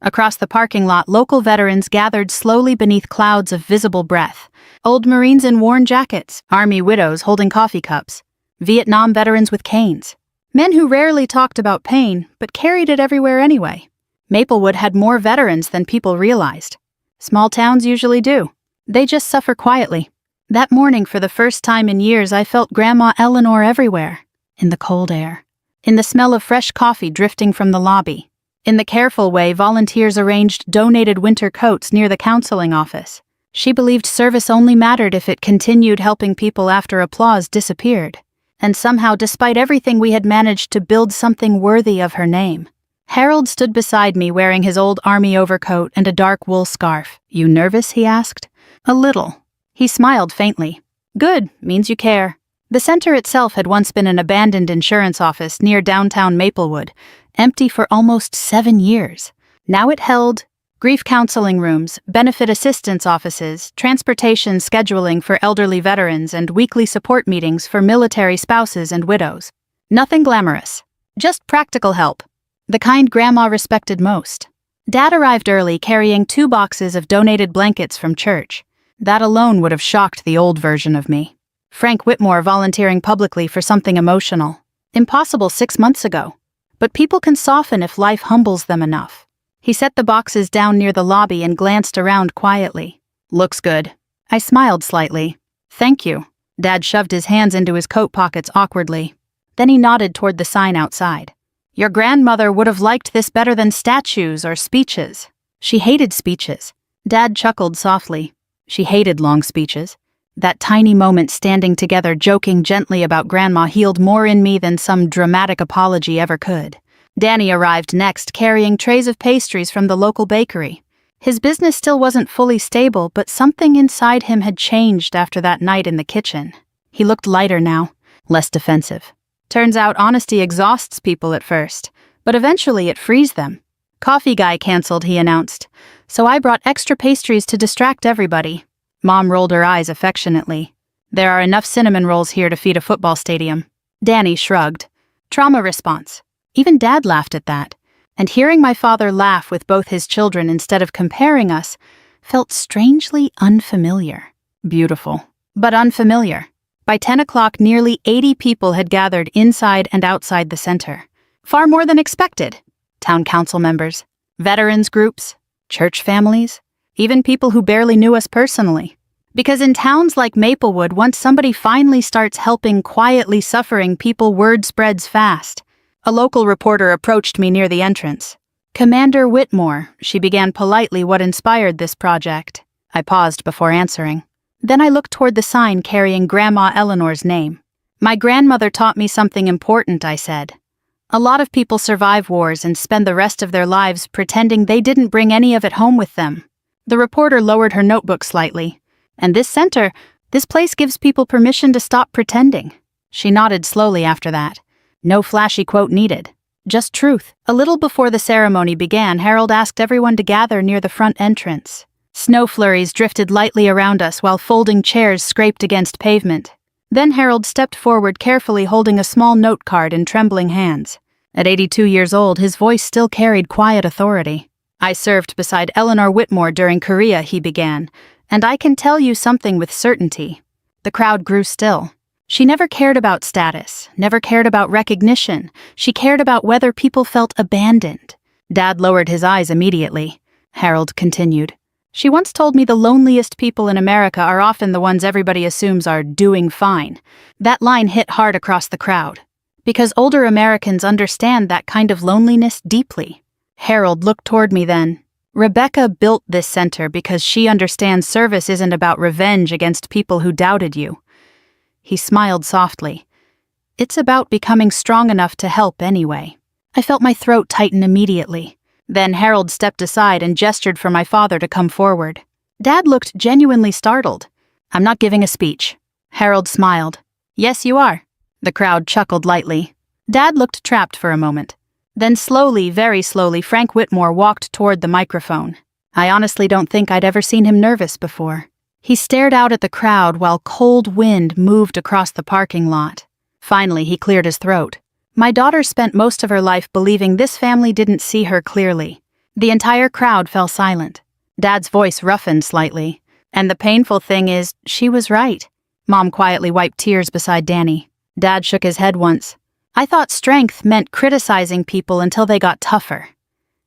Across the parking lot, local veterans gathered slowly beneath clouds of visible breath. Old Marines in worn jackets, Army widows holding coffee cups, Vietnam veterans with canes. Men who rarely talked about pain, but carried it everywhere anyway. Maplewood had more veterans than people realized. Small towns usually do. They just suffer quietly. That morning, for the first time in years, I felt Grandma Eleanor everywhere. In the cold air. In the smell of fresh coffee drifting from the lobby. In the careful way volunteers arranged donated winter coats near the counseling office. She believed service only mattered if it continued helping people after applause disappeared. And somehow, despite everything, we had managed to build something worthy of her name. Harold stood beside me wearing his old army overcoat and a dark wool scarf. "You nervous?" he asked. "A little." He smiled faintly. "Good, means you care." The center itself had once been an abandoned insurance office near downtown Maplewood, empty for almost 7 years. Now it held grief counseling rooms, benefit assistance offices, transportation scheduling for elderly veterans, and weekly support meetings for military spouses and widows. Nothing glamorous. Just practical help. The kind Grandma respected most. Dad arrived early carrying 2 boxes of donated blankets from church. That alone would have shocked the old version of me. Frank Whitmore volunteering publicly for something emotional. Impossible 6 months ago. But people can soften if life humbles them enough. He set the boxes down near the lobby and glanced around quietly. "Looks good." I smiled slightly. "Thank you." Dad shoved his hands into his coat pockets awkwardly. Then he nodded toward the sign outside. "Your grandmother would have liked this better than statues or speeches." She hated speeches. Dad chuckled softly. She hated long speeches. That tiny moment standing together joking gently about Grandma healed more in me than some dramatic apology ever could. Danny arrived next, carrying trays of pastries from the local bakery. His business still wasn't fully stable, but something inside him had changed after that night in the kitchen. He looked lighter now, less defensive. Turns out honesty exhausts people at first, but eventually it frees them. "Coffee guy canceled," he announced, "so I brought extra pastries to distract everybody." Mom rolled her eyes affectionately. "There are enough cinnamon rolls here to feed a football stadium." Danny shrugged. Trauma response. Even Dad laughed at that. And hearing my father laugh with both his children instead of comparing us felt strangely unfamiliar. Beautiful, but unfamiliar. By 10 o'clock, nearly 80 people had gathered inside and outside the center. Far more than expected. Town council members, veterans groups, church families, even people who barely knew us personally. Because in towns like Maplewood, once somebody finally starts helping quietly suffering people, word spreads fast. A local reporter approached me near the entrance. "Commander Whitmore," she began politely, "what inspired this project?" I paused before answering. Then I looked toward the sign carrying Grandma Eleanor's name. "My grandmother taught me something important," I said. "A lot of people survive wars and spend the rest of their lives pretending they didn't bring any of it home with them." The reporter lowered her notebook slightly. "And this center, this place gives people permission to stop pretending." She nodded slowly after that. No flashy quote needed. Just truth. A little before the ceremony began, Harold asked everyone to gather near the front entrance. Snow flurries drifted lightly around us while folding chairs scraped against pavement. Then Harold stepped forward, carefully holding a small note card in trembling hands. At 82 years old, his voice still carried quiet authority. "I served beside Eleanor Whitmore during Korea," he began, "and I can tell you something with certainty." The crowd grew still. She never cared about status, never cared about recognition. She cared about whether people felt abandoned. Dad lowered his eyes immediately. Harold continued. "She once told me the loneliest people in America are often the ones everybody assumes are doing fine." That line hit hard across the crowd. Because older Americans understand that kind of loneliness deeply. Harold looked toward me then. "Rebecca built this center because she understands service isn't about revenge against people who doubted you." He smiled softly. "It's about becoming strong enough to help anyway." I felt my throat tighten immediately. Then Harold stepped aside and gestured for my father to come forward. Dad looked genuinely startled. "I'm not giving a speech." Harold smiled. "Yes, you are." The crowd chuckled lightly. Dad looked trapped for a moment. Then slowly, very slowly, Frank Whitmore walked toward the microphone. I honestly don't think I'd ever seen him nervous before. He stared out at the crowd while cold wind moved across the parking lot. Finally, he cleared his throat. "My daughter spent most of her life believing this family didn't see her clearly." The entire crowd fell silent. Dad's voice roughened slightly. "And the painful thing is, she was right." Mom quietly wiped tears beside Danny. Dad shook his head once. I thought strength meant criticizing people until they got tougher.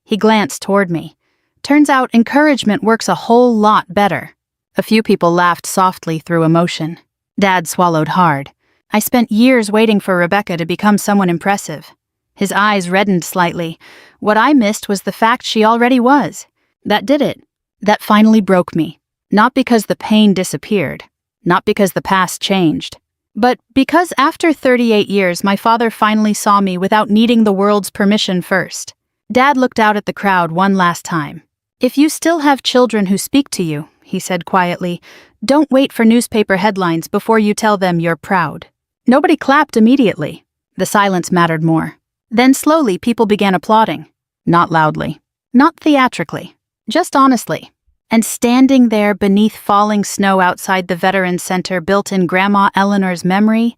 He glanced toward me. Turns out encouragement works a whole lot better. A few people laughed softly through emotion. Dad swallowed hard. I spent years waiting for Rebecca to become someone impressive. His eyes reddened slightly. What I missed was the fact she already was. That did it. That finally broke me. Not because the pain disappeared. Not because the past changed. But because after 38 years my father finally saw me without needing the world's permission first. Dad looked out at the crowd one last time. "If you still have children who speak to you," he said quietly, "don't wait for newspaper headlines before you tell them you're proud." Nobody clapped immediately. The silence mattered more. Then slowly people began applauding. Not loudly. Not theatrically. Just honestly. And standing there beneath falling snow outside the Veterans Center built in Grandma Eleanor's memory,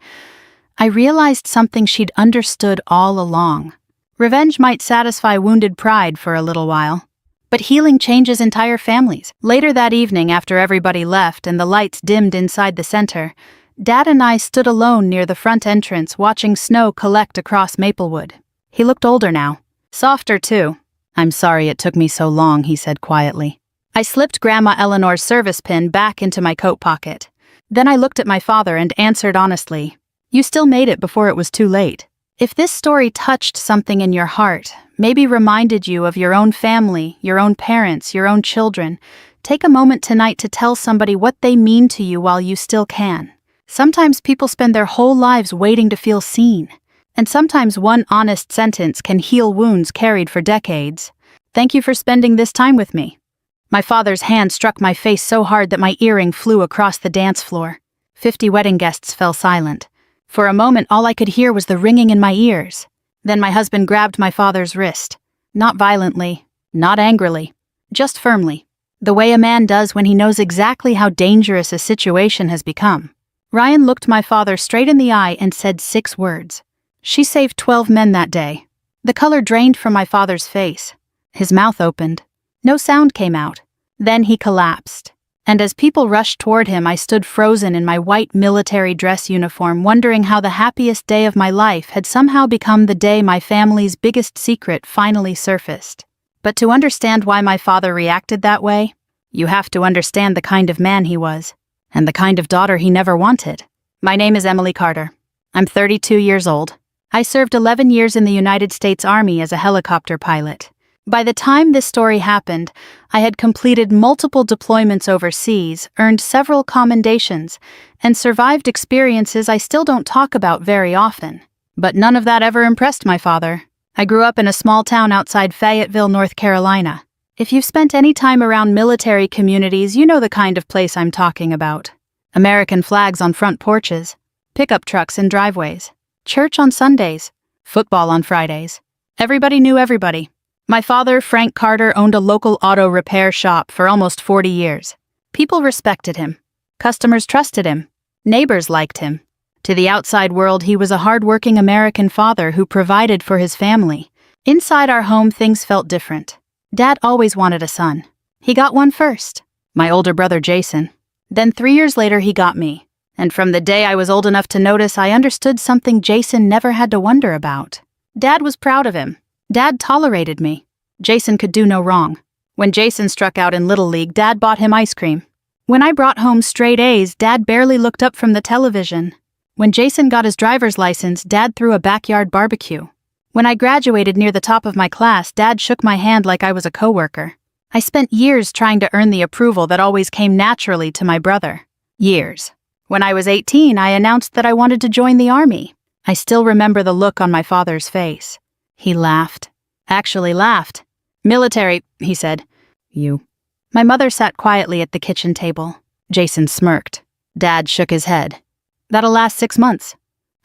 I realized something she'd understood all along. Revenge might satisfy wounded pride for a little while, but healing changes entire families. Later that evening, after everybody left and the lights dimmed inside the center, Dad and I stood alone near the front entrance watching snow collect across Maplewood. He looked older now. Softer, too. "I'm sorry it took me so long," he said quietly. I slipped Grandma Eleanor's service pin back into my coat pocket. Then I looked at my father and answered honestly, "You still made it before it was too late." If this story touched something in your heart, maybe reminded you of your own family, your own parents, your own children, take a moment tonight to tell somebody what they mean to you while you still can. Sometimes people spend their whole lives waiting to feel seen. And sometimes one honest sentence can heal wounds carried for decades. Thank you for spending this time with me. My father's hand struck my face so hard that my earring flew across the dance floor. 50 wedding guests fell silent. For a moment, all I could hear was the ringing in my ears. Then my husband grabbed my father's wrist. Not violently, not angrily, just firmly. The way a man does when he knows exactly how dangerous a situation has become. Ryan looked my father straight in the eye and said 6 words. "She saved 12 men that day." The color drained from my father's face. His mouth opened. No sound came out. Then he collapsed. And as people rushed toward him, I stood frozen in my white military dress uniform, wondering how the happiest day of my life had somehow become the day my family's biggest secret finally surfaced. But to understand why my father reacted that way, you have to understand the kind of man he was, and the kind of daughter he never wanted. My name is Emily Carter. I'm 32 years old. I served 11 years in the United States Army as a helicopter pilot. By the time this story happened, I had completed multiple deployments overseas, earned several commendations, and survived experiences I still don't talk about very often. But none of that ever impressed my father. I grew up in a small town outside Fayetteville, North Carolina. If you've spent any time around military communities, you know the kind of place I'm talking about. American flags on front porches, pickup trucks in driveways, church on Sundays, football on Fridays. Everybody knew everybody. My father, Frank Carter, owned a local auto repair shop for almost 40 years. People respected him. Customers trusted him. Neighbors liked him. To the outside world, he was a hard-working American father who provided for his family. Inside our home, things felt different. Dad always wanted a son. He got one first, my older brother Jason. Then 3 years later, he got me. And from the day I was old enough to notice, I understood something Jason never had to wonder about. Dad was proud of him. Dad tolerated me. Jason could do no wrong. When Jason struck out in Little League, Dad bought him ice cream. When I brought home straight A's, Dad barely looked up from the television. When Jason got his driver's license, Dad threw a backyard barbecue. When I graduated near the top of my class, Dad shook my hand like I was a coworker. I spent years trying to earn the approval that always came naturally to my brother. Years. When I was 18, I announced that I wanted to join the Army. I still remember the look on my father's face. He laughed. Actually laughed. "Military," he said. "You." My mother sat quietly at the kitchen table. Jason smirked. Dad shook his head. "That'll last 6 months."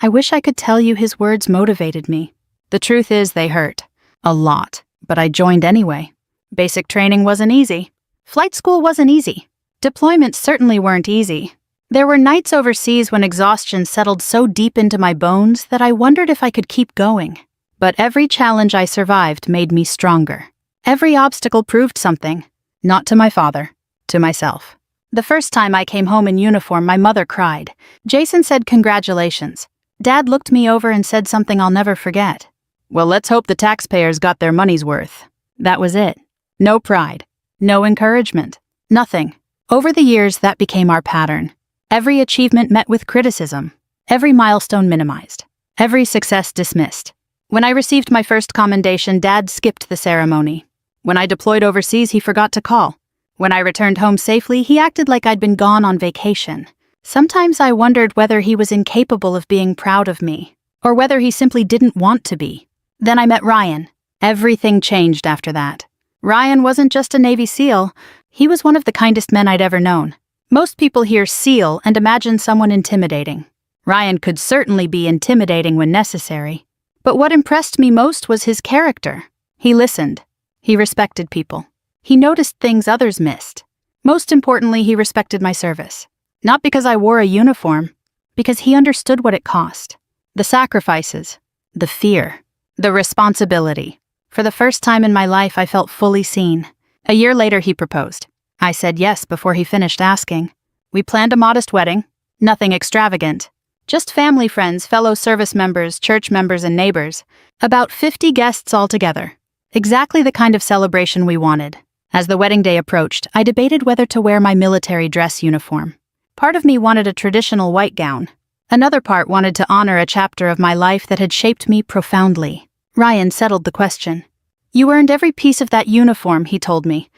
I wish I could tell you his words motivated me. The truth is they hurt. A lot. But I joined anyway. Basic training wasn't easy. Flight school wasn't easy. Deployments certainly weren't easy. There were nights overseas when exhaustion settled so deep into my bones that I wondered if I could keep going. But every challenge I survived made me stronger. Every obstacle proved something. Not to my father, to myself. The first time I came home in uniform, my mother cried. Jason said congratulations. Dad looked me over and said something I'll never forget. "Well, let's hope the taxpayers got their money's worth." That was it. No pride. No encouragement. Nothing. Over the years, that became our pattern. Every achievement met with criticism. Every milestone minimized. Every success dismissed. When I received my first commendation, Dad skipped the ceremony. When I deployed overseas, he forgot to call. When I returned home safely, he acted like I'd been gone on vacation. Sometimes I wondered whether he was incapable of being proud of me, or whether he simply didn't want to be. Then I met Ryan. Everything changed after that. Ryan wasn't just a Navy SEAL, he was one of the kindest men I'd ever known. Most people hear SEAL and imagine someone intimidating. Ryan could certainly be intimidating when necessary. But what impressed me most was his character. He listened. He respected people. He noticed things others missed. Most importantly, he respected my service. Not because I wore a uniform, because he understood what it cost. The sacrifices, the fear, the responsibility. For the first time in my life, I felt fully seen. A year later, he proposed. I said yes before he finished asking. We planned a modest wedding, nothing extravagant. Just family friends, fellow service members, church members, and neighbors. About 50 guests altogether. Exactly the kind of celebration we wanted. As the wedding day approached, I debated whether to wear my military dress uniform. Part of me wanted a traditional white gown. Another part wanted to honor a chapter of my life that had shaped me profoundly. Ryan settled the question. "You earned every piece of that uniform," he told me.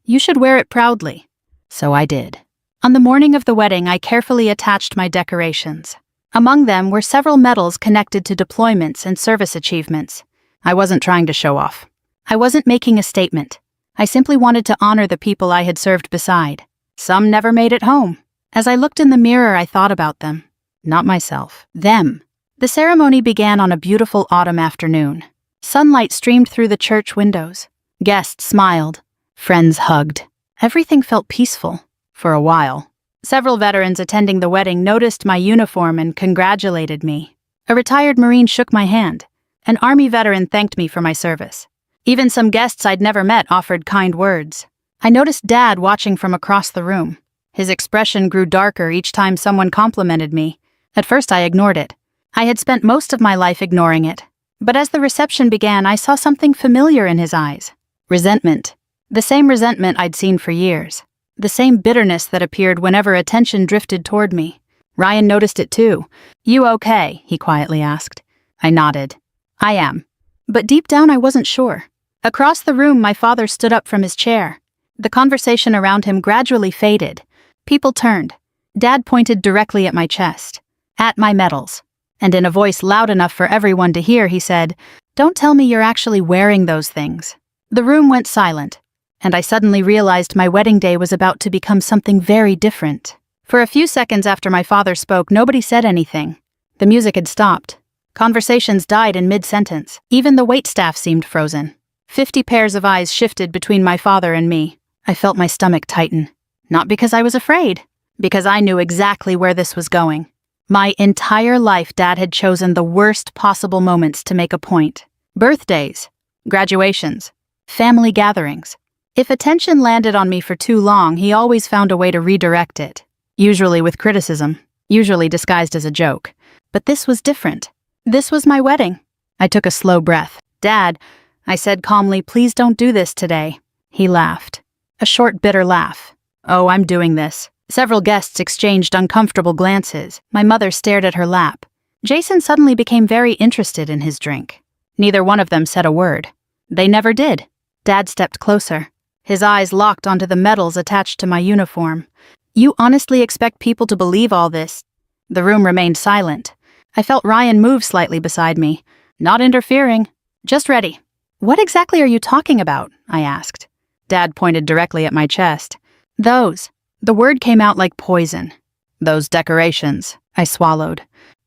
"You should wear it proudly." So I did. On the morning of the wedding, I carefully attached my decorations. Among them were several medals connected to deployments and service achievements. I wasn't trying to show off. I wasn't making a statement. I simply wanted to honor the people I had served beside. Some never made it home. As I looked in the mirror, I thought about them. Not myself. Them. The ceremony began on a beautiful autumn afternoon. Sunlight streamed through the church windows. Guests smiled. Friends hugged. Everything felt peaceful. For a while. Several veterans attending the wedding noticed my uniform and congratulated me. A retired Marine shook my hand. An Army veteran thanked me for my service. Even some guests I'd never met offered kind words. I noticed Dad watching from across the room. His expression grew darker each time someone complimented me. At first I ignored it. I had spent most of my life ignoring it. But as the reception began, I saw something familiar in his eyes. Resentment. The same resentment I'd seen for years. The same bitterness that appeared whenever attention drifted toward me. Ryan noticed it too. "You okay?" he quietly asked. I nodded. "I am." But deep down I wasn't sure. Across the room, my father stood up from his chair. The conversation around him gradually faded. People turned. Dad pointed directly at my chest. At my medals. And in a voice loud enough for everyone to hear, he said, "Don't tell me you're actually wearing those things." The room went silent. And I suddenly realized my wedding day was about to become something very different. For a few seconds after my father spoke, nobody said anything. The music had stopped. Conversations died in mid-sentence. Even the waitstaff seemed frozen. 50 pairs of eyes shifted between my father and me. I felt my stomach tighten. Not because I was afraid, because I knew exactly where this was going. My entire life, Dad had chosen the worst possible moments to make a point. Birthdays, graduations, family gatherings. If attention landed on me for too long, he always found a way to redirect it. Usually with criticism, usually disguised as a joke. But this was different. This was my wedding. I took a slow breath. "Dad," I said calmly, "please don't do this today." He laughed. A short, bitter laugh. "Oh, I'm doing this." Several guests exchanged uncomfortable glances. My mother stared at her lap. Jason suddenly became very interested in his drink. Neither one of them said a word. They never did. Dad stepped closer. His eyes locked onto the medals attached to my uniform. "You honestly expect people to believe all this?" The room remained silent. I felt Ryan move slightly beside me. Not interfering. "Just ready." "What exactly are you talking about?" I asked. Dad pointed directly at my chest. "Those." The word came out like poison. "Those decorations," I swallowed.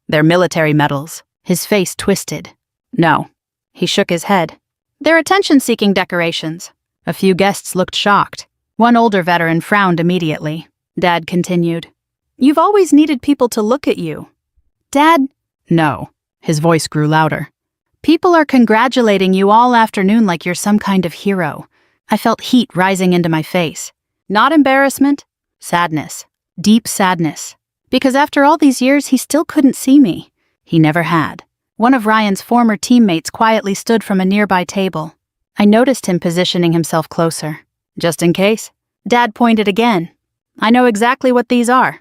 "They're military medals." His face twisted. "No." He shook his head. "They're attention-seeking decorations." A few guests looked shocked. One older veteran frowned immediately. Dad continued. "You've always needed people to look at you." "Dad..." "No." His voice grew louder. "People are congratulating you all afternoon like you're some kind of hero." I felt heat rising into my face. Not embarrassment. Sadness. Deep sadness. Because after all these years, he still couldn't see me. He never had. One of Ryan's former teammates quietly stood from a nearby table. I noticed him positioning himself closer. Just in case. Dad pointed again. I know exactly what these are.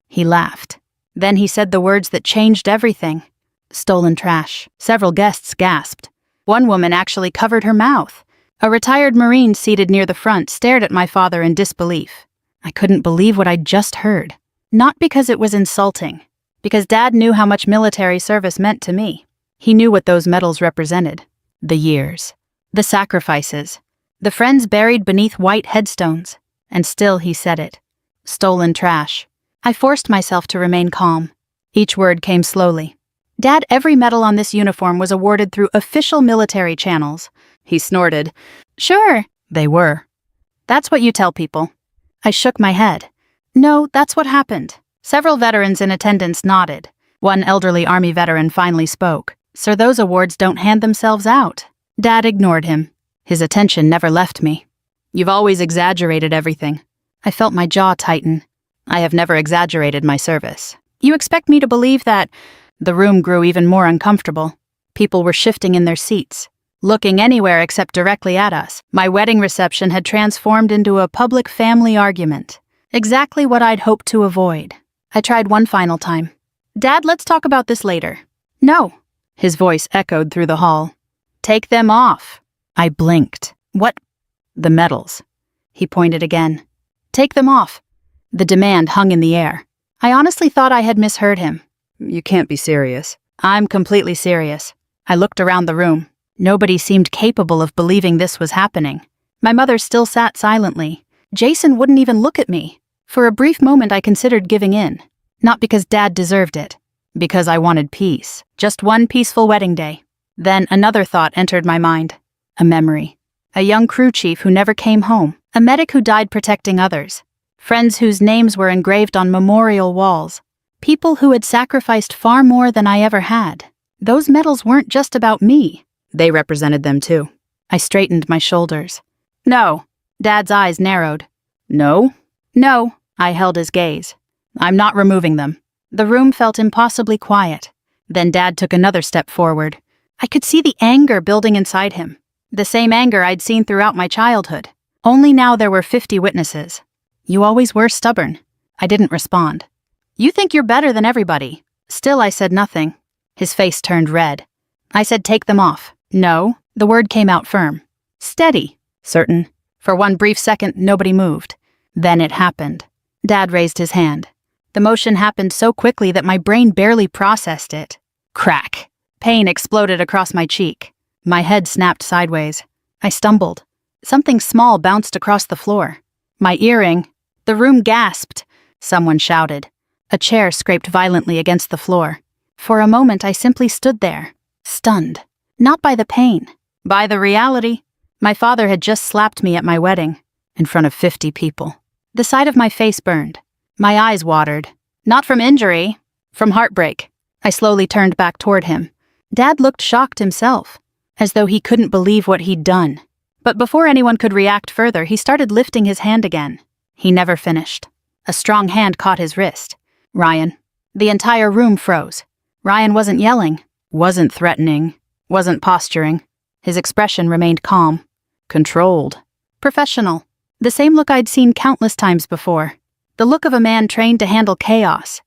He laughed. Then he said the words that changed everything. Stolen trash. Several guests gasped. One woman actually covered her mouth. A retired Marine seated near the front stared at my father in disbelief. I couldn't believe what I'd just heard. Not because it was insulting. Because Dad knew how much military service meant to me. He knew what those medals represented. The years. The sacrifices. The friends buried beneath white headstones. And still he said it. Stolen trash. I forced myself to remain calm. Each word came slowly. Dad, every medal on this uniform was awarded through official military channels. He snorted. Sure. They were. That's what you tell people. I shook my head. No, that's what happened. Several veterans in attendance nodded. One elderly Army veteran finally spoke. Sir, those awards don't hand themselves out. Dad ignored him. His attention never left me. You've always exaggerated everything. I felt my jaw tighten. I have never exaggerated my service. You expect me to believe that? The room grew even more uncomfortable. People were shifting in their seats, looking anywhere except directly at us. My wedding reception had transformed into a public family argument. Exactly what I'd hoped to avoid. I tried one final time. Dad, let's talk about this later. No. His voice echoed through the hall. Take them off. I blinked. What? The medals. He pointed again. Take them off. The demand hung in the air. I honestly thought I had misheard him. You can't be serious. I'm completely serious. I looked around the room. Nobody seemed capable of believing this was happening. My mother still sat silently. Jason wouldn't even look at me. For a brief moment I considered giving in. Not because Dad deserved it. Because I wanted peace. Just one peaceful wedding day. Then another thought entered my mind. A memory. A young crew chief who never came home. A medic who died protecting others. Friends whose names were engraved on memorial walls. People who had sacrificed far more than I ever had. Those medals weren't just about me. They represented them too. I straightened my shoulders. No. Dad's eyes narrowed. No? No. I held his gaze. I'm not removing them. The room felt impossibly quiet. Then Dad took another step forward. I could see the anger building inside him. The same anger I'd seen throughout my childhood. Only now there were 50 witnesses. You always were stubborn. I didn't respond. You think you're better than everybody. Still, I said nothing. His face turned red. I said, take them off. No. The word came out firm. Steady. Certain. For one brief second, nobody moved. Then it happened. Dad raised his hand. The motion happened so quickly that my brain barely processed it. Crack. Pain exploded across my cheek. My head snapped sideways. I stumbled. Something small bounced across the floor. My earring. The room gasped. Someone shouted. A chair scraped violently against the floor. For a moment, I simply stood there, stunned. Not by the pain, by the reality. My father had just slapped me at my wedding, in front of 50 people. The side of my face burned. My eyes watered. Not from injury, from heartbreak. I slowly turned back toward him. Dad looked shocked himself, as though he couldn't believe what he'd done. But before anyone could react further, he started lifting his hand again. He never finished. A strong hand caught his wrist. Ryan. The entire room froze. Ryan wasn't yelling, wasn't threatening, wasn't posturing. His expression remained calm, controlled, professional. The same look I'd seen countless times before. The look of a man trained to handle chaos.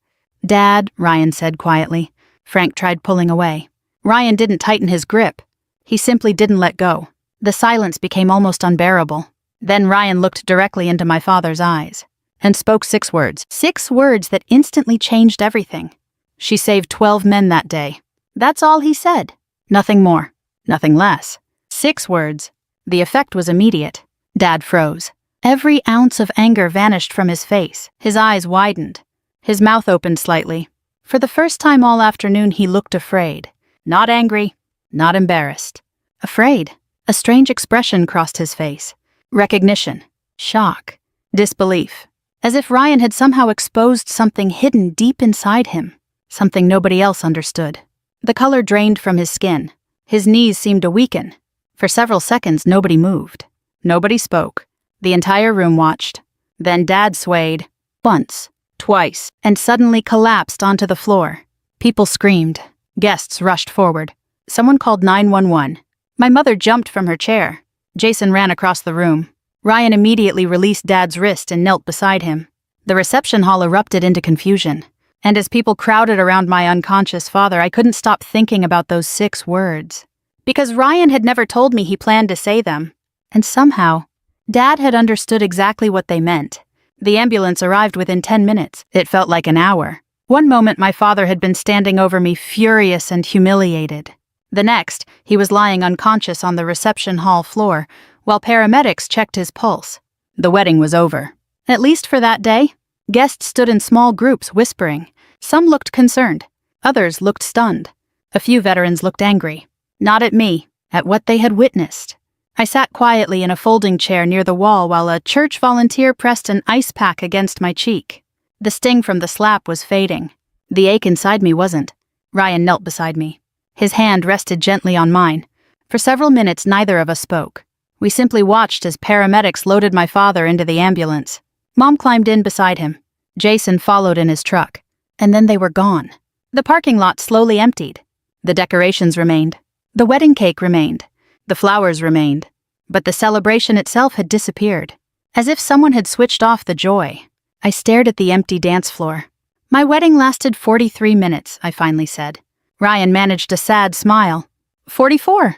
Dad, Ryan said quietly. Frank tried pulling away. Ryan didn't tighten his grip. He simply didn't let go. The silence became almost unbearable. Then Ryan looked directly into my father's eyes and spoke 6 words. 6 words that instantly changed everything. She saved 12 men that day. That's all he said. Nothing more. Nothing less. 6 words. The effect was immediate. Dad froze. Every ounce of anger vanished from his face. His eyes widened. His mouth opened slightly. For the first time all afternoon, he looked afraid. Not angry. Not embarrassed. Afraid. A strange expression crossed his face. Recognition. Shock. Disbelief. As if Ryan had somehow exposed something hidden deep inside him. Something nobody else understood. The color drained from his skin. His knees seemed to weaken. For several seconds, nobody moved. Nobody spoke. The entire room watched. Then Dad swayed. Once. Twice. And suddenly collapsed onto the floor. People screamed. Guests rushed forward. Someone called 911. My mother jumped from her chair. Jason ran across the room. Ryan immediately released Dad's wrist and knelt beside him. The reception hall erupted into confusion. And as people crowded around my unconscious father, I couldn't stop thinking about those 6 words. Because Ryan had never told me he planned to say them. And somehow, Dad had understood exactly what they meant. The ambulance arrived within 10 minutes. It felt like an hour. One moment my father had been standing over me, furious and humiliated. The next, he was lying unconscious on the reception hall floor, while paramedics checked his pulse. The wedding was over. At least for that day. Guests stood in small groups, whispering. Some looked concerned. Others looked stunned. A few veterans looked angry. Not at me, at what they had witnessed. I sat quietly in a folding chair near the wall while a church volunteer pressed an ice pack against my cheek. The sting from the slap was fading. The ache inside me wasn't. Ryan knelt beside me. His hand rested gently on mine. For several minutes, neither of us spoke. We simply watched as paramedics loaded my father into the ambulance. Mom climbed in beside him. Jason followed in his truck. And then they were gone. The parking lot slowly emptied. The decorations remained. The wedding cake remained. The flowers remained. But the celebration itself had disappeared. As if someone had switched off the joy. I stared at the empty dance floor. My wedding lasted 43 minutes, I finally said. Ryan managed a sad smile. 44.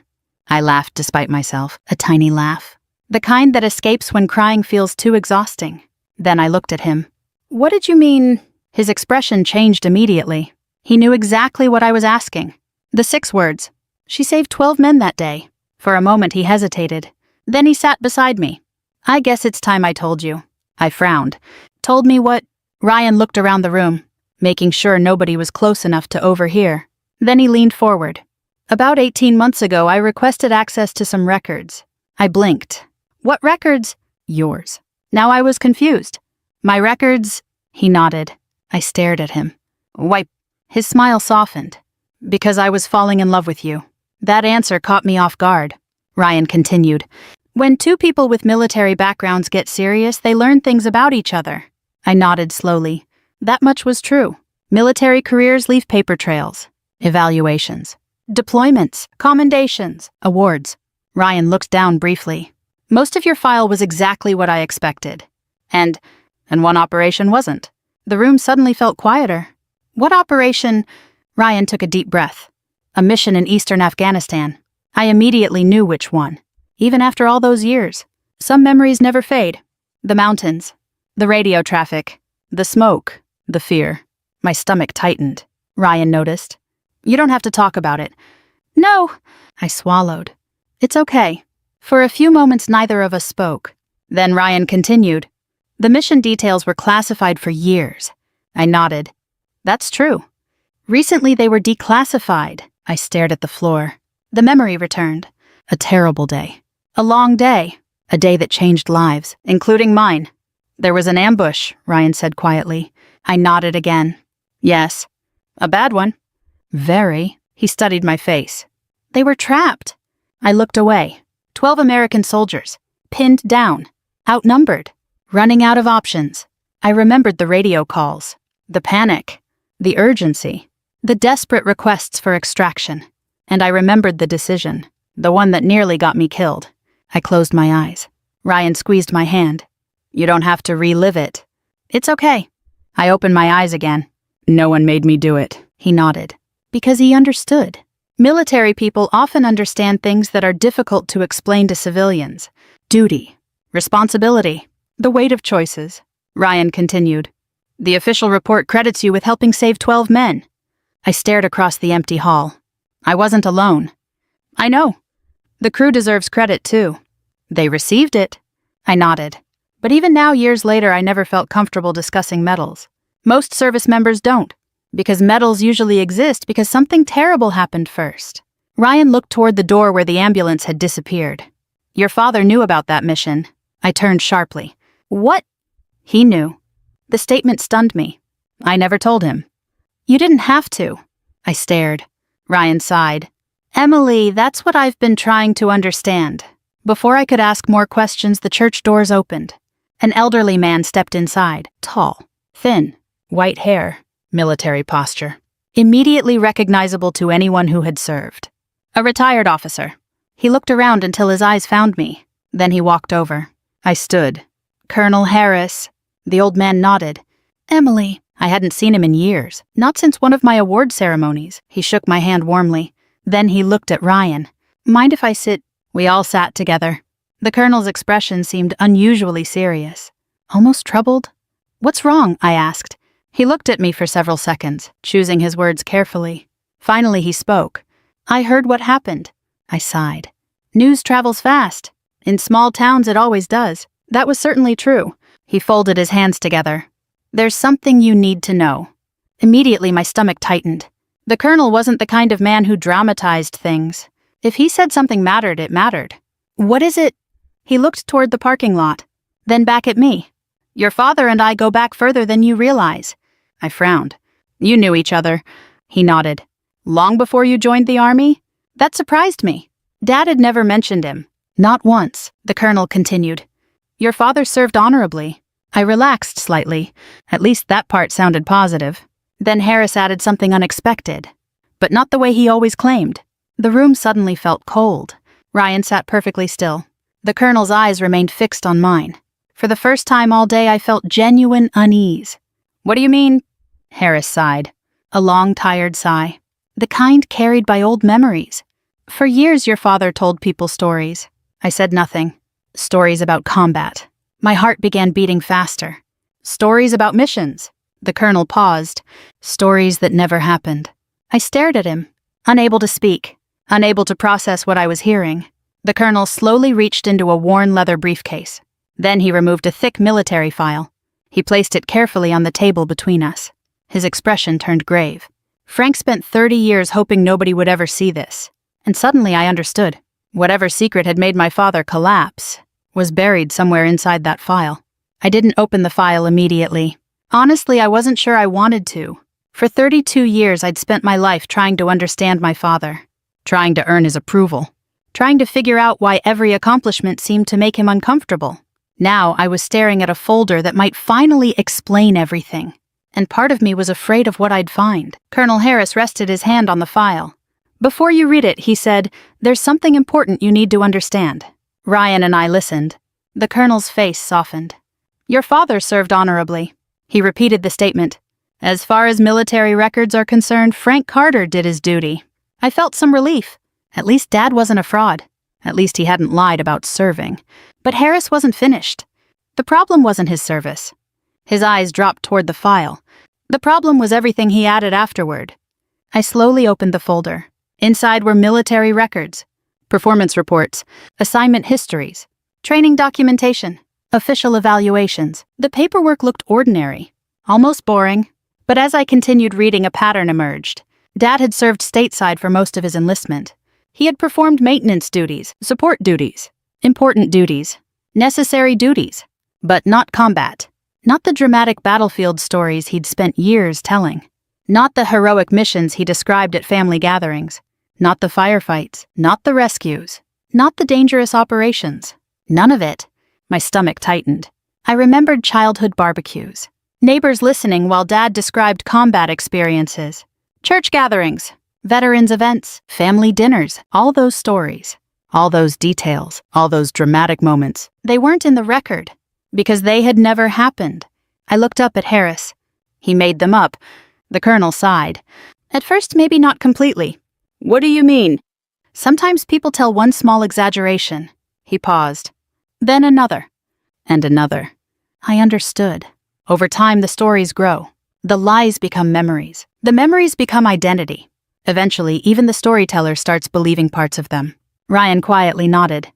I laughed despite myself, a tiny laugh. The kind that escapes when crying feels too exhausting. Then I looked at him. What did you mean? His expression changed immediately. He knew exactly what I was asking. The 6 words. She saved 12 men that day. For a moment he hesitated. Then he sat beside me. I guess it's time I told you. I frowned. Told me what? Ryan looked around the room, making sure nobody was close enough to overhear. Then he leaned forward. About 18 months ago, I requested access to some records. I blinked. What records? Yours. Now I was confused. My records? He nodded. I stared at him. Why? His smile softened. Because I was falling in love with you. That answer caught me off guard. Ryan continued. When 2 people with military backgrounds get serious, they learn things about each other. I nodded slowly. That much was true. Military careers leave paper trails. Evaluations. Deployments. Commendations. Awards. Ryan looked down briefly. Most of your file was exactly what I expected. And one operation wasn't. The room suddenly felt quieter. What operation? Ryan took a deep breath. A mission in eastern Afghanistan. I immediately knew which one. Even after all those years. Some memories never fade. The mountains. The radio traffic. The smoke. The fear. My stomach tightened. Ryan noticed. You don't have to talk about it. No, I swallowed. It's okay. For a few moments, neither of us spoke. Then Ryan continued. The mission details were classified for years. I nodded. That's true. Recently, they were declassified. I stared at the floor. The memory returned. A terrible day. A long day. A day that changed lives, including mine. There was an ambush, Ryan said quietly. I nodded again. Yes. A bad one. Very. He studied my face. They were trapped. I looked away. 12 American soldiers. Pinned down. Outnumbered. Running out of options. I remembered the radio calls. The panic. The urgency. The desperate requests for extraction. And I remembered the decision. The one that nearly got me killed. I closed my eyes. Ryan squeezed my hand. You don't have to relive it. It's okay. I opened my eyes again. No one made me do it. He nodded. Because he understood. Military people often understand things that are difficult to explain to civilians. Duty. Responsibility. The weight of choices. Ryan continued. The official report credits you with helping save 12 men. I stared across the empty hall. I wasn't alone. I know. The crew deserves credit, too. They received it. I nodded. But even now, years later, I never felt comfortable discussing medals. Most service members don't, because medals usually exist because something terrible happened first. Ryan looked toward the door where the ambulance had disappeared. Your father knew about that mission. I turned sharply. What? He knew. The statement stunned me. I never told him. You didn't have to. I stared. Ryan sighed. Emily, that's what I've been trying to understand. Before I could ask more questions, the church doors opened. An elderly man stepped inside, tall, thin, white hair, military posture. immediately recognizable to anyone who had served. A retired officer. He looked around until his eyes found me. Then he walked over. I stood. Colonel Harris. The old man nodded. Emily. I hadn't seen him in years, not since one of my award ceremonies. He shook my hand warmly. Then he looked at Ryan. Mind if I sit? We all sat together. The colonel's expression seemed unusually serious. Almost troubled. What's wrong? I asked. He looked at me for several seconds, choosing his words carefully. Finally he spoke. I heard what happened. I sighed. News travels fast. In small towns it always does. That was certainly true. He folded his hands together. There's something you need to know. Immediately my stomach tightened. The colonel wasn't the kind of man who dramatized things. If he said something mattered, it mattered. What is it? He looked toward the parking lot, then back at me. Your father and I go back further than you realize. I frowned. You knew each other. He nodded. Long before you joined the army? That surprised me. Dad had never mentioned him. Not once, the colonel continued. Your father served honorably. I relaxed slightly. At least that part sounded positive. Then Harris added something unexpected, but not the way he always claimed. The room suddenly felt cold. Ryan sat perfectly still. The colonel's eyes remained fixed on mine. For the first time all day I felt genuine unease. What do you mean? Harris sighed. A long, tired sigh. The kind carried by old memories. For years your father told people stories. I said nothing. Stories about combat. My heart began beating faster. Stories about missions. The colonel paused. Stories that never happened. I stared at him, unable to speak, unable to process what I was hearing. The colonel slowly reached into a worn leather briefcase. Then he removed a thick military file. He placed it carefully on the table between us. His expression turned grave. Frank spent 30 years hoping nobody would ever see this. And suddenly I understood. Whatever secret had made my father collapse was buried somewhere inside that file. I didn't open the file immediately. Honestly, I wasn't sure I wanted to. For 32 years, I'd spent my life trying to understand my father, trying to earn his approval, trying to figure out why every accomplishment seemed to make him uncomfortable. Now I was staring at a folder that might finally explain everything, and part of me was afraid of what I'd find. Colonel Harris rested his hand on the file. Before you read it, he said, there's something important you need to understand. Ryan and I listened. The colonel's face softened. Your father served honorably. He repeated the statement. As far as military records are concerned, Frank Carter did his duty. I felt some relief. At least Dad wasn't a fraud. At least he hadn't lied about serving. But Harris wasn't finished. The problem wasn't his service. His eyes dropped toward the file. The problem was everything he added afterward. I slowly opened the folder. Inside were military records, performance reports, assignment histories, training documentation, official evaluations. The paperwork looked ordinary, almost boring. But as I continued reading, a pattern emerged. Dad had served stateside for most of his enlistment. He had performed maintenance duties, support duties, important duties, necessary duties, but not combat. Not the dramatic battlefield stories he'd spent years telling. Not the heroic missions he described at family gatherings. Not the firefights. Not the rescues. Not the dangerous operations. None of it. My stomach tightened. I remembered childhood barbecues. Neighbors listening while Dad described combat experiences. Church gatherings. Veterans events. Family dinners. All those stories. All those details. All those dramatic moments. They weren't in the record. Because they had never happened. I looked up at Harris. He made them up. The colonel sighed. At first, maybe not completely. What do you mean? Sometimes people tell one small exaggeration. He paused. Then another. And another. I understood. Over time, the stories grow. The lies become memories. The memories become identity. Eventually, even the storyteller starts believing parts of them. Ryan quietly nodded.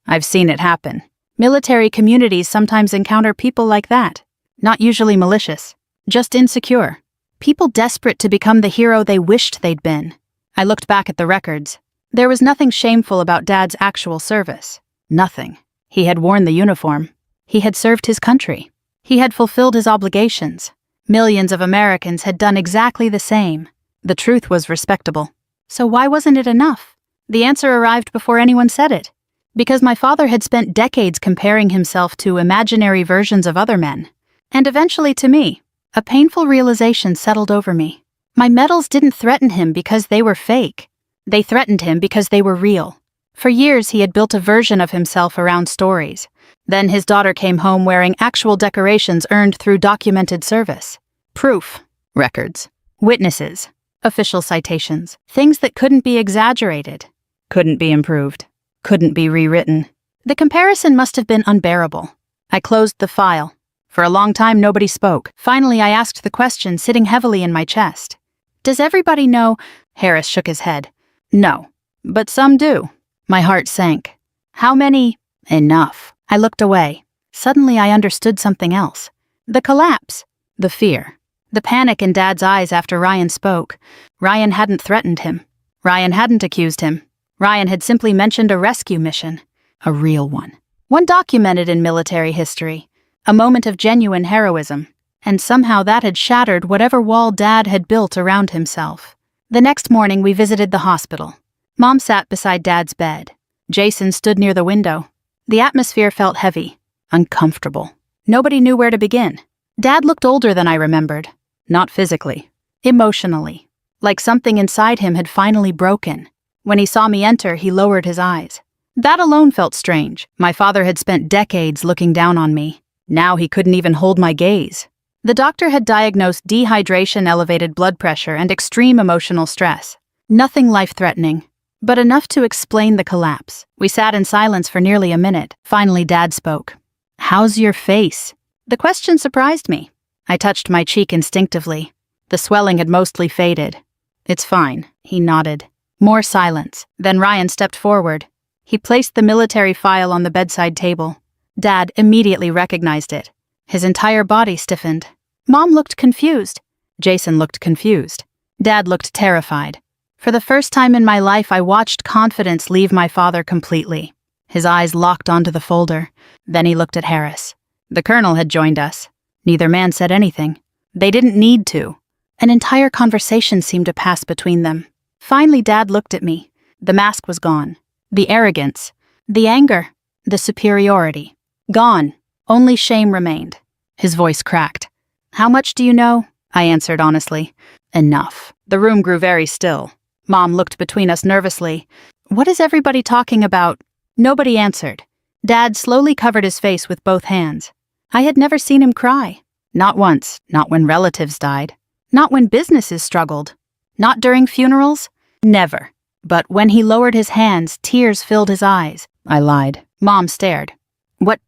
I've seen it happen. Military communities sometimes encounter people like that. Not usually malicious, just insecure. People desperate to become the hero they wished they'd been. I looked back at the records. There was nothing shameful about Dad's actual service. Nothing. He had worn the uniform. He had served his country. He had fulfilled his obligations. Millions of Americans had done exactly the same. The truth was respectable. So why wasn't it enough? The answer arrived before anyone said it. Because my father had spent decades comparing himself to imaginary versions of other men. And eventually to me, a painful realization settled over me. My medals didn't threaten him because they were fake. They threatened him because they were real. For years he had built a version of himself around stories. Then his daughter came home wearing actual decorations earned through documented service. Proof. Records. Witnesses. Official citations. Things that couldn't be exaggerated. Couldn't be improved. Couldn't be rewritten. The comparison must have been unbearable. I closed the file. For a long time nobody spoke. Finally I asked the question sitting heavily in my chest. Does everybody know? Harris shook his head. No. But some do. My heart sank. How many? Enough. I looked away. Suddenly I understood something else. The collapse. The fear. The panic in Dad's eyes after Ryan spoke. Ryan hadn't threatened him. Ryan hadn't accused him. Ryan had simply mentioned a rescue mission. A real one. One documented in military history. A moment of genuine heroism. And somehow that had shattered whatever wall Dad had built around himself. The next morning we visited the hospital. Mom sat beside Dad's bed. Jason stood near the window. The atmosphere felt heavy, uncomfortable. Nobody knew where to begin. Dad looked older than I remembered. Not physically. Emotionally. Like something inside him had finally broken. When he saw me enter, he lowered his eyes. That alone felt strange. My father had spent decades looking down on me. Now he couldn't even hold my gaze. The doctor had diagnosed dehydration, elevated blood pressure, and extreme emotional stress. Nothing life-threatening, but enough to explain the collapse. We sat in silence for nearly a minute. Finally, Dad spoke. "How's your face?" The question surprised me. I touched my cheek instinctively. The swelling had mostly faded. "It's fine," he nodded. More silence. Then Ryan stepped forward. He placed the military file on the bedside table. Dad immediately recognized it. His entire body stiffened. Mom looked confused. Jason looked confused. Dad looked terrified. For the first time in my life, I watched confidence leave my father completely. His eyes locked onto the folder. Then he looked at Harris. The colonel had joined us. Neither man said anything. They didn't need to. An entire conversation seemed to pass between them. Finally, Dad looked at me. The mask was gone. The arrogance. The anger. The superiority. Gone. Only shame remained. His voice cracked. "How much do you know?" I answered honestly. "Enough." The room grew very still. Mom looked between us nervously. "What is everybody talking about?" Nobody answered. Dad slowly covered his face with both hands. I had never seen him cry. Not once. Not when relatives died. Not when businesses struggled. Not during funerals. Never. But when he lowered his hands, tears filled his eyes. I lied. Mom stared. "What?"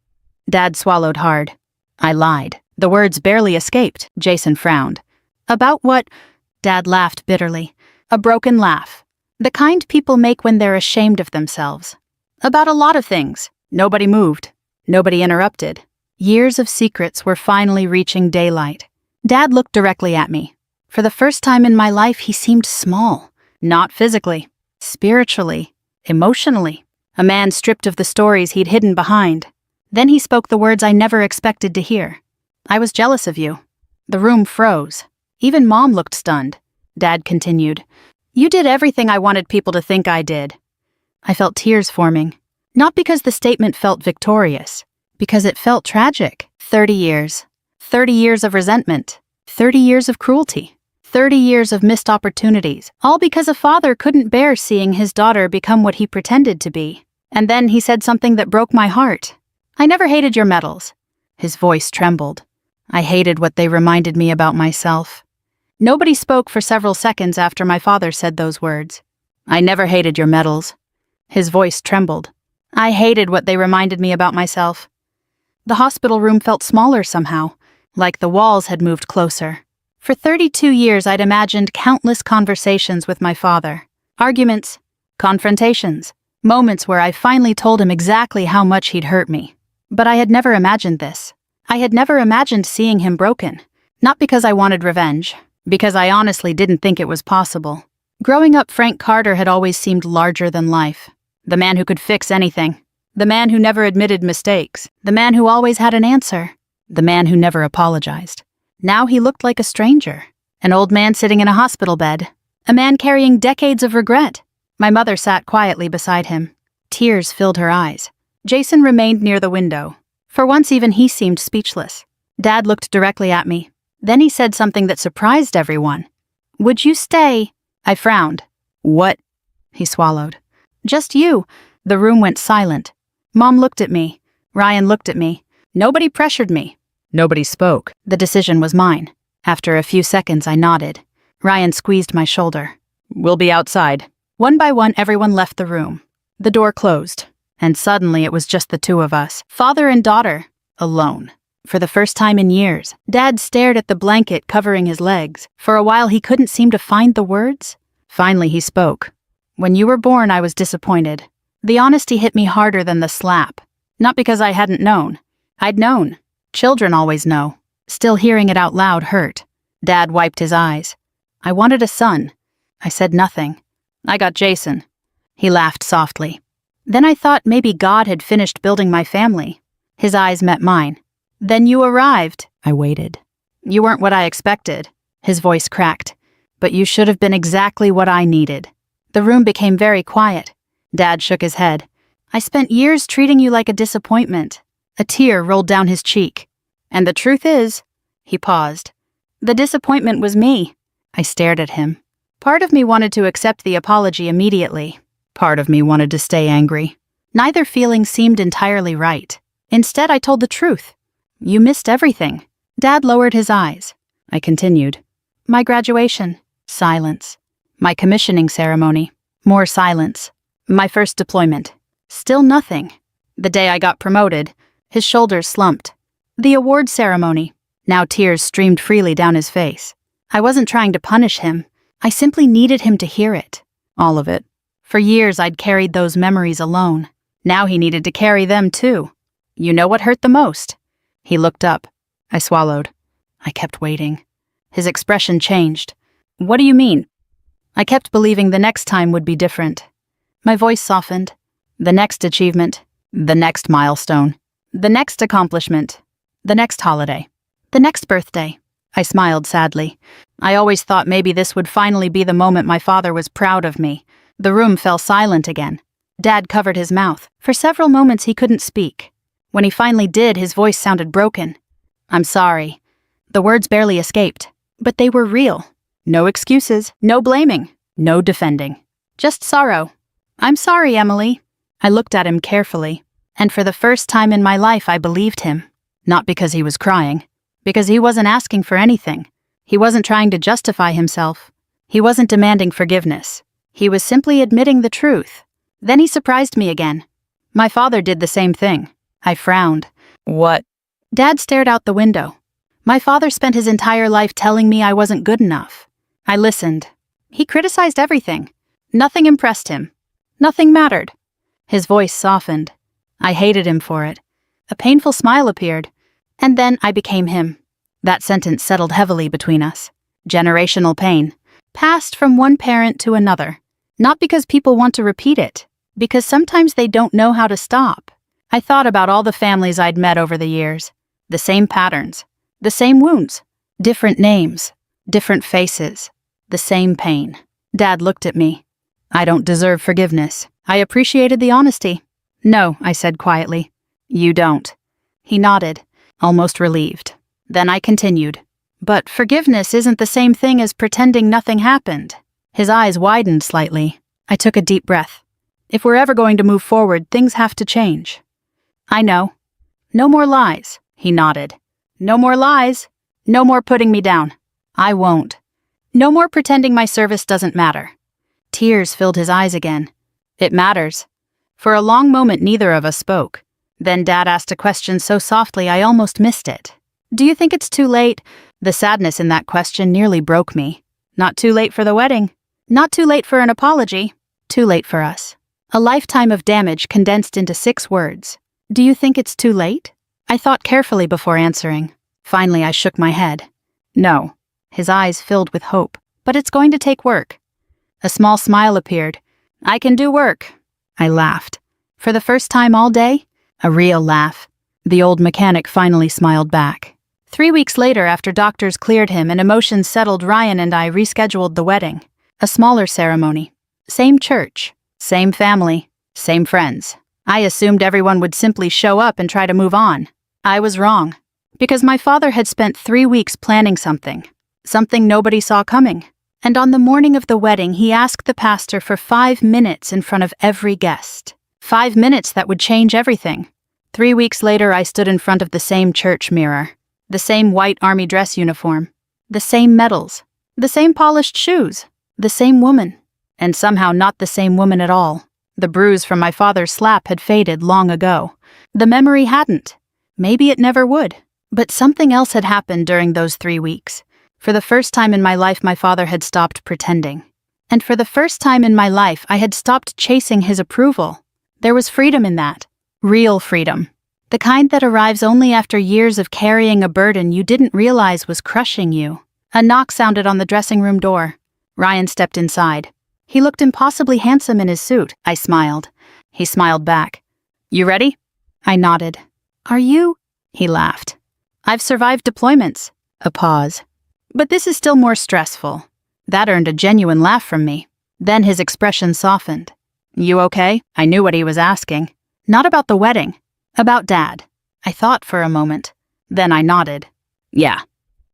Dad swallowed hard. I lied. The words barely escaped. Jason frowned. "About what?" Dad laughed bitterly. A broken laugh. The kind people make when they're ashamed of themselves. "About a lot of things." Nobody moved. Nobody interrupted. Years of secrets were finally reaching daylight. Dad looked directly at me. For the first time in my life, he seemed small. Not physically. Spiritually. Emotionally. A man stripped of the stories he'd hidden behind. Then he spoke the words I never expected to hear. "I was jealous of you." The room froze. Even Mom looked stunned. Dad continued. "You did everything I wanted people to think I did." I felt tears forming. Not because the statement felt victorious. Because it felt tragic. 30 years. 30 years of resentment. 30 years of cruelty. 30 years of missed opportunities. All because a father couldn't bear seeing his daughter become what he pretended to be. And then he said something that broke my heart. "I never hated your medals." His voice trembled. I hated what they reminded me about myself. Nobody spoke for several seconds after my father said those words. "I never hated your medals." His voice trembled. I hated what they reminded me about myself. The hospital room felt smaller somehow, like the walls had moved closer. For 32 years I'd imagined countless conversations with my father. Arguments, confrontations, moments where I finally told him exactly how much he'd hurt me. But I had never imagined this. I had never imagined seeing him broken. Not because I wanted revenge, because I honestly didn't think it was possible. Growing up, Frank Carter had always seemed larger than life. The man who could fix anything. The man who never admitted mistakes. The man who always had an answer. The man who never apologized. Now he looked like a stranger. An old man sitting in a hospital bed. A man carrying decades of regret. My mother sat quietly beside him. Tears filled her eyes. Jason remained near the window. For once even he seemed speechless. Dad looked directly at me. Then he said something that surprised everyone. Would you stay? I frowned. What? He swallowed. Just you. The room went silent. Mom looked at me. Ryan looked at me. Nobody pressured me. Nobody spoke. The decision was mine. After a few seconds, I nodded. Ryan squeezed my shoulder. We'll be outside. One by one, everyone left the room. The door closed, and suddenly it was just the two of us, father and daughter, alone. For the first time in years, Dad stared at the blanket covering his legs. For a while, he couldn't seem to find the words. Finally, he spoke. When you were born, I was disappointed. The honesty hit me harder than the slap. Not because I hadn't known. I'd known. Children always know. Still, hearing it out loud hurt. Dad wiped his eyes. I wanted a son. I said nothing. I got Jason. He laughed softly. Then I thought maybe God had finished building my family. His eyes met mine. Then you arrived. I waited. You weren't what I expected. His voice cracked. But you should have been exactly what I needed. The room became very quiet. Dad shook his head. I spent years treating you like a disappointment. A tear rolled down his cheek. And the truth is, he paused. The disappointment was me. I stared at him. Part of me wanted to accept the apology immediately. Part of me wanted to stay angry. Neither feeling seemed entirely right. Instead, I told the truth. You missed everything. Dad lowered his eyes. I continued. My graduation. Silence. My commissioning ceremony. More silence. My first deployment. Still nothing. The day I got promoted. His shoulders slumped. The award ceremony. Now tears streamed freely down his face. I wasn't trying to punish him. I simply needed him to hear it. All of it. For years I'd carried those memories alone. Now he needed to carry them too. You know what hurt the most? He looked up. I swallowed. I kept waiting. His expression changed. What do you mean? I kept believing the next time would be different. My voice softened. The next achievement. The next milestone. The next accomplishment. The next holiday. The next birthday. I smiled sadly. I always thought maybe this would finally be the moment my father was proud of me. The room fell silent again. Dad covered his mouth. For several moments he couldn't speak. When he finally did, his voice sounded broken. I'm sorry. The words barely escaped. But they were real. No excuses, no blaming, no defending. Just sorrow. I'm sorry, Emily. I looked at him carefully. And for the first time in my life, I believed him. Not because he was crying. Because he wasn't asking for anything. He wasn't trying to justify himself. He wasn't demanding forgiveness. He was simply admitting the truth. Then he surprised me again. My father did the same thing. I frowned. What? Dad stared out the window. My father spent his entire life telling me I wasn't good enough. I listened. He criticized everything. Nothing impressed him. Nothing mattered. His voice softened. I hated him for it. A painful smile appeared. And then I became him. That sentence settled heavily between us. Generational pain. Passed from one parent to another. Not because people want to repeat it. Because sometimes they don't know how to stop. I thought about all the families I'd met over the years. The same patterns. The same wounds. Different names. Different faces. The same pain. Dad looked at me. I don't deserve forgiveness. I appreciated the honesty. No, I said quietly. You don't. He nodded, almost relieved. Then I continued. But forgiveness isn't the same thing as pretending nothing happened. His eyes widened slightly. I took a deep breath. If we're ever going to move forward, things have to change. I know. No more lies, he nodded. No more lies. No more putting me down. I won't. No more pretending my service doesn't matter. Tears filled his eyes again. It matters. For a long moment, neither of us spoke. Then Dad asked a question so softly I almost missed it. Do you think it's too late? The sadness in that question nearly broke me. Not too late for the wedding. Not too late for an apology. Too late for us. A lifetime of damage condensed into 6 words. Do you think it's too late? I thought carefully before answering. Finally, I shook my head. No. His eyes filled with hope. But it's going to take work. A small smile appeared. I can do work. I laughed. For the first time all day, a real laugh. The old mechanic finally smiled back. 3 weeks later, after doctors cleared him and emotions settled, Ryan and I rescheduled the wedding. A smaller ceremony. Same church. Same family. Same friends. I assumed everyone would simply show up and try to move on. I was wrong. Because my father had spent 3 weeks planning something. Something nobody saw coming. And on the morning of the wedding, he asked the pastor for 5 minutes in front of every guest. 5 minutes that would change everything. 3 weeks later, I stood in front of the same church mirror. The same white army dress uniform. The same medals. The same polished shoes. The same woman. And somehow not the same woman at all. The bruise from my father's slap had faded long ago. The memory hadn't. Maybe it never would. But something else had happened during those 3 weeks. For the first time in my life, my father had stopped pretending. And for the first time in my life, I had stopped chasing his approval. There was freedom in that. Real freedom. The kind that arrives only after years of carrying a burden you didn't realize was crushing you. A knock sounded on the dressing room door. Ryan stepped inside. He looked impossibly handsome in his suit. I smiled. He smiled back. "You ready?" I nodded. "Are you?" He laughed. "I've survived deployments." A pause. "But this is still more stressful." That earned a genuine laugh from me. Then his expression softened. "You okay?" I knew what he was asking. Not about the wedding. About Dad. I thought for a moment. Then I nodded. "Yeah."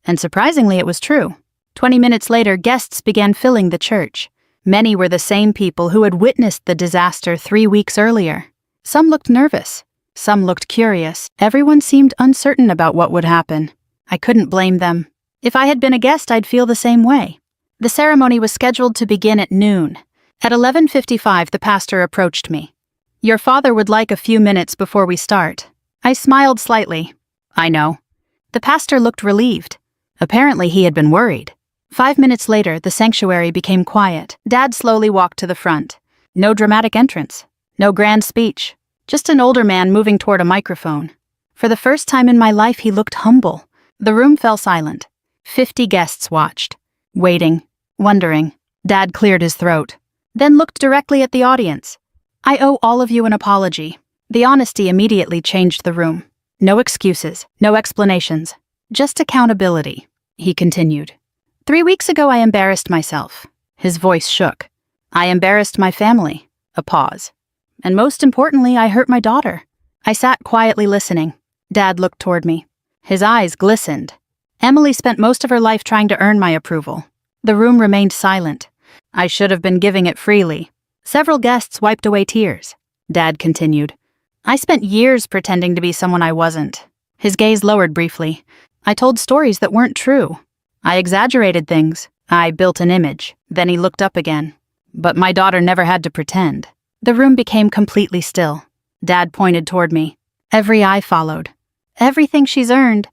And surprisingly, it was true. 20 minutes later, guests began filling the church. Many were the same people who had witnessed the disaster 3 weeks earlier. Some looked nervous. Some looked curious. Everyone seemed uncertain about what would happen. I couldn't blame them. If I had been a guest, I'd feel the same way. The ceremony was scheduled to begin at noon. At 11:55, the pastor approached me. "Your father would like a few minutes before we start." I smiled slightly. "I know." The pastor looked relieved. Apparently he had been worried. 5 minutes later, the sanctuary became quiet. Dad slowly walked to the front. No dramatic entrance. No grand speech. Just an older man moving toward a microphone. For the first time in my life, he looked humble. The room fell silent. 50 guests watched. Waiting. Wondering. Dad cleared his throat. Then looked directly at the audience. "I owe all of you an apology." The honesty immediately changed the room. No excuses. No explanations. Just accountability. He continued. 3 weeks ago, I embarrassed myself." His voice shook. "I embarrassed my family." A pause. "And most importantly, I hurt my daughter." I sat quietly listening. Dad looked toward me. His eyes glistened. Emily spent most of her life trying to earn my approval. The room remained silent. I should have been giving it freely. Several guests wiped away tears. Dad continued. "I spent years pretending to be someone I wasn't." His gaze lowered briefly. "I told stories that weren't true. I exaggerated things. I built an image." Then he looked up again. "But my daughter never had to pretend." The room became completely still. Dad pointed toward me. Every eye followed. "Everything she's earned."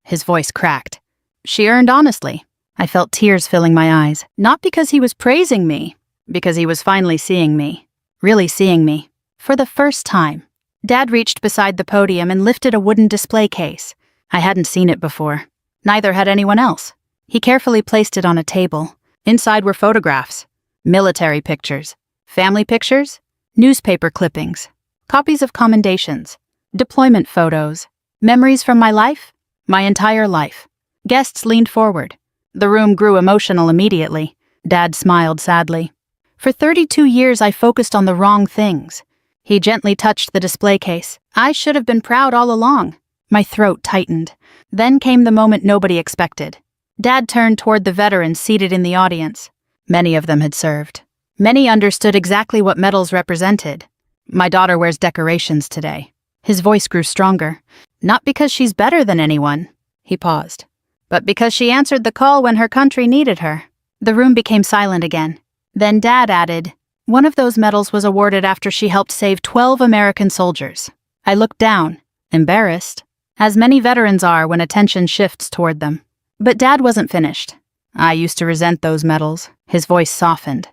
His voice cracked. "She earned honestly." I felt tears filling my eyes. Not because he was praising me, because he was finally seeing me. Really seeing me. For the first time. Dad reached beside the podium and lifted a wooden display case. I hadn't seen it before. Neither had anyone else. He carefully placed it on a table. Inside were photographs. Military pictures. Family pictures. Newspaper clippings. Copies of commendations. Deployment photos. Memories from my life. My entire life. Guests leaned forward. The room grew emotional immediately. Dad smiled sadly. For 32 years, I focused on the wrong things. He gently touched the display case. I should have been proud all along. My throat tightened. Then came the moment nobody expected. Dad turned toward the veterans seated in the audience. Many of them had served. Many understood exactly what medals represented. "My daughter wears decorations today." His voice grew stronger. "Not because she's better than anyone." He paused. "But because she answered the call when her country needed her." The room became silent again. Then Dad added, "One of those medals was awarded after she helped save 12 American soldiers." I looked down, embarrassed, as many veterans are when attention shifts toward them. But Dad wasn't finished. "I used to resent those medals." His voice softened.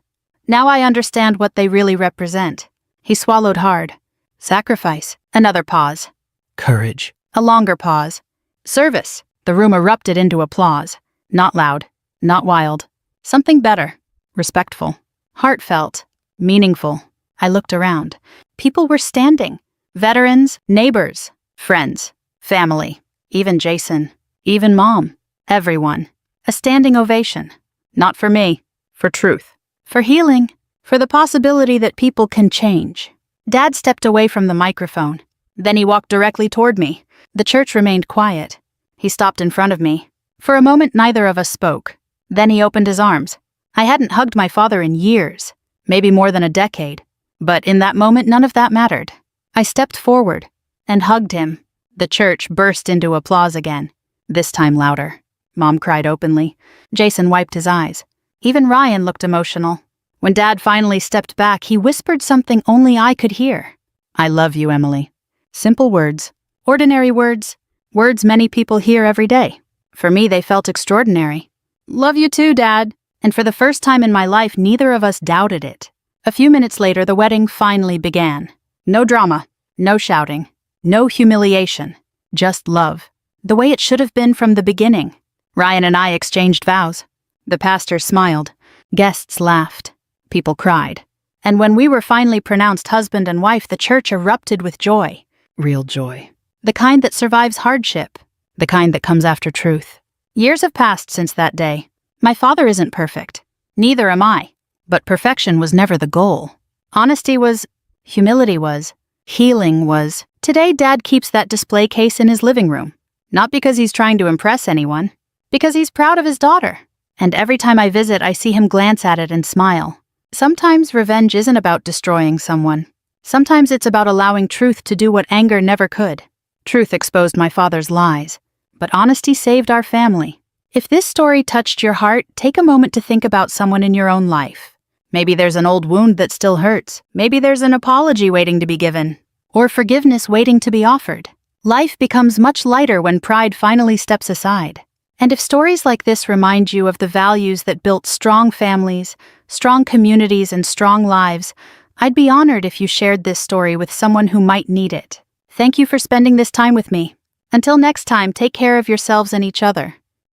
"Now I understand what they really represent." He swallowed hard. "Sacrifice." Another pause. "Courage." A longer pause. "Service." The room erupted into applause. Not loud. Not wild. Something better. Respectful. Heartfelt. Meaningful. I looked around. People were standing. Veterans, neighbors, friends, family. Even Jason. Even Mom. Everyone. A standing ovation. Not for me. For truth. For healing. For the possibility that people can change. Dad stepped away from the microphone. Then he walked directly toward me. The church remained quiet. He stopped in front of me. For a moment, neither of us spoke. Then he opened his arms. I hadn't hugged my father in years, maybe more than a decade. But in that moment, none of that mattered. I stepped forward and hugged him. The church burst into applause again, this time louder. Mom cried openly. Jason wiped his eyes. Even Ryan looked emotional. When Dad finally stepped back, he whispered something only I could hear. "I love you, Emily." Simple words. Ordinary words. Words many people hear every day. For me, they felt extraordinary. "Love you too, Dad." And for the first time in my life, neither of us doubted it. A few minutes later, the wedding finally began. No drama, no shouting, no humiliation, just love. The way it should have been from the beginning. Ryan and I exchanged vows. The pastor smiled. Guests laughed. People cried. And when we were finally pronounced husband and wife, the church erupted with joy. Real joy. The kind that survives hardship. The kind that comes after truth. Years have passed since that day. My father isn't perfect. Neither am I. But perfection was never the goal. Honesty was. Humility was. Healing was. Today, Dad keeps that display case in his living room. Not because he's trying to impress anyone. Because he's proud of his daughter. And every time I visit, I see him glance at it and smile. Sometimes revenge isn't about destroying someone. Sometimes it's about allowing truth to do what anger never could. Truth exposed my father's lies. But honesty saved our family. If this story touched your heart, take a moment to think about someone in your own life. Maybe there's an old wound that still hurts. Maybe there's an apology waiting to be given. Or forgiveness waiting to be offered. Life becomes much lighter when pride finally steps aside. And if stories like this remind you of the values that built strong families, strong communities, and strong lives, I'd be honored if you shared this story with someone who might need it. Thank you for spending this time with me. Until next time, take care of yourselves and each other.